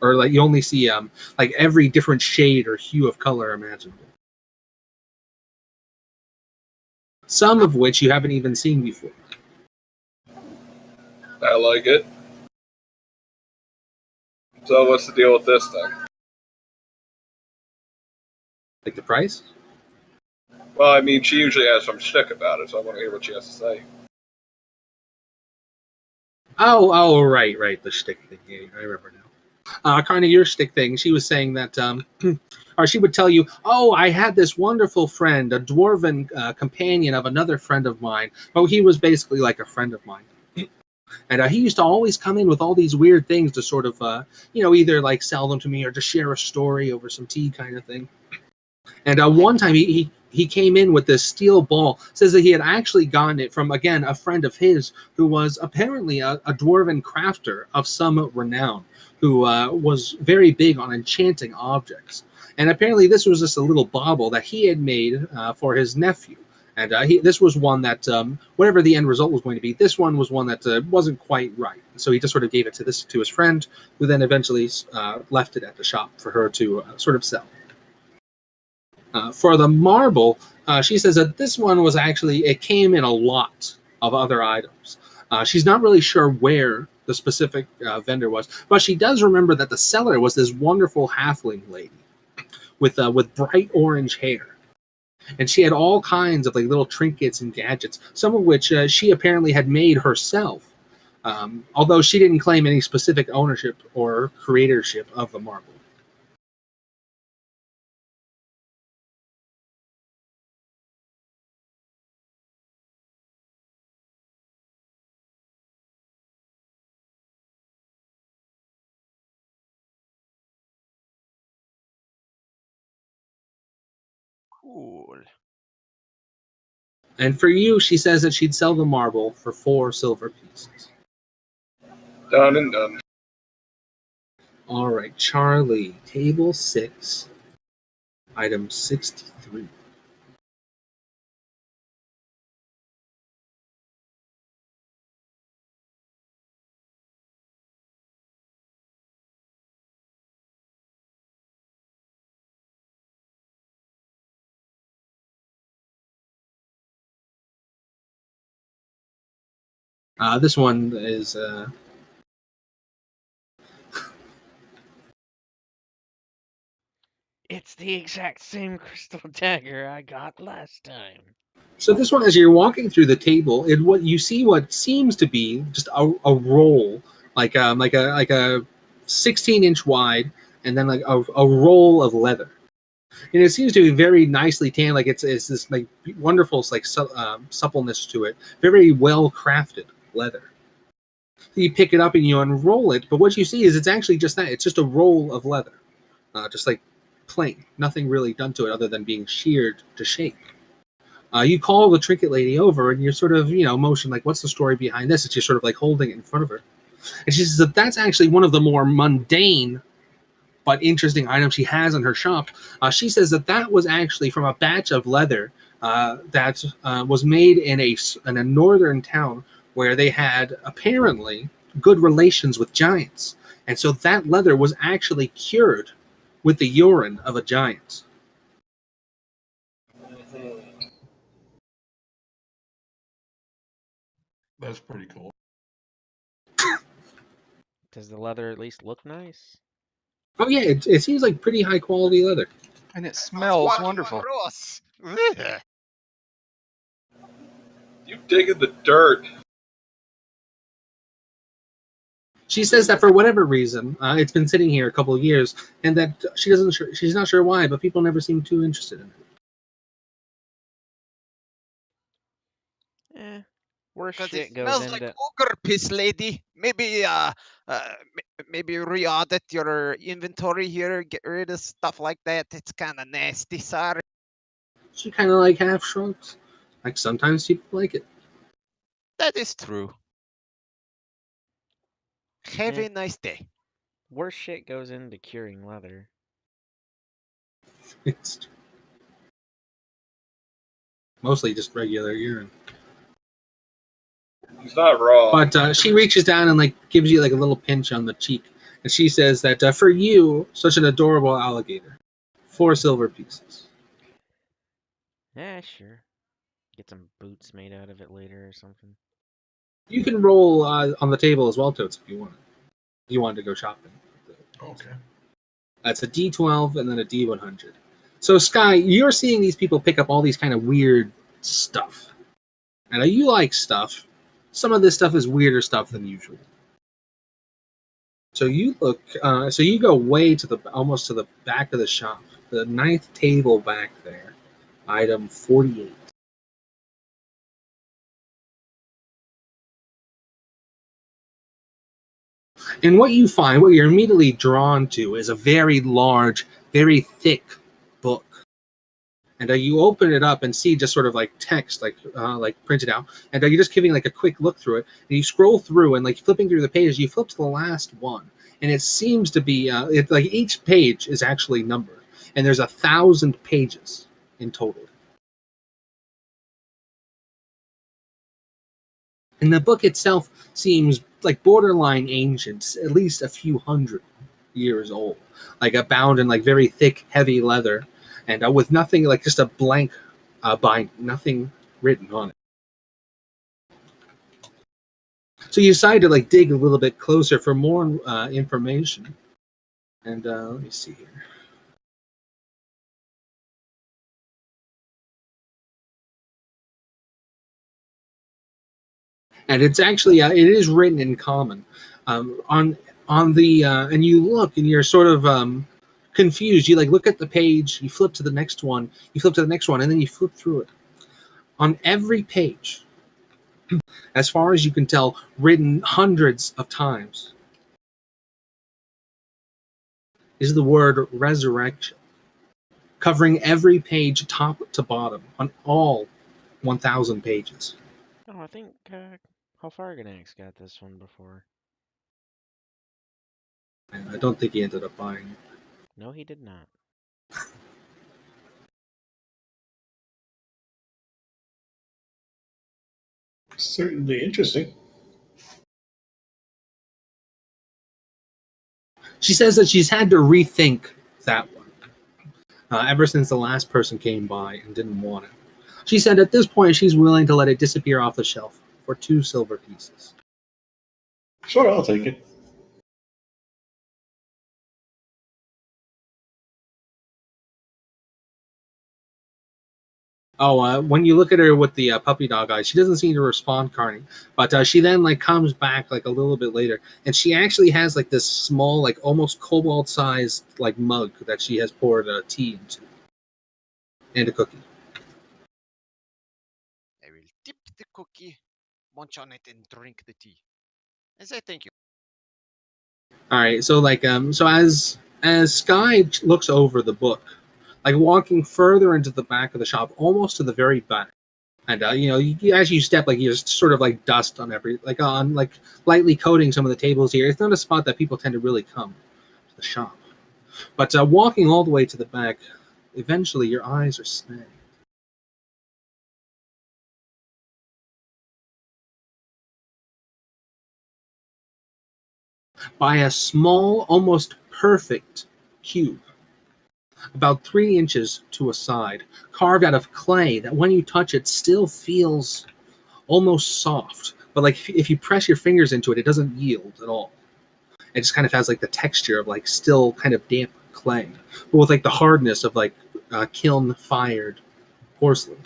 or like you only see like every different shade or hue of color imaginable. Some of which you haven't even seen before. I like it. So what's the deal with this thing? Like the price? Well, I mean, she usually has some shtick about it, so I want to hear what she has to say. Oh, right, the shtick thing. Yeah, I remember now. Kind of your shtick thing. She was saying that, or she would tell you, "Oh, I had this wonderful friend, a dwarven companion of another friend of mine. But he was basically like a friend of mine, and he used to always come in with all these weird things to sort of, either like sell them to me or to share a story over some tea, kind of thing." And one time he came in with this steel ball. Says that he had actually gotten it from, again, a friend of his who was apparently a dwarven crafter of some renown, who was very big on enchanting objects. And apparently this was just a little bauble that he had made for his nephew. And this was one that, whatever the end result was going to be, this one was one that wasn't quite right. So he just sort of gave it to his friend, who then eventually left it at the shop for her to sort of sell. For the marble, she says that this one was actually, it came in a lot of other items. She's not really sure where the specific vendor was, but she does remember that the seller was this wonderful halfling lady with bright orange hair. And she had all kinds of like little trinkets and gadgets, some of which she apparently had made herself, although she didn't claim any specific ownership or creatorship of the marble. cool. And for you, she says that she'd sell the marble for 4 silver pieces. Done and done. All right, Charlie, table 6, item 63. This one is It's the exact same crystal dagger I got last time. so this one, as you're walking through the table, what you see what seems to be just a roll, like a 16-inch wide, and then like a roll of leather. And it seems to be very nicely tanned, like it's this like wonderful like suppleness to it, very well crafted leather. You pick it up and you unroll it, but what you see is it's actually just that. It's just a roll of leather, just like plain, nothing really done to it other than being sheared to shape. You call the trinket lady over and you're sort of, motion like, what's the story behind this? It's just sort of like holding it in front of her. And she says that that's actually one of the more mundane but interesting items she has in her shop. She says that that was actually from a batch of leather that was made in a northern town where they had apparently good relations with giants. And so that leather was actually cured with the urine of a giant. That's pretty cool. Does the leather at least look nice? Oh yeah, it seems like pretty high quality leather. And it smells wonderful. Gross. You dig in the dirt. She says that for whatever reason, it's been sitting here a couple of years, and that she's not sure why, but people never seem too interested in it. Worse Because it shit goes smells like into ogre piss, lady. Maybe re-audit your inventory here. Get rid of stuff like that. It's kind of nasty. Sorry. She kind of like half shrugs. Like sometimes people like it. That is true. Have Eh. a nice day. worse shit goes into curing leather. It's mostly just regular urine. He's not wrong. But she reaches down and like gives you like a little pinch on the cheek, and she says that for you, such an adorable alligator, 4 silver pieces. Yeah, sure. Get some boots made out of it later or something. You can roll on the table as well, Totes, if you want. If you wanted to go shopping. Okay. That's a D12 and then a D100. So Sky, you're seeing these people pick up all these kind of weird stuff. And you like stuff. Some of this stuff is weirder stuff than usual. So you look. So you go way to almost to the back of the shop, the 9th table back there, item 48. And what you find, what you're immediately drawn to, is a very large, very thick book. And you open it up and see just sort of like text, like printed out. And you're just giving like a quick look through it. And you scroll through and like flipping through the pages, you flip to the last one. And it seems to be, like each page is actually numbered. And there's 1,000 pages in total. And the book itself seems like borderline ancient, at least a few hundred years old, like bound in like very thick, heavy leather, and with nothing, like just a blank binding, nothing written on it. So you decide to like dig a little bit closer for more information. And let me see here. And it's actually it is written in common on the and you look and you're sort of confused. You like look at the page, you flip to the next one, you flip to the next one, and then you flip through it. On every page, as far as you can tell, written hundreds of times, is the word resurrection, covering every page top to bottom on all 1,000 pages. Oh, I think how Farganax got this one before. And I don't think he ended up buying it. No, he did not. Certainly interesting. She says that she's had to rethink that one ever since the last person came by and didn't want it. She said at this point she's willing to let it disappear off the shelf for 2 silver pieces. Sure, I'll take it. Oh, when you look at her with the puppy dog eyes, she doesn't seem to respond, Carney. But she then like comes back like a little bit later, and she actually has like this small, like almost cobalt-sized like mug that she has poured tea into, and a cookie. I will dip the cookie, munch on it, and drink the tea. I say thank you. All right, so like so as Sky looks over the book, like walking further into the back of the shop, almost to the very back. And as you step, like you're sort of like dust on like lightly coating some of the tables here. It's not a spot that people tend to really come to the shop. But walking all the way to the back, eventually your eyes are snagged by a small, almost perfect cube, about 3 inches to a side, carved out of clay that when you touch it still feels almost soft. But like if you press your fingers into it, it doesn't yield at all. It just kind of has like the texture of like still kind of damp clay, but with like the hardness of like kiln fired porcelain.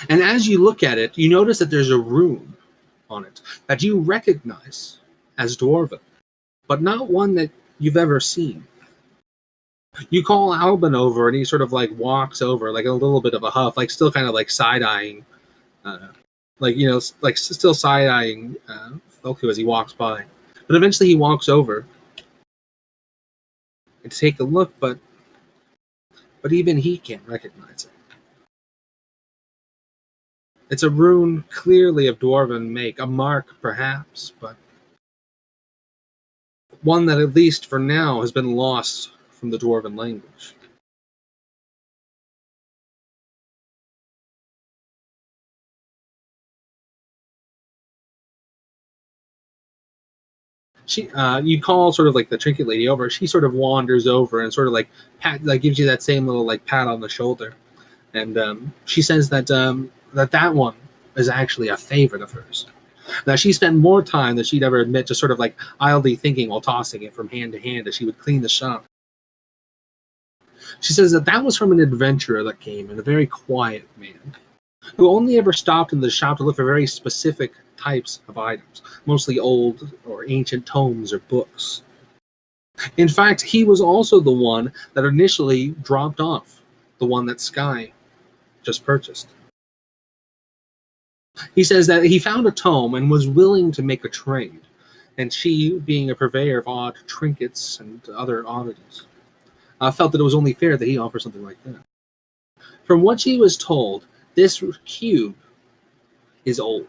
And as you look at it, you notice that there's a rune on it that you recognize as Dwarven, but not one that you've ever seen. You call Albin over, and he sort of like walks over, like a little bit of a huff, like still kind of like side eyeing, like still side eyeing Felku as he walks by. But eventually he walks over and to take a look, but even he can't recognize it. It's a rune clearly of Dwarven make, a mark perhaps, but one that at least for now has been lost from the Dwarven language. You call sort of like the trinket lady over. She sort of wanders over and sort of like gives you that same little like pat on the shoulder, and she says that that one is actually a favorite of hers. Now she spent more time than she'd ever admit, just sort of like idly thinking while tossing it from hand to hand as she would clean the shop. She says that that was from an adventurer that came, and a very quiet man, who only ever stopped in the shop to look for very specific types of items, mostly old or ancient tomes or books. In fact, he was also the one that initially dropped off the one that Sky just purchased. He says that he found a tome and was willing to make a trade, and she, being a purveyor of odd trinkets and other oddities, felt that it was only fair that he offer something like that. From what she was told, this cube is old.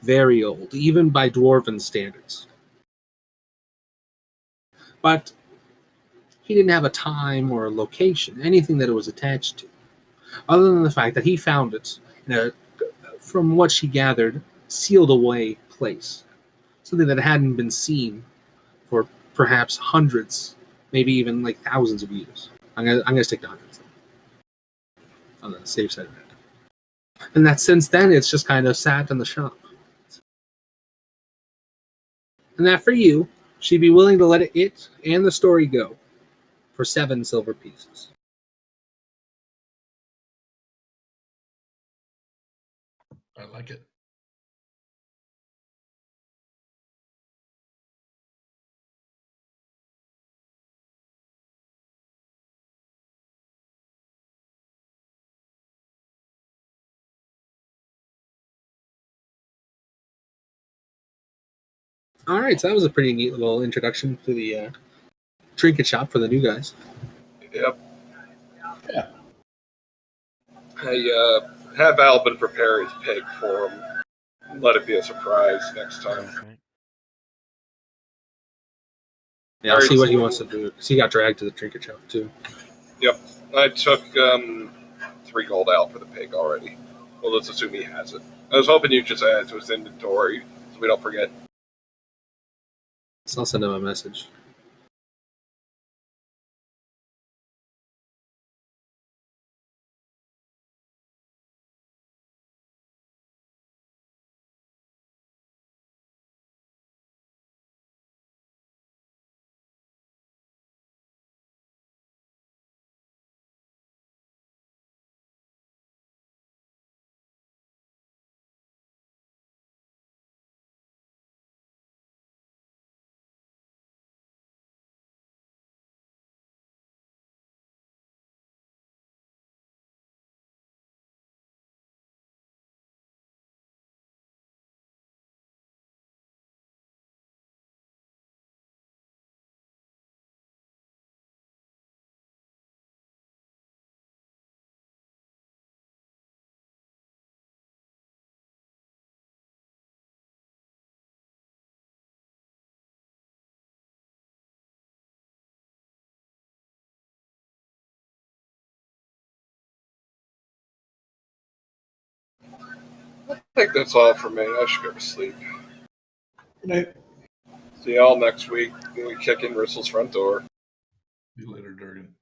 Very old, even by Dwarven standards. But he didn't have a time or a location, anything that it was attached to, other than the fact that he found it in a, from what she gathered, sealed away place. Something that hadn't been seen for perhaps hundreds, maybe even like thousands of years. I'm gonna stick to hundreds on the safe side of it. And that since then it's just kind of sat in the shop. And that for you, she'd be willing to let it and the story go for 7 silver pieces. I like it. All right, so that was a pretty neat little introduction to the trinket shop for the new guys. Yep. Yeah. I have Albin prepare his pig for him. Let it be a surprise next time. Okay. Yeah, I'll see what he wants to do because he got dragged to the trinket shop too. Yep. I took 3 gold out for the pig already. Well, let's assume he has it. I was hoping you just add it to his inventory so we don't forget. So I'll send him a message. I think that's all for me. I should go to sleep. Good night. See y'all next week when we kick in Rissel's front door. See you later, Durgan.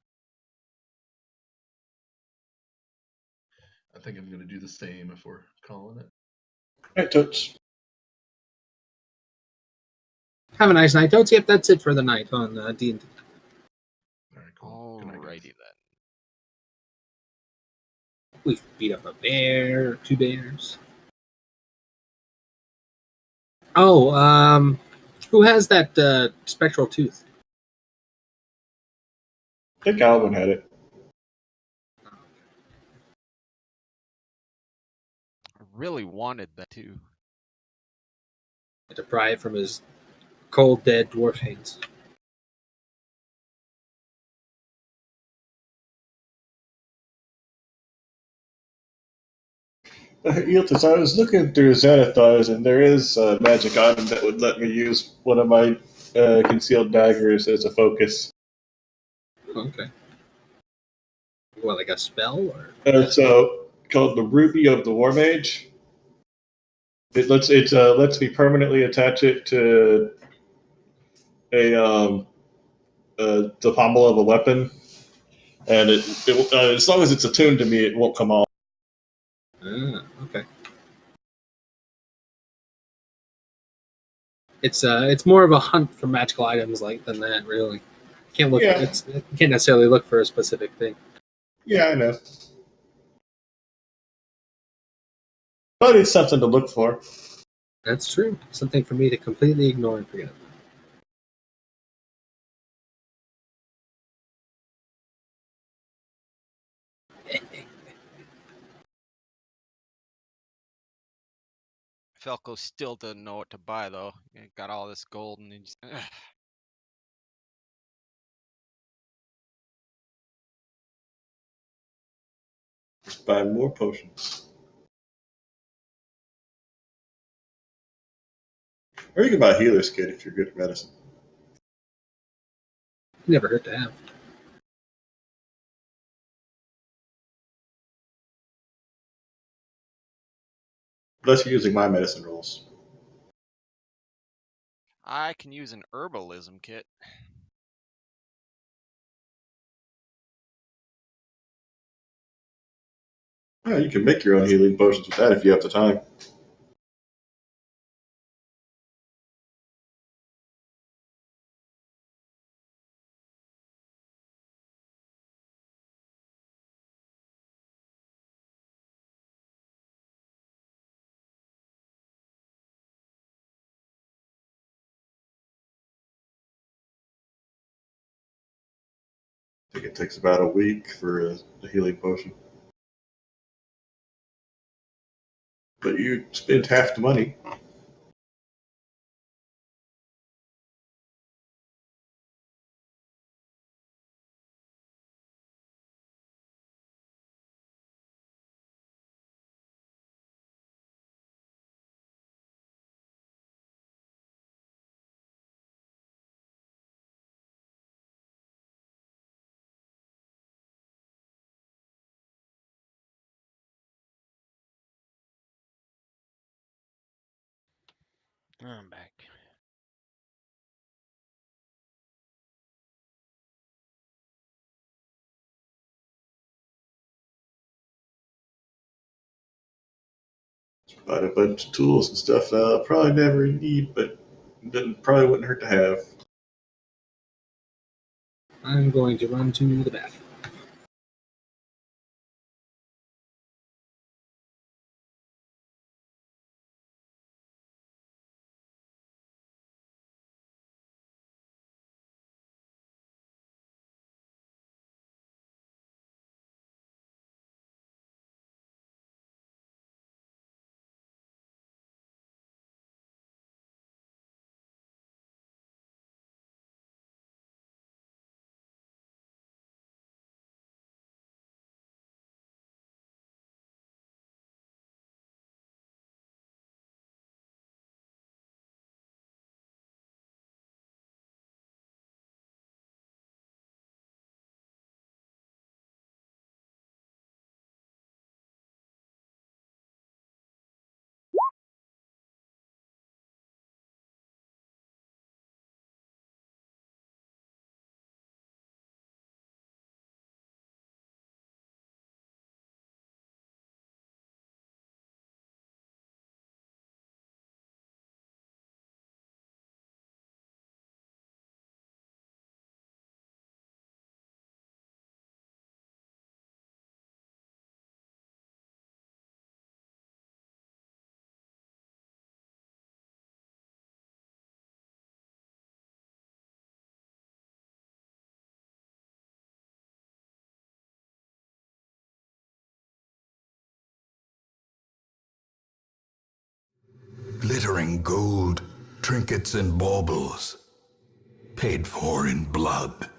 I think I'm going to do the same if we're calling it. Night, Toots. Have a nice night, Totes. Yep, that's it for the night on D&D. All right, cool. Good night, guys. Alrighty then. We've beat up a bear, 2 bears. Oh, who has that spectral tooth? I think Alvin had it. I really wanted that too. To pry it from his cold, dead dwarf hands. Yiltis, I was looking through Xanathars, and there is a magic item that would let me use one of my concealed daggers as a focus. Okay. What, like a spell? Or? It's called the Ruby of the War Mage. It lets me permanently attach it to the pommel of a weapon, and as long as it's attuned to me, it won't come off. Okay. It's more of a hunt for magical items like than that, really. Can't look. Yeah. You can't necessarily look for a specific thing. Yeah, I know. But it's something to look for. That's true. Something for me to completely ignore and forget. Falco still doesn't know what to buy though. He got all this gold and he just. Just buy more potions. Or you can buy a healer's kit if you're good at medicine. Never hurt to have. Unless you're using my medicine rolls. I can use an herbalism kit. Yeah, you can make your own healing potions with that if you have the time. I think it takes about a week for a healing potion. But you spend half the money. I'm back. Bought a bunch of tools and stuff that I'll probably never need, but probably wouldn't hurt to have. I'm going to run to the bathroom. Glittering gold, trinkets and baubles, paid for in blood.